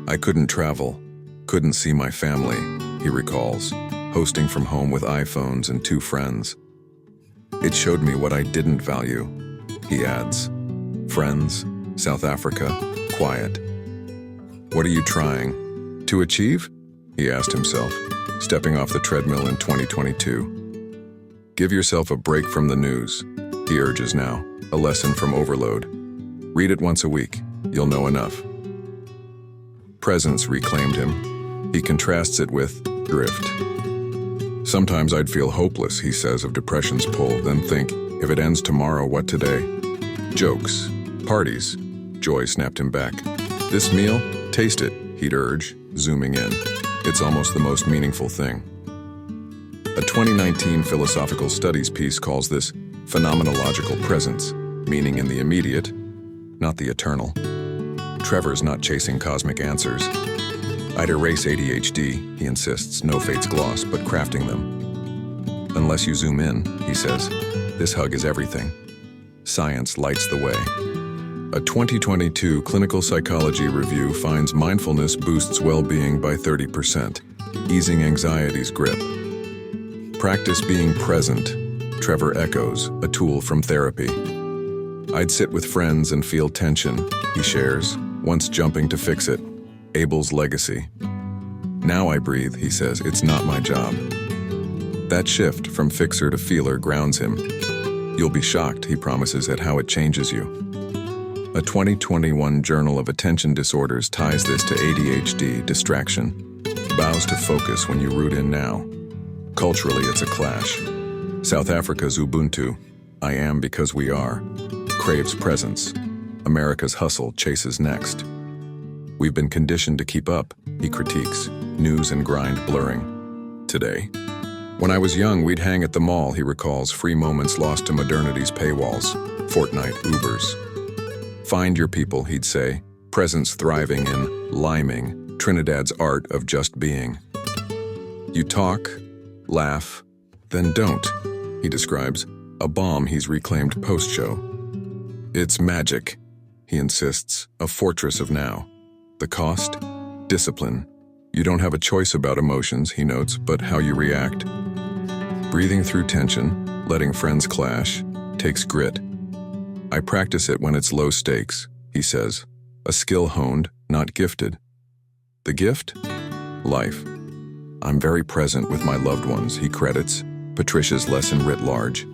A: I couldn't travel, couldn't see my family, he recalls, hosting from home with iPhones and 2 friends. It showed me what I didn't value, he adds. Friends, South Africa, quiet. What are you trying to achieve? He asked himself, stepping off the treadmill in 2022. Give yourself a break from the news, he urges now, a lesson from overload. Read it once a week, you'll know enough. Presence reclaimed him. He contrasts it with drift. Sometimes I'd feel hopeless, he says, of depression's pull, then think, if it ends tomorrow, what today? Jokes, parties. Joy snapped him back. This meal? Taste it, he'd urge, zooming in. It's almost the most meaningful thing. A 2019 philosophical studies piece calls this phenomenological presence, meaning in the immediate, not the eternal. Trevor's not chasing cosmic answers. I'd erase ADHD, he insists, no fate's gloss, but crafting them. Unless you zoom in, he says, this hug is everything. Science lights the way. A 2022 clinical psychology review finds mindfulness boosts well-being by 30%, easing anxiety's grip. Practice being present, Trevor echoes, a tool from therapy. I'd sit with friends and feel tension, he shares, once jumping to fix it. Abel's legacy. Now I breathe, he says, it's not my job. That shift from fixer to feeler grounds him. You'll be shocked, he promises, at how it changes you. A 2021 Journal of Attention Disorders ties this to ADHD, distraction. Bows to focus when you root in now. Culturally, it's a clash. South Africa's Ubuntu, I am because we are, craves presence. America's hustle chases next. We've been conditioned to keep up, he critiques, news and grind blurring. Today, when I was young, we'd hang at the mall, he recalls, free moments lost to modernity's paywalls, Fortnite Ubers. Find your people, he'd say, presence thriving in liming, Trinidad's art of just being. You talk, laugh, then don't, he describes, a bomb he's reclaimed post-show. It's magic, he insists, a fortress of now. The cost? Discipline. You don't have a choice about emotions, he notes, but how you react. Breathing through tension, letting friends clash, takes grit. I practice it when it's low stakes, he says, a skill honed, not gifted. The gift? Life. I'm very present with my loved ones, he credits, Patricia's lesson writ large.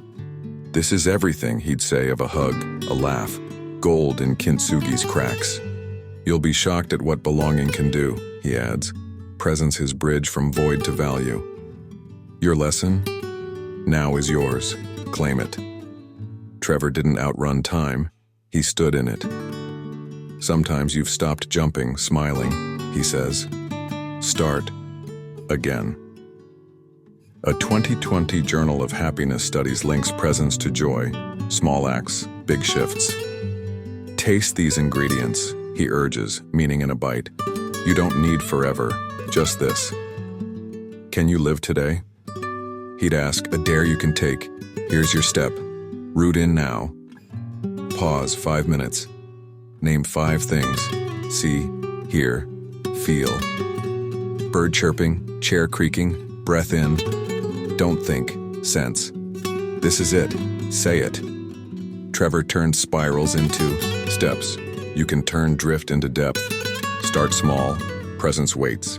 A: This is everything, he'd say, of a hug, a laugh, gold in kintsugi's cracks. You'll be shocked at what belonging can do, he adds, presence his bridge from void to value. Your lesson? Now is yours. Claim it. Trevor didn't outrun time. He stood in it. Sometimes you've stopped jumping, smiling, he says. Start again. A 2020 Journal of Happiness Studies links presence to joy, small acts, big shifts. Taste these ingredients, he urges, meaning in a bite. You don't need forever, just this. Can you live today? He'd ask, a dare you can take. Here's your step. Root in now. Pause 5 minutes. Name 5 things. See, hear, feel. Bird chirping, chair creaking, breath in. Don't think, sense. This is it. Say it. Trevor turned spirals into steps. You can turn drift into depth. Start small, presence waits.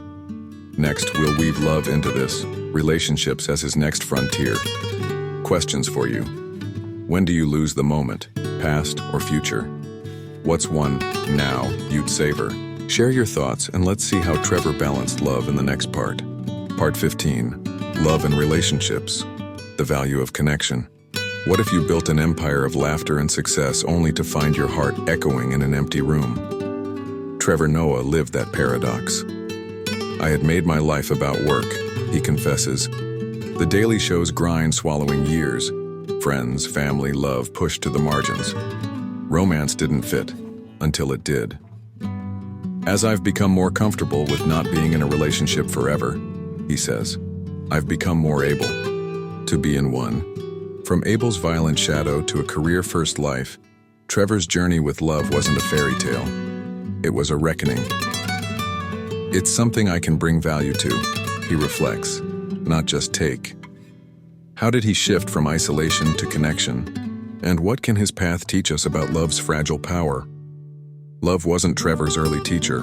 A: Next, we'll weave love into this, relationships as his next frontier. Questions for you. When do you lose the moment, past or future? What's one now you'd savor? Share your thoughts and let's see how Trevor balanced love in the next part. Part 15, Love and Relationships, the Value of Connection. What if you built an empire of laughter and success only to find your heart echoing in an empty room? Trevor Noah lived that paradox. I had made my life about work, he confesses. The Daily Show's grind swallowing years. Friends, family, love pushed to the margins. Romance didn't fit, until it did. As I've become more comfortable with not being in a relationship forever, he says, I've become more able to be in one. From Abel's violent shadow to a career-first life, Trevor's journey with love wasn't a fairy tale. It was a reckoning. It's something I can bring value to, he reflects, not just take. How did he shift from isolation to connection? And what can his path teach us about love's fragile power? Love wasn't Trevor's early teacher.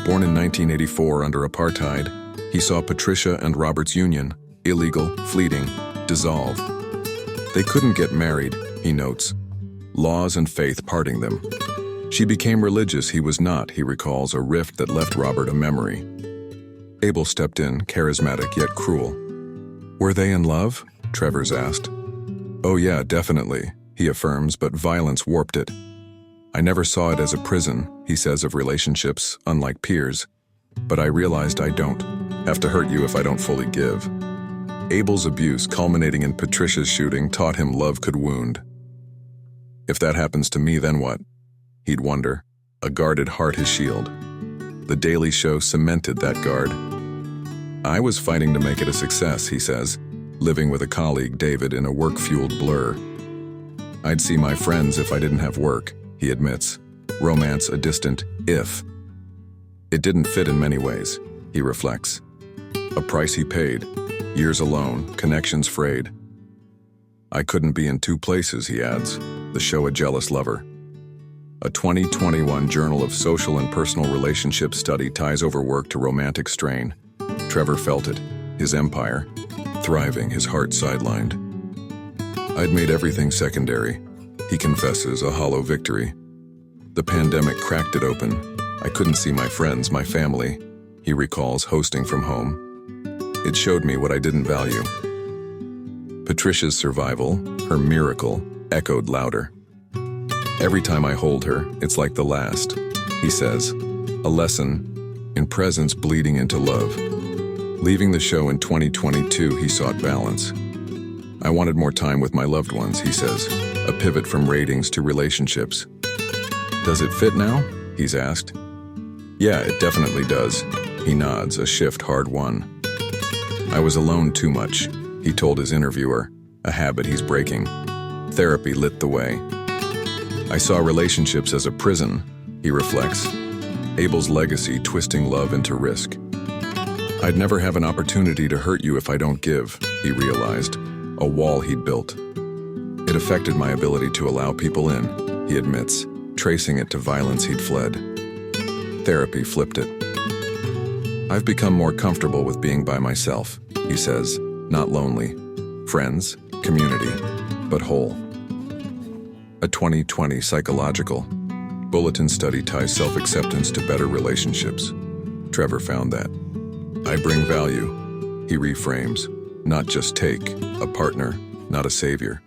A: Born in 1984 under Apartheid, he saw Patricia and Robert's union, illegal, fleeting, dissolve. They couldn't get married, he notes, laws and faith parting them. She became religious, he was not, he recalls, a rift that left Robert a memory. Abel stepped in, charismatic yet cruel. Were they in love? Trevor's asked. Oh yeah, definitely, he affirms, but violence warped it. I never saw it as a prison, he says of relationships, unlike peers. But I realized I don't have to hurt you if I don't fully give. Abel's abuse, culminating in Patricia's shooting, taught him love could wound. If that happens to me, then what? He'd wonder, a guarded heart his shield. The Daily Show cemented that guard. I was fighting to make it a success, he says, living with a colleague, David, in a work-fueled blur. I'd see my friends if I didn't have work, he admits. Romance a distant if. It didn't fit in many ways, he reflects. A price he paid, years alone, connections frayed. I couldn't be in two places, he adds, the show a jealous lover. A 2021 Journal of Social and Personal Relationships study ties overwork to romantic strain. Trevor felt it, his empire, thriving, his heart sidelined. I'd made everything secondary, he confesses, a hollow victory. The pandemic cracked it open. I couldn't see my friends, my family, he recalls, hosting from home. It showed me what I didn't value. Patricia's survival, her miracle, echoed louder. Every time I hold her, it's like the last, he says, a lesson in presence bleeding into love. Leaving the show in 2022, he sought balance. I wanted more time with my loved ones, he says, a pivot from ratings to relationships. Does it fit now? He's asked. Yeah, it definitely does. He nods, a shift hard won. I was alone too much, he told his interviewer, a habit he's breaking. Therapy lit the way. I saw relationships as a prison, he reflects. Abel's legacy twisting love into risk. I'd never have an opportunity to hurt you if I don't give, he realized, a wall he'd built. It affected my ability to allow people in, he admits, tracing it to violence he'd fled. Therapy flipped it. I've become more comfortable with being by myself, he says, not lonely. Friends, community, but whole. A 2020 psychological bulletin study ties self-acceptance to better relationships. Trevor found that. I bring value, he reframes, not just take, a partner, not a savior.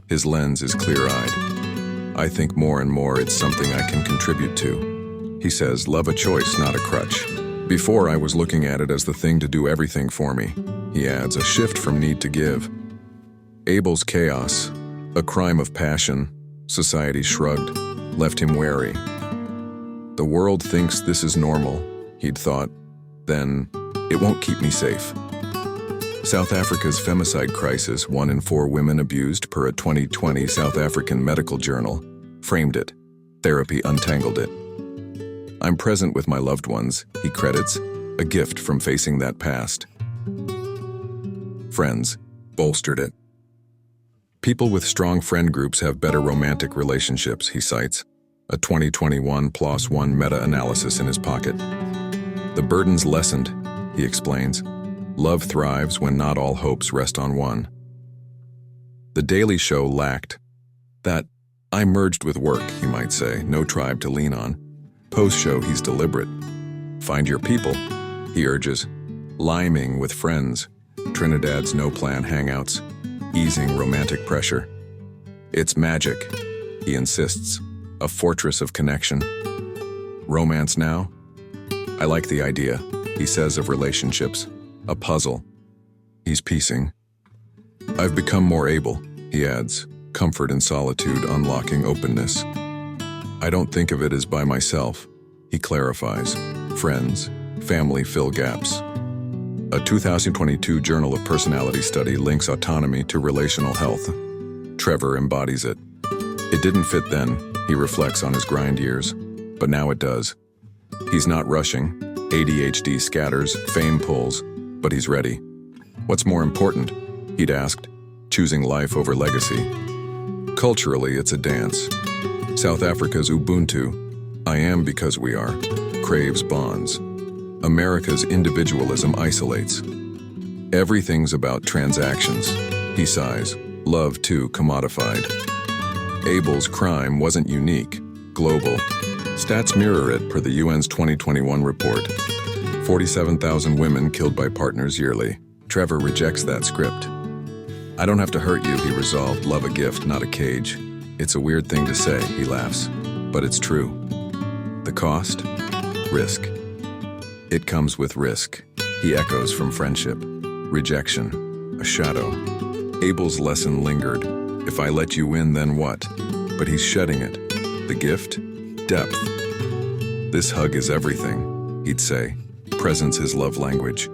A: His lens is clear-eyed. I think more and more it's something I can contribute to. He says, love a choice, not a crutch. Before I was looking at it as the thing to do everything for me. He adds, a shift from need to give. Abel's chaos, a crime of passion, society shrugged, left him wary. The world thinks this is normal, he'd thought. Then, it won't keep me safe. South Africa's femicide crisis, 1 in 4 women abused per a 2020 South African medical journal, framed it. Therapy untangled it. I'm present with my loved ones, he credits, a gift from facing that past. Friends bolstered it. People with strong friend groups have better romantic relationships, he cites. a 2021 PLOS One meta-analysis in his pocket. The burden's lessened, he explains. Love thrives when not all hopes rest on one. The Daily Show lacked that I merged with work, he might say, no tribe to lean on. Post-show, he's deliberate. Find your people, he urges, liming with friends, Trinidad's no-plan hangouts, easing romantic pressure. It's magic, he insists, a fortress of connection. Romance now? I like the idea, he says of relationships, a puzzle. He's piecing. I've become more able, he adds, comfort in solitude unlocking openness. I don't think of it as by myself, he clarifies. Friends, family fill gaps. A 2022 Journal of Personality study links autonomy to relational health. Trevor embodies it. It didn't fit then, he reflects on his grind years, but now it does. He's not rushing. ADHD scatters, fame pulls, but he's ready. What's more important? He'd asked, choosing life over legacy. Culturally, it's a dance. South Africa's Ubuntu, I am because we are, craves bonds. America's individualism isolates. Everything's about transactions, he sighs, love too commodified. Abel's crime wasn't unique, global. Stats mirror it per the UN's 2021 report. 47,000 women killed by partners yearly. Trevor rejects that script. I don't have to hurt you, he resolved, love a gift, not a cage. It's a weird thing to say, he laughs, but it's true. The cost? Risk. It comes with risk, he echoes from friendship. Rejection, a shadow. Abel's lesson lingered. If I let you in, then what? But he's shedding it. The gift? Depth. This hug is everything, he'd say. Presence is love language.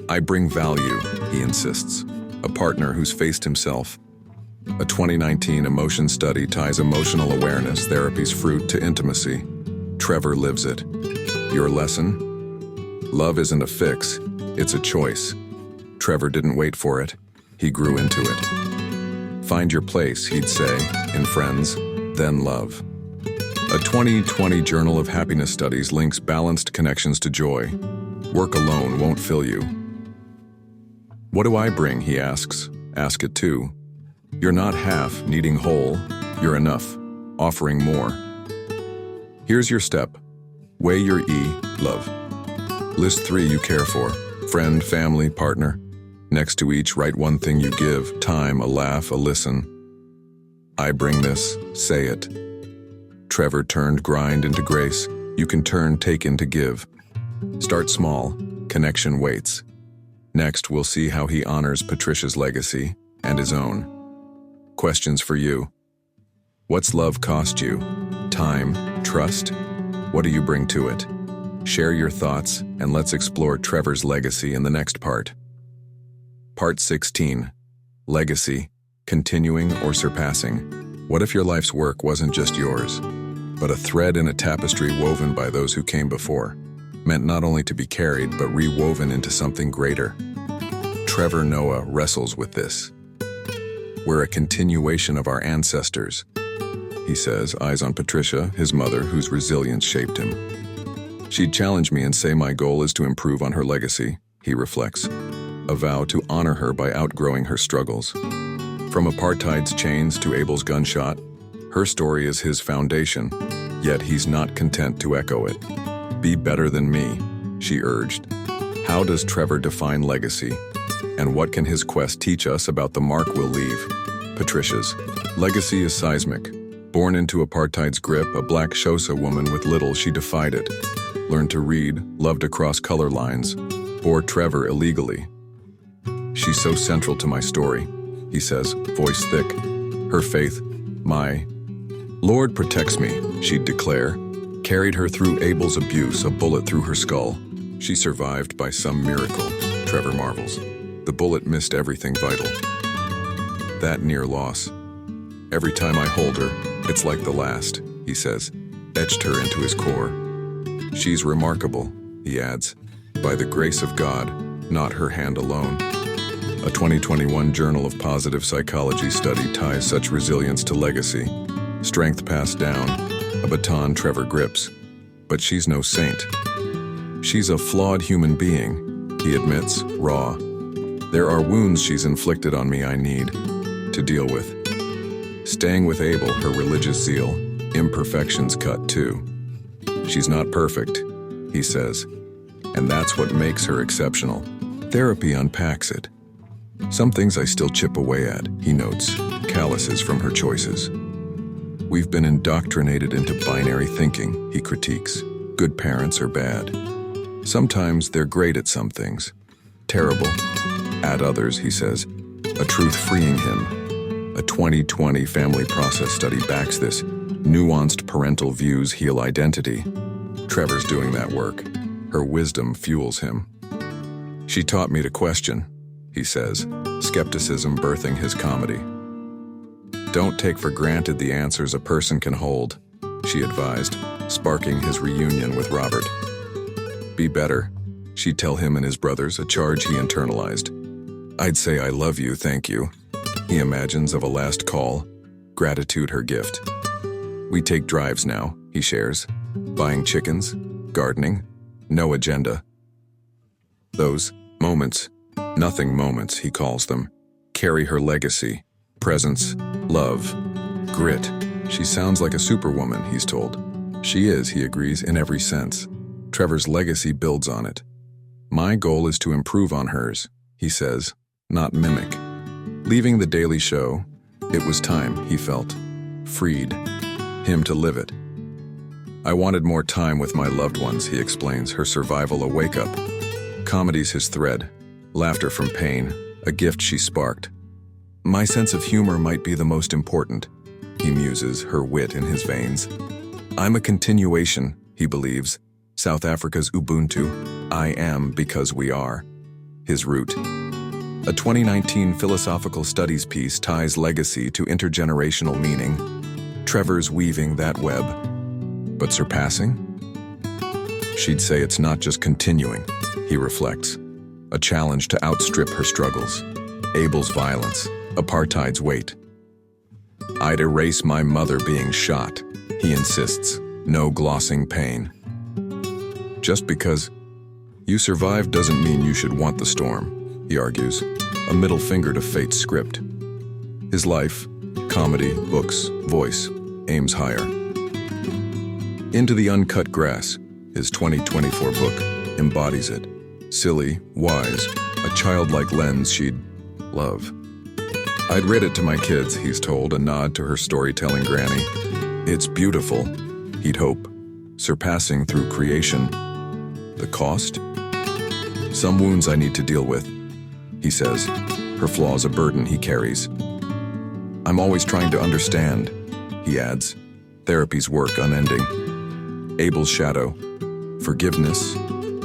A: I bring value, he insists. A partner who's faced himself. A 2019 emotion study ties emotional awareness therapy's fruit to intimacy. Trevor lives it. Your lesson? Love isn't a fix, it's a choice. Trevor didn't wait for it, he grew into it. Find your place, he'd say, in friends, then love. A 2020 Journal of Happiness Studies links balanced connections to joy. Work alone won't fill you. What do I bring, he asks. Ask it too. You're not half, needing whole. You're enough, offering more. Here's your step. Weigh your love. List 3 you care for. Friend, family, partner. Next to each, write one thing you give. Time, a laugh, a listen. I bring this, say it. Trevor turned grind into grace. You can turn take into give. Start small. Connection waits. Next, we'll see how he honors Patricia's legacy and his own. Questions for you. What's love cost you? Time? Trust? What do you bring to it? Share your thoughts, and let's explore Trevor's legacy in the next part. Part 16. Legacy. Continuing or surpassing. What if your life's work wasn't just yours, but a thread in a tapestry woven by those who came before, meant not only to be carried, but rewoven into something greater? Trevor Noah wrestles with this. We're a continuation of our ancestors, he says, eyes on Patricia, his mother, whose resilience shaped him. She'd challenge me and say my goal is to improve on her legacy, he reflects, a vow to honor her by outgrowing her struggles. From apartheid's chains to Abel's gunshot, her story is his foundation, yet he's not content to echo it. Be better than me, she urged. How does Trevor define legacy? And what can his quest teach us about the mark we'll leave? Patricia's legacy is seismic. Born into apartheid's grip, a black Xhosa woman with little, she defied it. Learned to read, loved across color lines, bore Trevor illegally. She's so central to my story, he says, voice thick. Her faith, my Lord protects me, she'd declare. Carried her through Abel's abuse, a bullet through her skull. She survived by some miracle, Trevor marvels. The bullet missed everything vital. That near loss. Every time I hold her, it's like the last, he says, etched her into his core. She's remarkable, he adds, by the grace of God, not her hand alone. A 2021 Journal of Positive Psychology study ties such resilience to legacy. Strength passed down, A baton Trevor grips. But she's no saint. She's a flawed human being, he admits, raw. There are wounds she's inflicted on me I need to deal with. Staying with Abel, her religious zeal, imperfections cut too. She's not perfect, he says, and that's what makes her exceptional. Therapy unpacks it. Some things I still chip away at, he notes, calluses from her choices. We've been indoctrinated into binary thinking, he critiques. Good parents are bad. Sometimes they're great at some things. Terrible at others, he says, a truth freeing him. A 2020 family process study backs this. Nuanced parental views heal identity. Trevor's doing that work. Her wisdom fuels him. She taught me to question, he says, skepticism birthing his comedy. Don't take for granted the answers a person can hold, she advised, sparking his reunion with Robert. Be better, she'd tell him and his brothers, a charge he internalized. I'd say I love you, thank you. He imagines of a last call, gratitude her gift. We take drives now, he shares, buying chickens, gardening, no agenda. Those moments, nothing moments, he calls them, carry her legacy, presence, love, grit. She sounds like a superwoman, he's told. She is, he agrees, in every sense. Trevor's legacy builds on it. My goal is to improve on hers, he says, not mimic. Leaving the Daily Show, it was time, he felt. Freed. Him to live it. I wanted more time with my loved ones, he explains, her survival a wake-up. Comedy's his thread. Laughter from pain, a gift she sparked. My sense of humor might be the most important, he muses, her wit in his veins. I'm a continuation, he believes. South Africa's Ubuntu, I am because we are. His root. A 2019 philosophical studies piece ties legacy to intergenerational meaning. Trevor's weaving that web. But surpassing? She'd say it's not just continuing, he reflects. A challenge to outstrip her struggles. Abel's violence, apartheid's weight. I'd erase my mother being shot, he insists, no glossing pain. Just because you survived doesn't mean you should want the storm, he argues, a middle finger to fate's script. His life, comedy, books, voice, aims higher. Into the Uncut Grass, his 2024 book, embodies it. Silly, wise, a childlike lens she'd love. I'd read it to my kids, he's told, a nod to her storytelling granny. It's beautiful, he'd hope, surpassing through creation. The cost? Some wounds I need to deal with, he says, her flaws a burden he carries. I'm always trying to understand, he adds, therapy's work unending. Abel's shadow, forgiveness,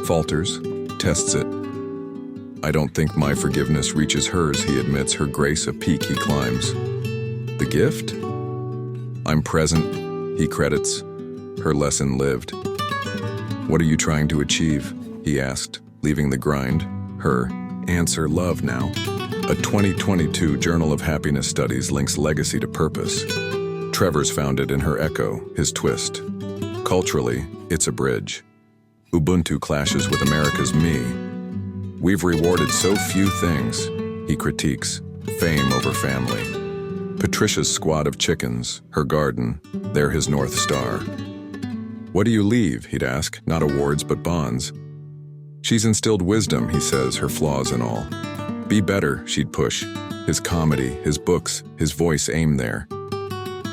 A: falters, tests it. I don't think my forgiveness reaches hers, he admits, her grace a peak he climbs. The gift? I'm present, he credits, her lesson lived. What are you trying to achieve? He asked, leaving the grind. Her answer, love now. A 2022 Journal of Happiness Studies links legacy to purpose. Trevor's found it in her echo, his twist. Culturally, it's a bridge. Ubuntu clashes with America's me. We've rewarded so few things, he critiques, fame over family. Patricia's squad of chickens, her garden, they're his North Star. What do you leave, he'd ask, not awards but bonds. She's instilled wisdom, he says, her flaws and all. Be better, she'd push. His comedy, his books, his voice aim there.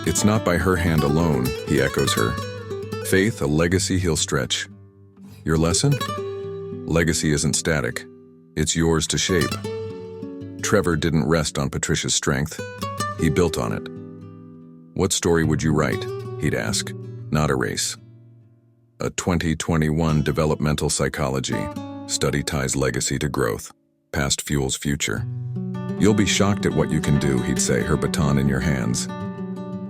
A: It's not by her hand alone, he echoes her. Faith, a legacy he'll stretch. Your lesson? Legacy isn't static. It's yours to shape. Trevor didn't rest on Patricia's strength. He built on it. What story would you write? He'd ask, not erase. A 2021 developmental psychology study ties legacy to growth. Past fuels future. You'll be shocked at what you can do, he'd say, her baton in your hands.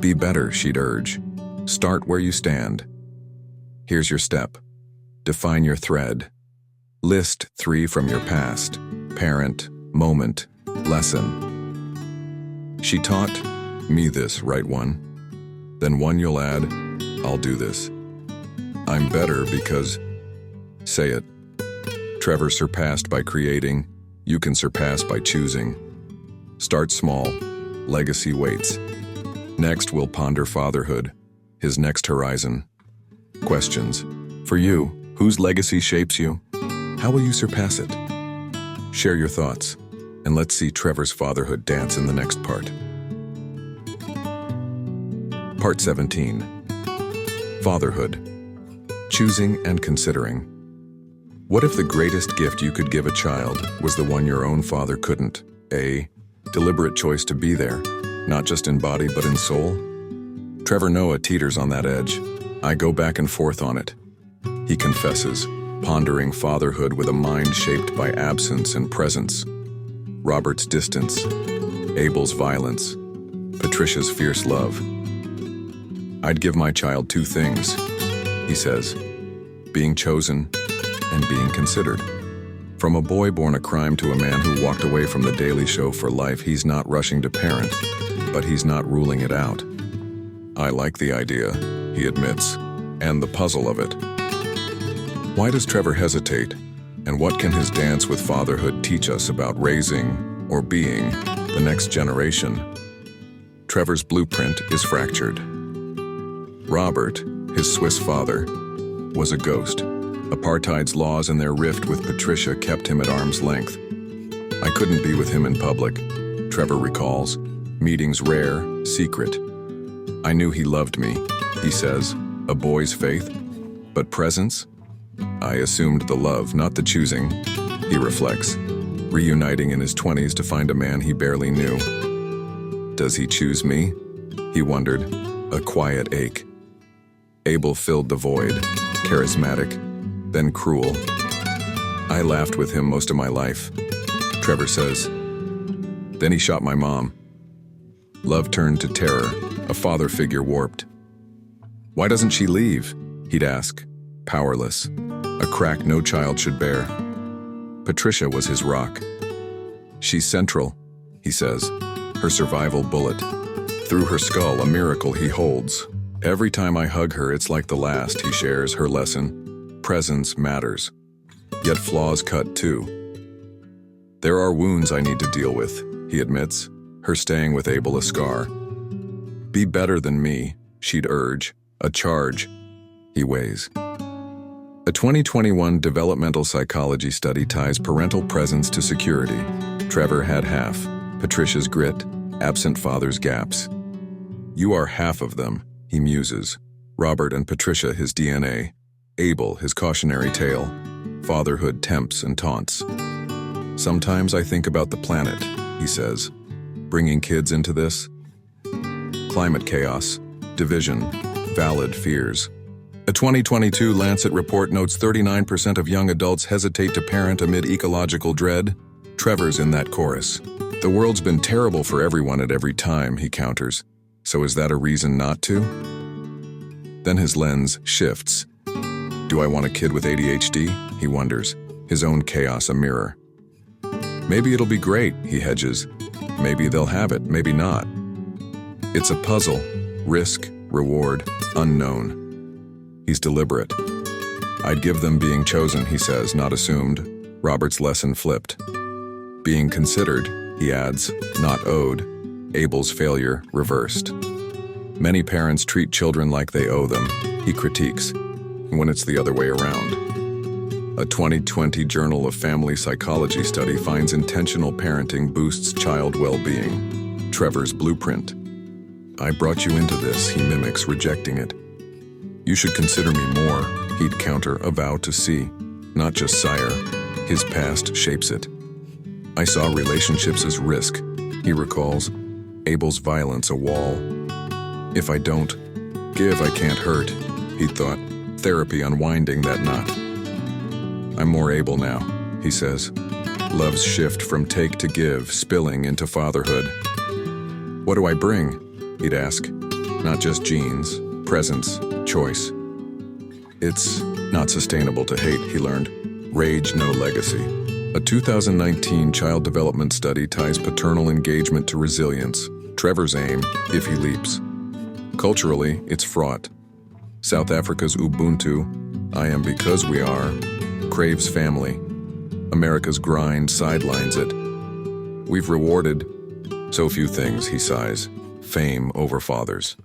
A: Be better, she'd urge. Start where you stand. Here's your step. Define your thread. List 3 from your past. Parent, moment, lesson. She taught me this, right one. Then one you'll add, I'll do this. I'm better because... Say it. Trevor surpassed by creating. You can surpass by choosing. Start small. Legacy waits. Next, we'll ponder fatherhood, his next horizon. Questions. For you, whose legacy shapes you? How will you surpass it? Share your thoughts, and let's see Trevor's fatherhood dance in the next part. Part 17. Fatherhood. Choosing and considering. What if the greatest gift you could give a child was the one your own father couldn't? A deliberate choice to be there, not just in body but in soul? Trevor Noah teeters on that edge. I go back and forth on it. He confesses, pondering fatherhood with a mind shaped by absence and presence. Robert's distance, Abel's violence, Patricia's fierce love. I'd give my child two things, he says, being chosen and being considered. From a boy born a crime to a man who walked away from The Daily Show for life, he's not rushing to parent, but he's not ruling it out. I like the idea, he admits, and the puzzle of it. Why does Trevor hesitate, and what can his dance with fatherhood teach us about raising, or being, the next generation? Trevor's blueprint is fractured. Robert, his Swiss father, was a ghost. Apartheid's laws and their rift with Patricia kept him at arm's length. I couldn't be with him in public, Trevor recalls. Meetings rare, secret. I knew he loved me, he says, a boy's faith. But presence? I assumed the love, not the choosing, he reflects, reuniting in his 20s to find a man he barely knew. Does he choose me? He wondered, a quiet ache. Abel filled the void, charismatic, then cruel. I laughed with him most of my life, Trevor says. Then he shot my mom. Love turned to terror, a father figure warped. Why doesn't she leave? He'd ask, powerless, a crack no child should bear. Patricia was his rock. She's central, he says, her survival bullet. Through her skull, a miracle he holds. Every time I hug her, it's like the last, he shares her lesson. Presence matters. Yet flaws cut too. There are wounds I need to deal with, he admits, her staying with Abel a scar. Be better than me, she'd urge, a charge, he weighs. A 2021 developmental psychology study ties parental presence to security. Trevor had half, Patricia's grit, absent father's gaps. You are half of them, he muses. Robert and Patricia his DNA, Abel his cautionary tale, fatherhood tempts and taunts. Sometimes I think about the planet, he says, bringing kids into this. Climate chaos, division, valid fears. A 2022 Lancet report notes 39% of young adults hesitate to parent amid ecological dread. Trevor's in that chorus. The world's been terrible for everyone at every time, he counters. So is that a reason not to? Then his lens shifts. Do I want a kid with ADHD? He wonders, his own chaos a mirror. Maybe it'll be great, he hedges. Maybe they'll have it, maybe not. It's a puzzle, risk, reward, unknown. He's deliberate. I'd give them being chosen, he says, not assumed. Robert's lesson flipped. Being considered, he adds, not owed. Abel's failure reversed. Many parents treat children like they owe them, he critiques, when it's the other way around. A 2020 Journal of Family Psychology study finds intentional parenting boosts child well-being. Trevor's blueprint. I brought you into this, he mimics, rejecting it. You should consider me more, he'd counter, a vow to see, not just sire. His past shapes it. I saw relationships as risk, he recalls, Abel's violence a wall. If I don't give, I can't hurt, he'd thought, therapy unwinding that knot. I'm more able now, he says. Love's shift from take to give, spilling into fatherhood. What do I bring? He'd ask. Not just genes, presence, choice. It's not sustainable to hate, he learned. Rage, no legacy. A 2019 child development study ties paternal engagement to resilience. Trevor's aim, if he leaps. Culturally, it's fraught. South Africa's Ubuntu, I am because we are, craves family. America's grind sidelines it. We've rewarded so few things, he sighs, fame over fathers.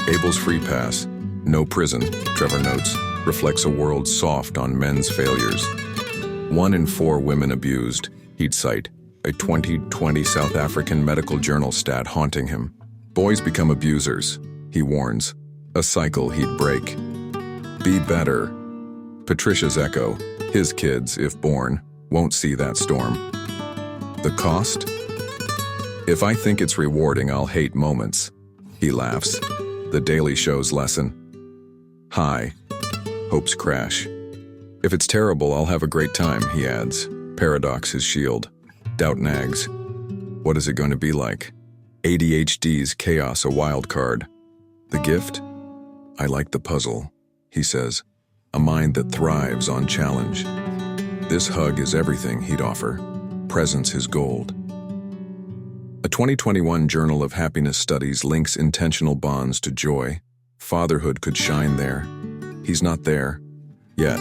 A: Abel's free pass, no prison, Trevor notes, reflects a world soft on men's failures. 1 in 4 women abused, he'd cite, a 2020 South African Medical Journal stat haunting him. Boys become abusers, he warns, a cycle he'd break. Be better. Patricia's echo, his kids, if born, won't see that storm. The cost? If I think it's rewarding, I'll hate moments. He laughs. The Daily Show's lesson. High. Hopes crash. If it's terrible, I'll have a great time, he adds. Paradox his shield. Doubt nags. What is it going to be like? ADHD's chaos a wild card. The gift? I like the puzzle, he says. A mind that thrives on challenge. This hug is everything, he'd offer. Presence his gold. A 2021 Journal of Happiness Studies links intentional bonds to joy. Fatherhood could shine there. He's not there. Yet.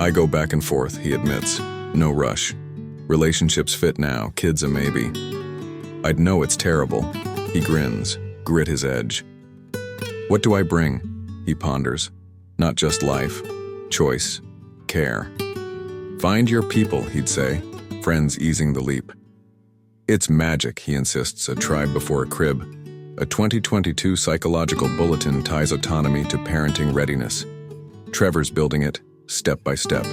A: I go back and forth, he admits. No rush. Relationships fit now, kids a maybe. I'd know it's terrible. He grins, grit his edge. What do I bring? He ponders. Not just life, choice, care. Find your people, he'd say, friends easing the leap. It's magic, he insists, a tribe before a crib. A 2022 psychological bulletin ties autonomy to parenting readiness. Trevor's building it, step by step.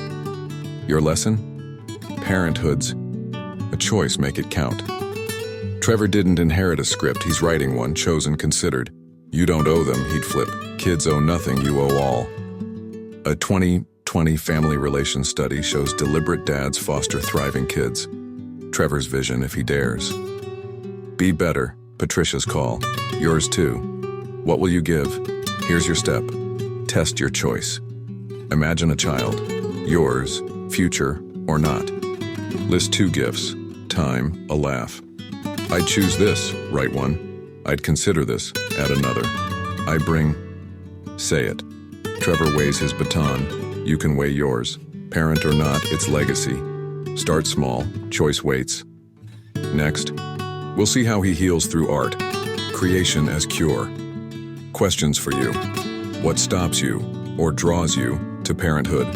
A: Your lesson? Parenthood's a choice, make it count. Trevor didn't inherit a script, he's writing one, chosen, considered. You don't owe them, he'd flip. Kids owe nothing, you owe all. A 2020 family relations study shows deliberate dads foster thriving kids. Trevor's vision, if he dares. Be better, Patricia's call. Yours too. What will you give? Here's your step. Test your choice. Imagine a child. Yours, future, or not. List 2 gifts. Time, a laugh. I'd choose this, write one. I'd consider this, add another. I bring, say it. Trevor weighs his baton. You can weigh yours. Parent or not, it's legacy. Start small, choice waits. Next, we'll see how he heals through art. Creation as cure. Questions for you. What stops you, or draws you, to parenthood?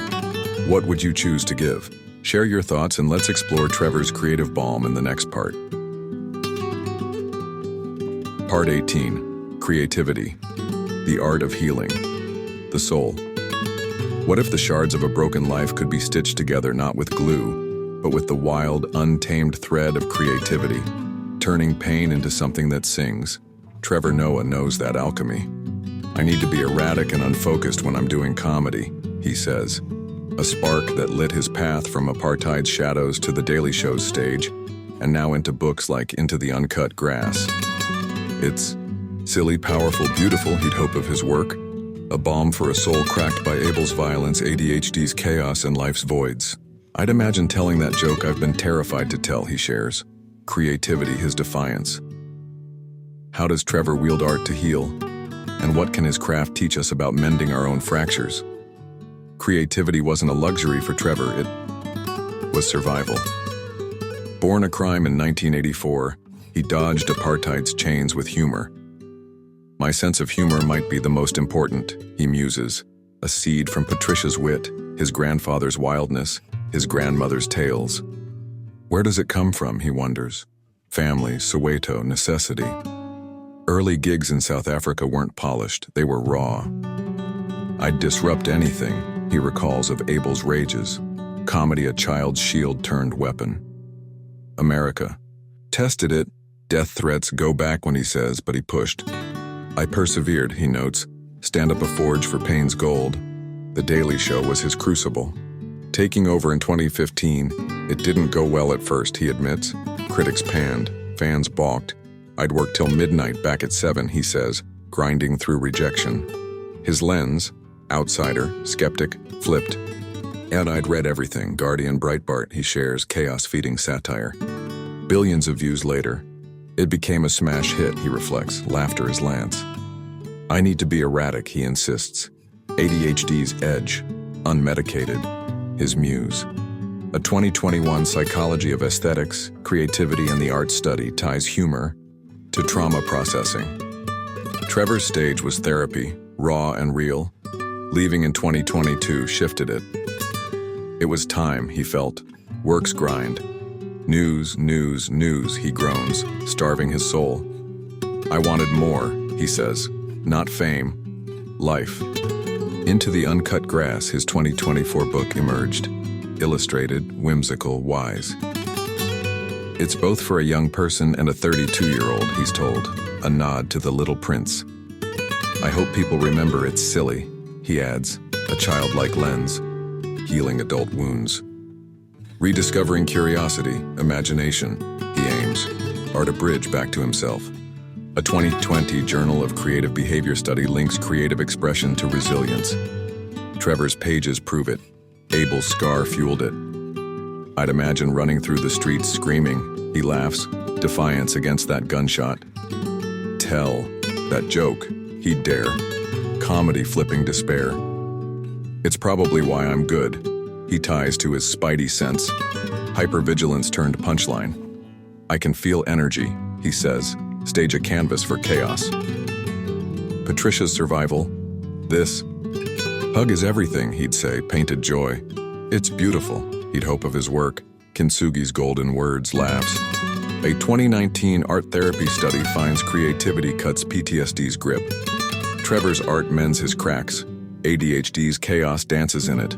A: What would you choose to give? Share your thoughts and let's explore Trevor's creative balm in the next part. Part 18. Creativity. The art of healing. The soul. What if the shards of a broken life could be stitched together not with glue, but with the wild, untamed thread of creativity, turning pain into something that sings? Trevor Noah knows that alchemy. I need to be erratic and unfocused when I'm doing comedy, he says. A spark that lit his path from Apartheid's shadows to The Daily Show's stage, and now into books like Into the Uncut Grass. It's silly, powerful, beautiful, he'd hope of his work. A balm for a soul cracked by Abel's violence, ADHD's chaos, and life's voids. I'd imagine telling that joke I've been terrified to tell, he shares. Creativity, his defiance. How does Trevor wield art to heal? And what can his craft teach us about mending our own fractures? Creativity wasn't a luxury for Trevor, it was survival. Born a crime in 1984, he dodged apartheid's chains with humor. My sense of humor might be the most important, he muses. A seed from Patricia's wit, his grandfather's wildness, his grandmother's tales. Where does it come from, he wonders. Family, Soweto, necessity. Early gigs in South Africa weren't polished, they were raw. I'd disrupt anything, he recalls of Abel's rages. Comedy a child's shield turned weapon. America. Tested it, death threats go back when he says, but he pushed. I persevered, he notes. Stand up a forge for Payne's gold. The Daily Show was his crucible. Taking over in 2015, it didn't go well at first, he admits. Critics panned, fans balked. I'd work till midnight back at 7, he says, grinding through rejection. His lens, outsider, skeptic, flipped. And I'd read everything, Guardian, Breitbart, he shares, chaos-feeding satire. Billions of views later, it became a smash hit, he reflects, laughter is Lance. I need to be erratic, he insists. ADHD's edge, unmedicated, his muse. A 2021 Psychology of Aesthetics, Creativity and the Art study ties humor to trauma processing. Trevor's stage was therapy, raw and real. Leaving in 2022 shifted it. It was time, he felt. Work's grind. News, news, news, he groans, starving his soul. I wanted more, he says. Not fame. Life. Into the Uncut Grass, his 2024 book emerged. Illustrated, whimsical, wise. It's both for a young person and a 32-year-old, he's told. A nod to the Little Prince. I hope people remember it's silly, he adds, a childlike lens, healing adult wounds. Rediscovering curiosity, imagination, he aims, art a bridge back to himself. A 2020 Journal of Creative Behavior study links creative expression to resilience. Trevor's pages prove it. Abel's scar fueled it. I'd imagine running through the streets screaming, he laughs, defiance against that gunshot. Tell, that joke, he'd dare, comedy flipping despair. It's probably why I'm good, he ties to his spidey sense, hypervigilance turned punchline. I can feel energy, he says, stage a canvas for chaos. Patricia's survival, this. Hug is everything, he'd say, painted joy. It's beautiful, he'd hope of his work, Kintsugi's golden words, laughs. A 2019 art therapy study finds creativity cuts PTSD's grip. Trevor's art mends his cracks. ADHD's chaos dances in it.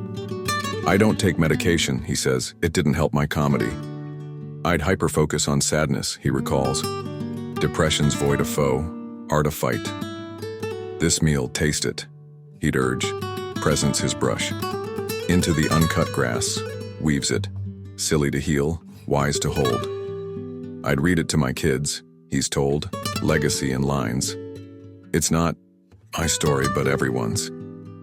A: I don't take medication, he says. It didn't help my comedy. I'd hyperfocus on sadness, he recalls. Depression's void a foe, art a fight. This meal, taste it, he'd urge. Presents his brush. Into the uncut grass, weaves it. Silly to heal, wise to hold. I'd read it to my kids, he's told, legacy in lines. It's not my story, but everyone's.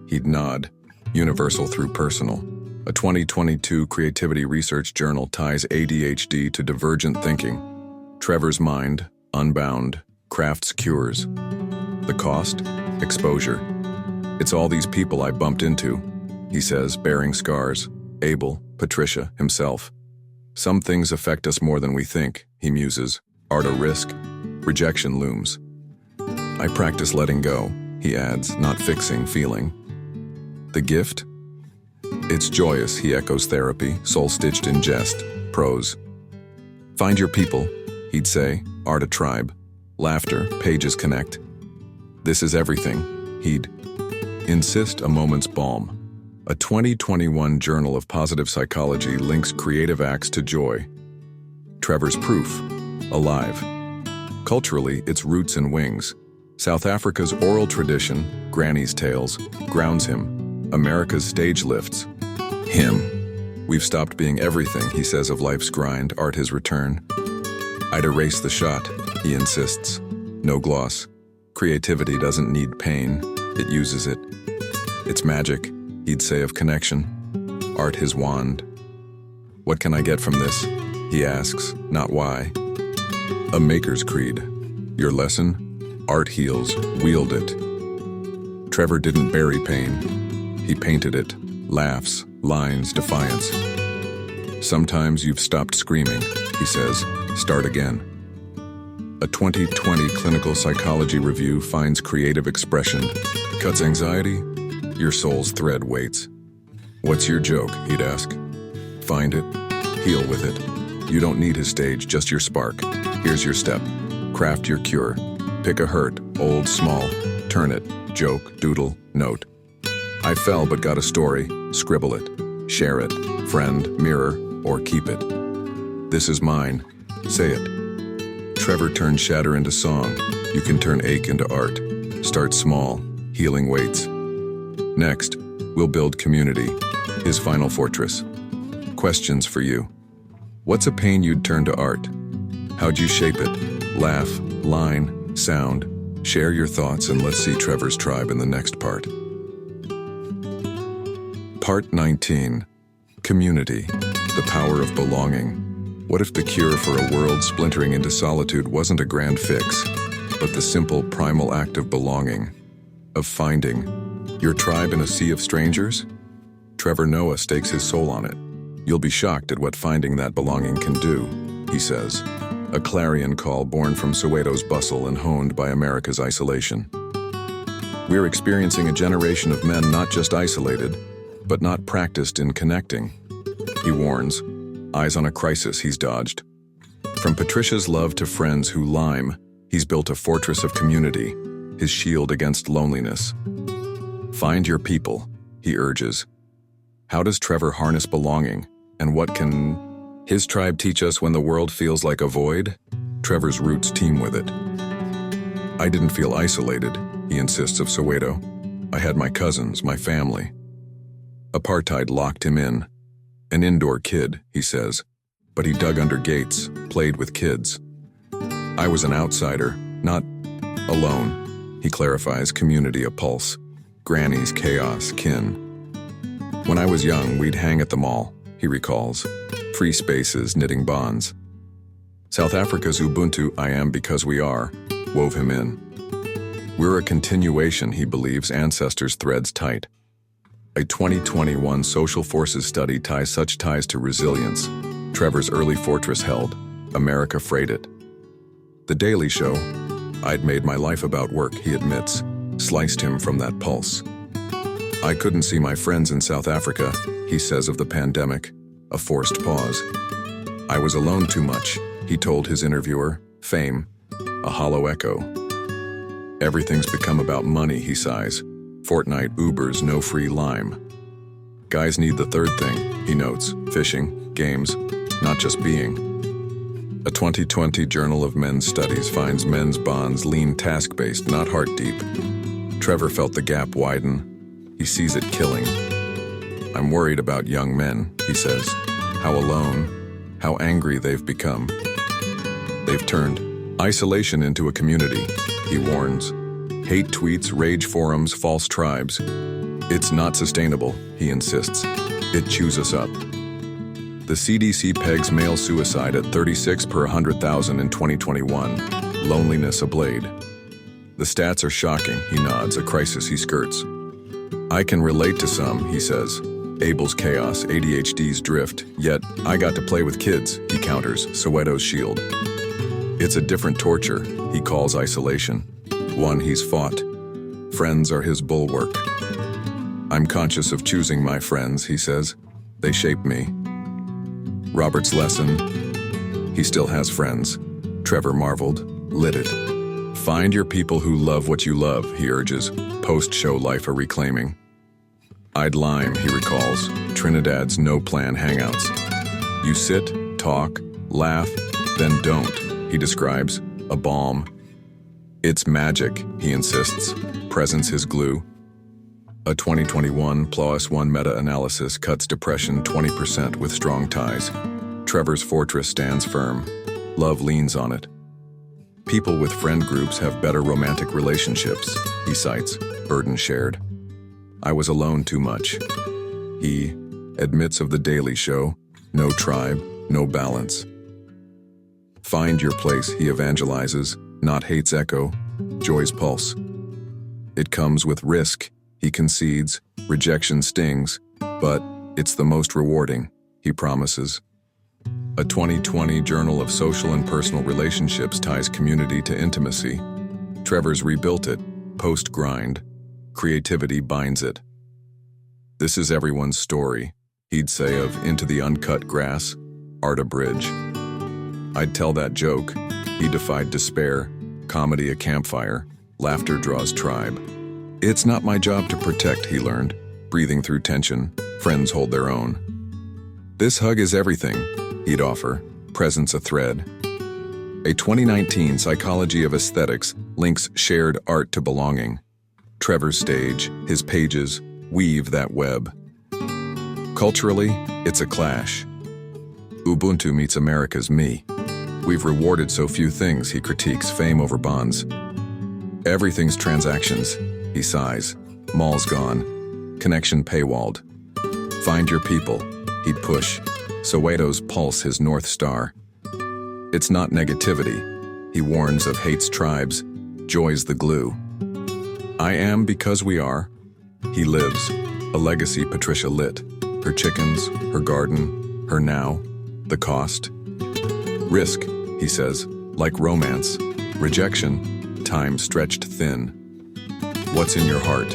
A: He'd nod, universal through personal. A 2022 Creativity Research Journal ties ADHD to divergent thinking. Trevor's mind, unbound, crafts cures. The cost? Exposure. It's all these people I bumped into, he says, bearing scars. Abel, Patricia, himself. Some things affect us more than we think, he muses. Art a risk? Rejection looms. I practice letting go, he adds, not fixing, feeling. The gift? It's joyous, he echoes therapy, soul-stitched in jest, prose. Find your people, he'd say, art a tribe. Laughter, pages connect. This is everything, he'd insist, a moment's balm. A 2021 Journal of Positive Psychology links creative acts to joy. Trevor's proof, alive. Culturally, its roots and wings. South Africa's oral tradition, Granny's Tales, grounds him. America's stage lifts, him. We've stopped being everything, he says of life's grind, art his return. I'd erase the shot, he insists. No gloss. Creativity doesn't need pain, it uses it. It's magic, he'd say of connection. Art his wand. What can I get from this? He asks, not why. A maker's creed. Your lesson? Art heals, wield it. Trevor didn't bury pain. He painted it, laughs, lines, defiance. Sometimes you've stopped screaming, he says, start again. A 2020 clinical psychology review finds creative expression cuts anxiety, your soul's thread waits. What's your joke, he'd ask. Find it, heal with it. You don't need his stage, just your spark. Here's your step. Craft your cure. Pick a hurt, old, small, turn it, joke, doodle, note. I fell but got a story, scribble it, share it, friend, mirror, or keep it. This is mine, say it. Trevor turned shatter into song. You can turn ache into art. Start small, healing waits. Next, we'll build community, his final fortress. Questions for you. What's a pain you'd turn to art? How'd you shape it? Laugh, line, sound. Share your thoughts and let's see Trevor's tribe in the next part. Part 19. Community. The power of belonging. What if the cure for a world splintering into solitude wasn't a grand fix, but the simple primal act of belonging? of finding your tribe in a sea of strangers? Trevor Noah stakes his soul on it. You'll be shocked at what finding that belonging can do, he says. A clarion call born from Soweto's bustle and honed by America's isolation. We're experiencing a generation of men not just isolated, but not practiced in connecting. He warns, eyes on a crisis he's dodged. From Patricia's love to friends who lime, he's built a fortress of community, his shield against loneliness. Find your people, he urges. How does Trevor harness belonging, and what can his tribe teach us when the world feels like a void? Trevor's roots teem with it. I didn't feel isolated, he insists of Soweto. I had my cousins, my family. Apartheid locked him in. An indoor kid, he says, but he dug under gates, played with kids. I was an outsider, not alone, he clarifies, community a pulse, grannies, chaos, kin. When I was young, we'd hang at the mall, he recalls, free spaces, knitting bonds. South Africa's Ubuntu, I am because we are, wove him in. We're a continuation, he believes, ancestors' threads tight. A 2021 social forces study ties such ties to resilience. Trevor's early fortress held, America frayed it. The Daily Show, I'd made my life about work, he admits, sliced him from that pulse. I couldn't see my friends in South Africa, he says of the pandemic, a forced pause. I was alone too much, he told his interviewer, fame, a hollow echo. Everything's become about money, he sighs. Fortnite, Ubers, no free lime. Guys need the third thing, he notes, fishing, games, not just being. A 2020 Journal of Men's Studies finds men's bonds lean task-based, not heart-deep. Trevor felt the gap widen. He sees it killing. I'm worried about young men, he says. How alone, how angry they've become. They've turned isolation into a community, he warns. Hate tweets, rage forums, false tribes. It's not sustainable, he insists. It chews us up. The CDC pegs male suicide at 36 per 100,000 in 2021. Loneliness ablaid. The stats are shocking, he nods, a crisis he skirts. I can relate to some, he says. Abel's chaos, ADHD's drift, yet I got to play with kids, he counters, Soweto's shield. It's a different torture, he calls isolation. One he's fought. Friends are his bulwark. I'm conscious of choosing my friends, he says. They shape me. Robert's lesson, he still has friends. Trevor marveled, lit it. Find your people who love what you love, he urges, post-show life a reclaiming. I'd lime, he recalls, Trinidad's no-plan hangouts. You sit, talk, laugh, then don't, he describes, a balm. It's magic, he insists, presence his glue. A 2021 PLOS One meta-analysis cuts depression 20% with strong ties. Trevor's fortress stands firm. Love leans on it. People with friend groups have better romantic relationships, he cites, burden shared. I was alone too much. He admits of the Daily Show, no tribe, no balance. Find your place, he evangelizes, not hate's echo, joy's pulse. It comes with risk, he concedes, rejection stings, but it's the most rewarding, he promises. A 2020 Journal of Social and Personal Relationships ties community to intimacy. Trevor's rebuilt it, post-grind. Creativity binds it. This is everyone's story, he'd say of Into the Uncut Grass, Art a Bridge. I'd tell that joke, he defied despair, comedy a campfire, laughter draws tribe. It's not my job to protect, he learned, breathing through tension, friends hold their own. This hug is everything, he'd offer, presence a thread. A 2019 Psychology of Aesthetics links shared art to belonging. Trevor's stage, his pages, weave that web. Culturally, it's a clash. Ubuntu meets America's me. We've rewarded so few things, he critiques, fame over bonds. Everything's transactions, he sighs. Mall's gone. Connection paywalled. Find your people, he'd push. Soweto's pulse his North Star. It's not negativity. He warns of hate's tribes. Joy's the glue. I am because we are. He lives, a legacy Patricia lit. Her chickens, her garden, her now, the cost. Risk, he says, like romance. Rejection, time stretched thin. What's in your heart?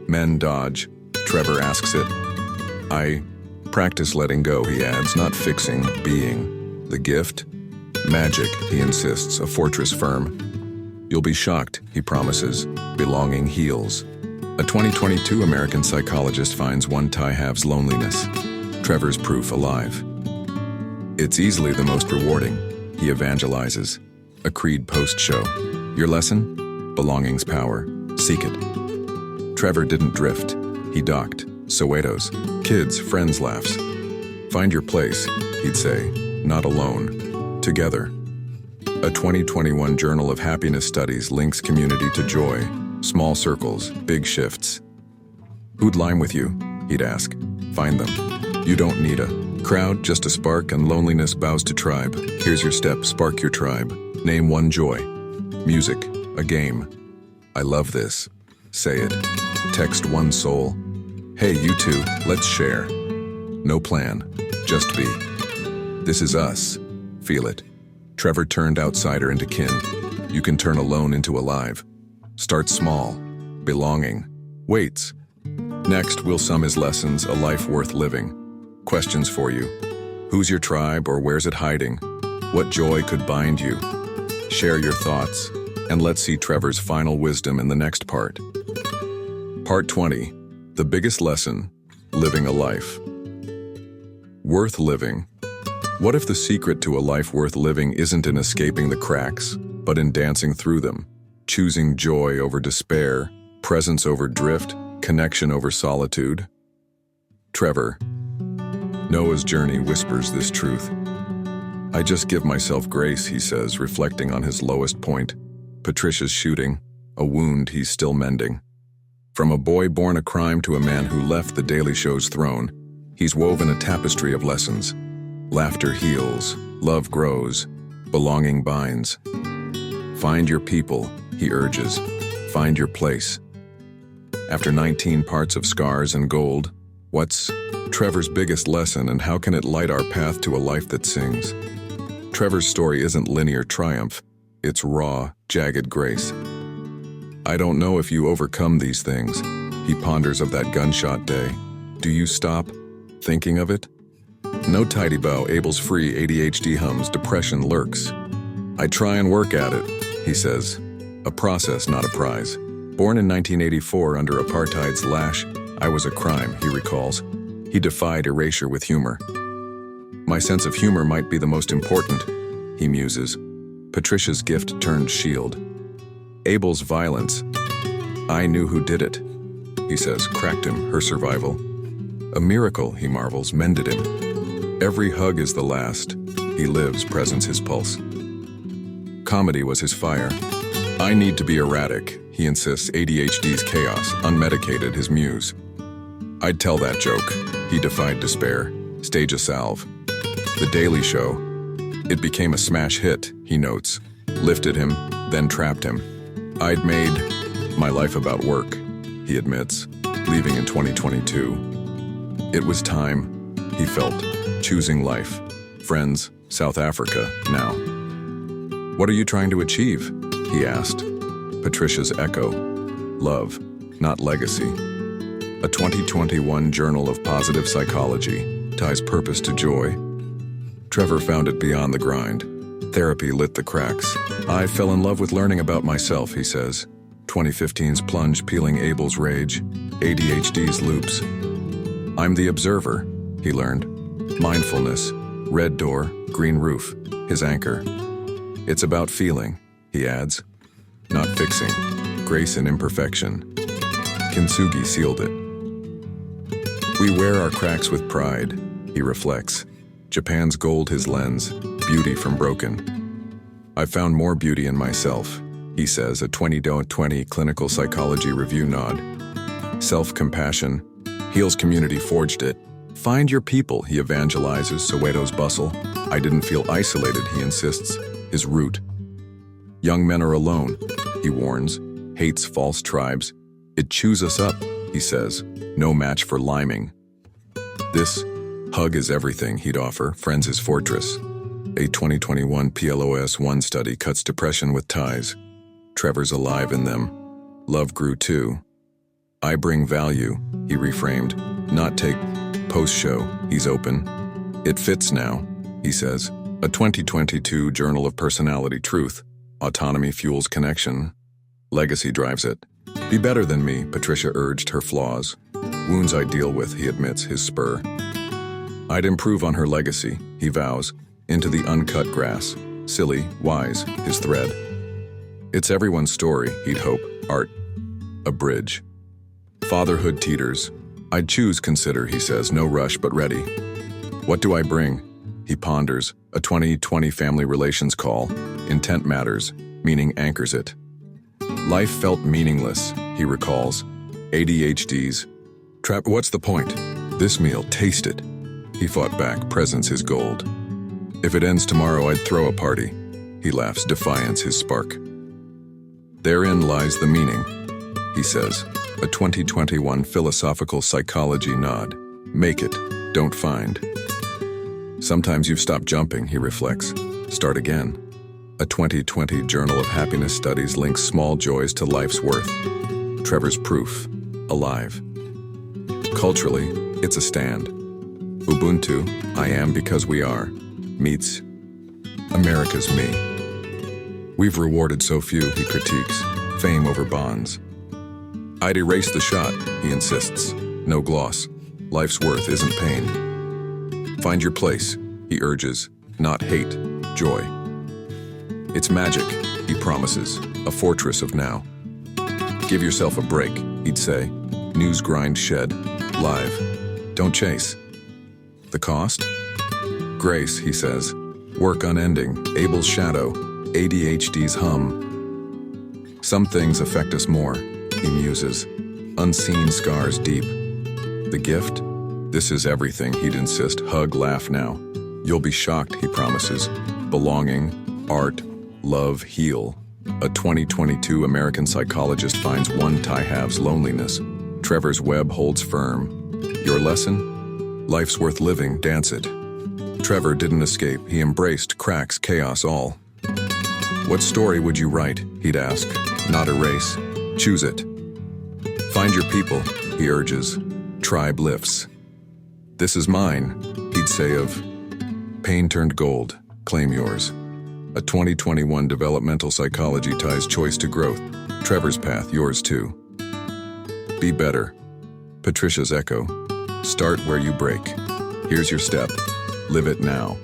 A: Men dodge. Trevor asks it. I practice letting go, he adds, not fixing, being. The gift? Magic, he insists, a fortress firm. You'll be shocked, he promises. Belonging heals. A 2022 American psychologist finds one tie halves loneliness. Trevor's proof alive. It's easily the most rewarding, he evangelizes. A Creed post-show. Your lesson? Belonging's power. Seek it. Trevor didn't drift. He docked. Soweto's. Kids, friends, laughs. Find your place, he'd say. Not alone. Together. A 2021 Journal of Happiness Studies links community to joy. Small circles, big shifts. Who'd line with you? He'd ask. Find them. You don't need a crowd, just a spark, and loneliness bows to tribe. Here's your step, spark your tribe. Name one joy. Music, a game. I love this. Say it. Text one soul. Hey, you two, let's share. No plan, just be. This is us. Feel it. Trevor turned outsider into kin. You can turn alone into alive. Start small. Belonging. Weights. Next, we'll sum his lessons, a life worth living. Questions for you. Who's your tribe or where's it hiding? What joy could bind you? Share your thoughts, and let's see Trevor's final wisdom in the next part. Part 20. The biggest lesson, living a life. Worth living. What if the secret to a life worth living isn't in escaping the cracks, but in dancing through them, choosing joy over despair, presence over drift, connection over solitude? Trevor Noah's journey whispers this truth. I just give myself grace, he says, reflecting on his lowest point. Patricia's shooting, a wound he's still mending. From a boy born a crime to a man who left the Daily Show's throne, he's woven a tapestry of lessons. Laughter heals, love grows, belonging binds. Find your people, he urges. Find your place. After 19 parts of scars and gold, what's Trevor's biggest lesson, and how can it light our path to a life that sings? Trevor's story isn't linear triumph, it's raw, jagged grace. I don't know if you overcome these things, he ponders of that gunshot day. Do you stop thinking of it? No tidy bow, Abel's free, ADHD hums, depression lurks. I try and work at it, he says. A process, not a prize. Born in 1984 under Apartheid's lash, I was a crime, he recalls. He defied erasure with humor. My sense of humor might be the most important, he muses. Patricia's gift turned shield. Abel's violence. I knew who did it, he says, cracked him, her survival. A miracle, he marvels, mended him. Every hug is the last. He lives, presence his pulse. Comedy was his fire. I need to be erratic, he insists, ADHD's chaos, unmedicated, his muse. I'd tell that joke. He defied despair. Stage a salve. The Daily Show. It became a smash hit, he notes. Lifted him, then trapped him. I'd made my life about work, he admits, leaving in 2022. It was time, he felt, choosing life. Friends, South Africa, now. What are you trying to achieve? He asked. Patricia's echo. Love, not legacy. A 2021 Journal of Positive Psychology ties purpose to joy. Trevor found it beyond the grind. Therapy lit the cracks. I fell in love with learning about myself, he says. 2015's plunge peeling Abel's rage, ADHD's loops. I'm the observer, he learned. Mindfulness, red door, green roof, his anchor. It's about feeling, he adds. Not fixing, grace in imperfection. Kintsugi sealed it. We wear our cracks with pride, he reflects. Japan's gold his lens, beauty from broken. I found more beauty in myself, he says, a 2020 clinical psychology review nod. Self-compassion, Heal's community forged it. Find your people, he evangelizes, Soweto's bustle. I didn't feel isolated, he insists, his root. Young men are alone, he warns. hates false tribes. It chews us up, he says, no match for liming. This hug is everything, he'd offer, friends his fortress. A 2021 PLOS-1 study cuts depression with ties. Trevor's alive in them. Love grew too. I bring value, he reframed, not take post-show, he's open. It fits now, he says. A 2022 Journal of Personality Truth. Autonomy fuels connection. Legacy drives it. Be better than me, Patricia urged her flaws. Wounds I deal with, he admits, his spur. I'd improve on her legacy, he vows, into the uncut grass. Silly, wise, his thread. It's everyone's story, he'd hope, art. A bridge. Fatherhood teeters. I'd choose consider, he says, no rush but ready. What do I bring? He ponders, a 2020 family relations call. Intent matters, meaning anchors it. Life felt meaningless, he recalls. ADHD's. What's the point? This meal, taste it. He fought back, presence his gold. If it ends tomorrow, I'd throw a party. He laughs, defiance his spark. Therein lies the meaning, he says, a 2021 philosophical psychology nod. Make it, don't find. Sometimes you've stopped jumping, he reflects. Start again. A 2020 Journal of Happiness Studies links small joys to life's worth. Trevor's proof, alive. Culturally, it's a stand. Ubuntu, I am because we are, meets America's me. We've rewarded so few, he critiques, fame over bonds. I'd erase the shot, he insists. No gloss. Life's worth isn't pain. Find your place, he urges, not hate, joy. It's magic, he promises, a fortress of now. Give yourself a break, he'd say. News grind shed, live. Don't chase. The cost? Grace, he says. Work unending, Abel's shadow, ADHD's hum. Some things affect us more, he muses. Unseen scars deep. The gift? This is everything, he'd insist. Hug, laugh now. You'll be shocked, he promises. Belonging, art, love, heal. A 2022 American psychologist finds one tie-halves loneliness. Trevor's web holds firm. Your lesson? Life's worth living, dance it. Trevor didn't escape. He embraced cracks, chaos, all. What story would you write? He'd ask. Not erase. Choose it. Find your people, he urges. Tribe lifts. This is mine, he'd say of pain turned gold. Claim yours. A 2021 developmental psychology ties choice to growth. Trevor's path, yours too. Be better. Patricia's echo. Start where you break. Here's your step. Live it now.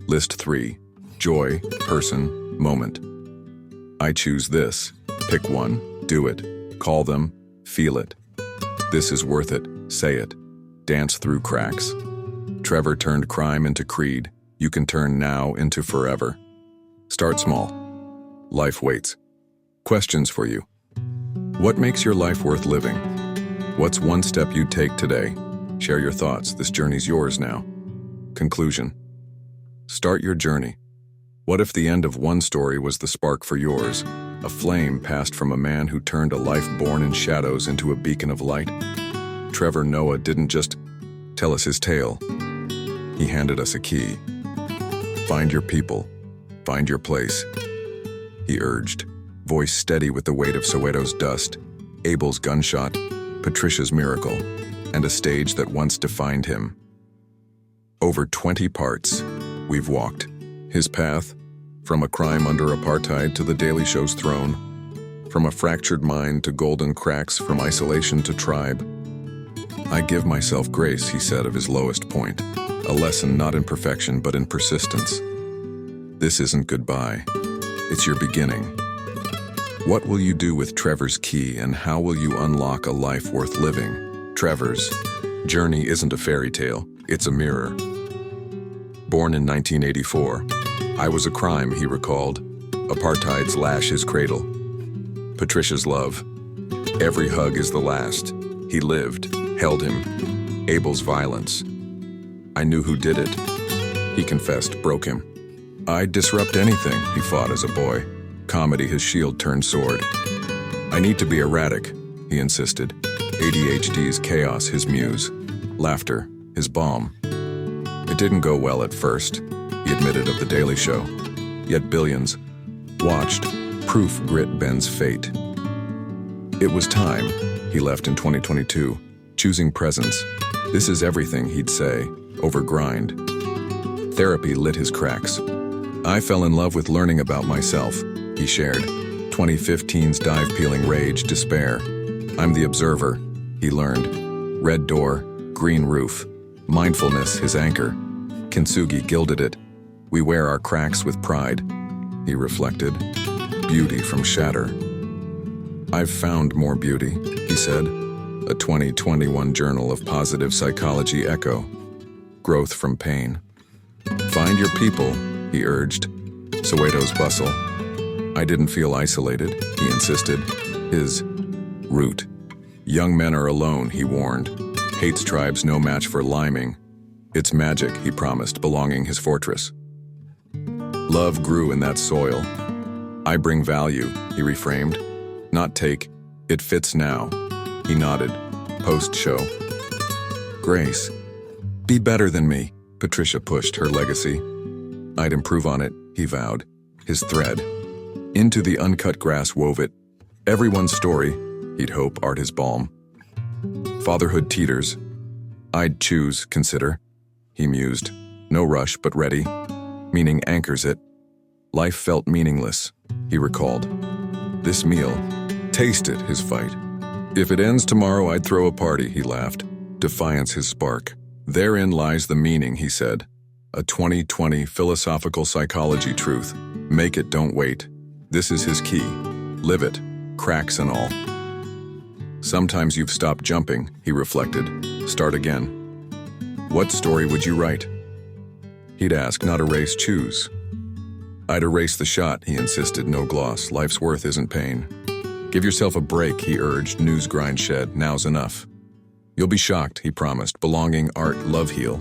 A: List 3. Joy, person, moment. I choose this. Pick one. Do it. Call them. Feel it. This is worth it. Say it. Dance through cracks. Trevor turned crime into creed. You can turn now into forever. Start small. Life waits. Questions for you. What makes your life worth living? What's one step you'd take today? Share your thoughts. This journey's yours now. Conclusion. Start your journey. What if the end of one story was the spark for yours? A flame passed from a man who turned a life born in shadows into a beacon of light? Trevor Noah didn't just tell us his tale. He handed us a key. Find your people. Find your place, he urged, voice steady with the weight of Soweto's dust, Abel's gunshot, Patricia's miracle, and a stage that once defined him. Over 20 parts, we've walked. His path, from a crime under apartheid to the Daily Show's throne, from a fractured mind to golden cracks, from isolation to tribe. I give myself grace, he said of his lowest point, a lesson not in perfection but in persistence. This isn't goodbye, it's your beginning. What will you do with Trevor's key, and how will you unlock a life worth living? Trevor's journey isn't a fairy tale, it's a mirror. Born in 1984, I was a crime, he recalled. Apartheid's lash his cradle. Patricia's love. Every hug is the last. He lived, held him. Abel's violence. I knew who did it. He confessed, broke him. I'd disrupt anything, he fought as a boy. Comedy his shield turned sword. I need to be erratic, he insisted. ADHD's chaos, his muse. Laughter, his balm. It didn't go well at first, he admitted of The Daily Show. Yet billions watched. Proof grit bends fate. It was time. He left in 2022, choosing presence. This is everything, he'd say, over grind. Therapy lit his cracks. I fell in love with learning about myself, he shared. 2015's dive-peeling rage, despair. I'm the observer, he learned. Red door, green roof. Mindfulness, his anchor. Kintsugi gilded it. We wear our cracks with pride, he reflected. Beauty from shatter. I've found more beauty, he said. A 2021 Journal of Positive Psychology echo. Growth from pain. Find your people, he urged. Soweto's bustle. I didn't feel isolated, he insisted. His root. Young men are alone, he warned. Hates tribes no match for liming. It's magic, he promised, belonging his fortress. Love grew in that soil. I bring value, he reframed. Not take, it fits now. He nodded. Post-show. Grace. Be better than me, Patricia pushed her legacy. I'd improve on it, he vowed. His thread. Into the uncut grass wove it. Everyone's story, he'd hope, art his balm. Fatherhood teeters. I'd choose, consider, he mused. No rush, but ready. Meaning anchors it. Life felt meaningless, he recalled. This meal. Taste it, his fight. If it ends tomorrow, I'd throw a party, he laughed. Defiance, his spark. Therein lies the meaning, he said. A 2020 philosophical psychology truth. Make it, don't wait. This is his key. Live it, cracks and all. Sometimes you've stopped jumping, he reflected. Start again. What story would you write? He'd ask, not erase, choose. I'd erase the shot, he insisted, no gloss. Life's worth isn't pain. Give yourself a break, he urged, news grind shed, now's enough. You'll be shocked, he promised, belonging, art, love heal.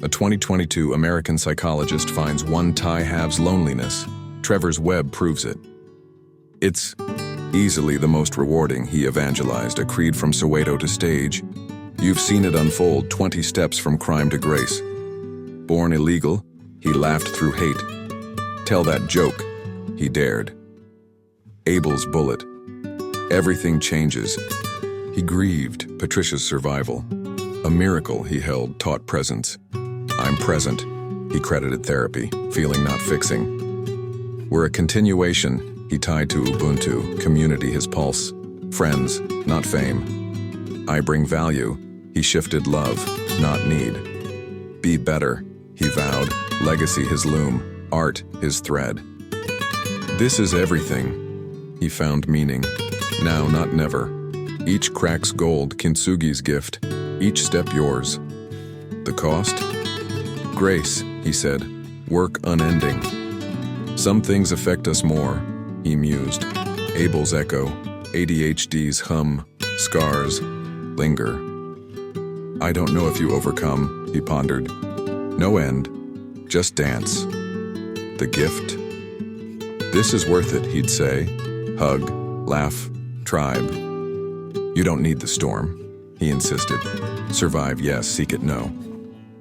A: A 2022 American psychologist finds one tie halves loneliness. Trevor's web proves it. It's easily the most rewarding, he evangelized, a creed from Soweto to stage. You've seen it unfold, 20 steps from crime to grace. Born illegal, he laughed through hate. Tell that joke, he dared. Abel's bullet. Everything changes. He grieved Patricia's survival. A miracle, he held, taught presence. I'm present, he credited therapy, feeling not fixing. We're a continuation, he tied to Ubuntu, community his pulse. Friends, not fame. I bring value, he shifted love, not need. Be better, he vowed, legacy his loom, art his thread. This is everything, he found meaning. Now, not never. Each crack's gold, Kintsugi's gift. Each step yours. The cost? Grace, he said. Work unending. Some things affect us more, he mused. Abel's echo, ADHD's hum, scars, linger. I don't know if you overcome, he pondered. No end, just dance. The gift? This is worth it, he'd say. Hug, laugh, tribe. You don't need the storm, he insisted. Survive, yes, seek it, no.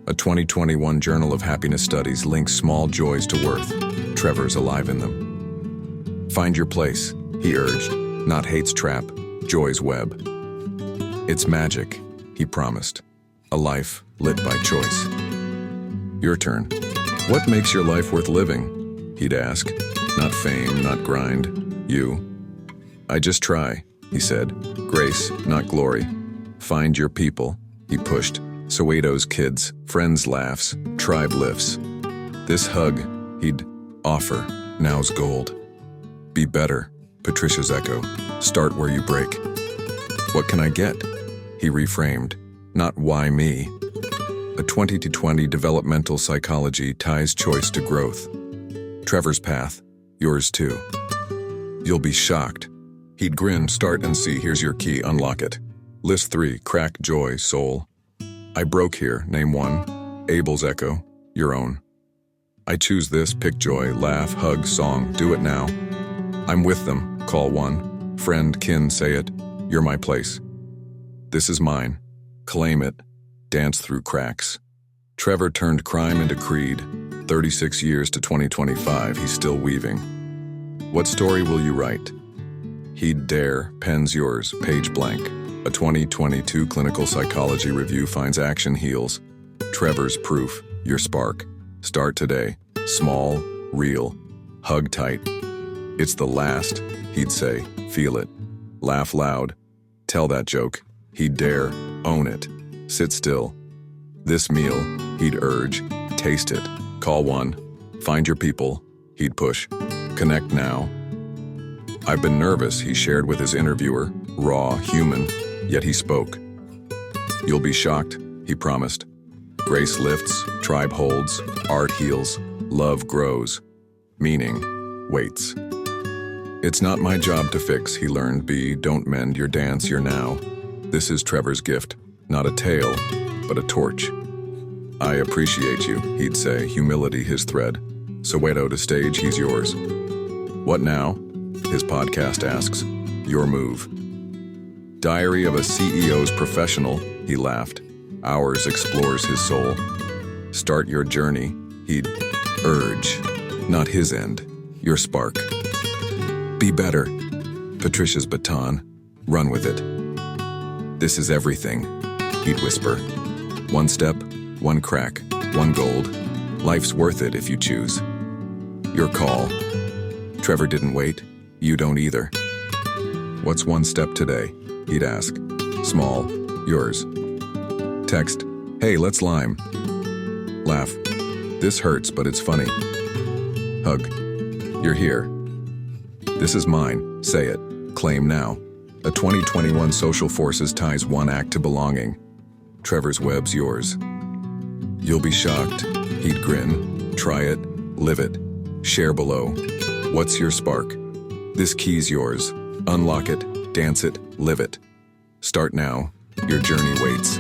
A: A 2021 Journal of Happiness Studies links small joys to worth. Trevor's alive in them. Find your place, he urged, not hate's trap, joy's web. It's magic, he promised. A life lit by choice. Your turn. What makes your life worth living? He'd ask. Not fame, not grind. You. I just try, he said. Grace, not glory. Find your people, he pushed. Soweto's kids, friends laughs, tribe lifts. This hug, he'd offer, now's gold. Be better, Patricia's echo. Start where you break. What can I get? He reframed. Not why me. A 2020 developmental psychology ties choice to growth. Trevor's path, yours too. You'll be shocked. He'd grin, start and see, here's your key, unlock it. List 3, crack, joy, soul. I broke here, name 1. Abel's echo, your own. I choose this, pick joy, laugh, hug, song, do it now. I'm with them, call 1. Friend, kin, say it. You're my place. This is mine. Claim it. Dance through cracks. Trevor turned crime into creed. 36 years to 2025, he's still weaving. What story will you write? He'd dare, pen's yours, page blank. A 2022 clinical psychology review finds action heals. Trevor's proof, your spark. Start today. Small, real, hug tight. It's the last, he'd say. Feel it. Laugh loud. Tell that joke. He'd dare, own it. Sit still. This meal, he'd urge, taste it. Call one. Find your people, he'd push. Connect now. I've been nervous, he shared with his interviewer. Raw, human, yet he spoke. You'll be shocked, he promised. Grace lifts, tribe holds, art heals, love grows. Meaning waits. It's not my job to fix, he learned. Don't mend your dance, your now. This is Trevor's gift, not a tale, but a torch. I appreciate you, he'd say, humility his thread. Soweto to stage, he's yours. What now? His podcast asks. Your move. Diary of a CEO's professional, he laughed. Ours explores his soul. Start your journey, he'd urge. Not his end, your spark. Be better. Patricia's baton. Run with it. This is everything, he'd whisper. One step, one crack, one gold. Life's worth it if you choose. Your call. Trevor didn't wait. You don't either. What's one step today? He'd ask. Small, yours. Text, hey, let's lime. Laugh. This hurts, but it's funny. Hug. You're here. This is mine. Say it. Claim now. A 2021 Social Forces ties one act to belonging. Trevor's web's yours. You'll be shocked. He'd grin. Try it. Live it. Share below. What's your spark? This key's yours. Unlock it. Dance it. Live it. Start now. Your journey waits.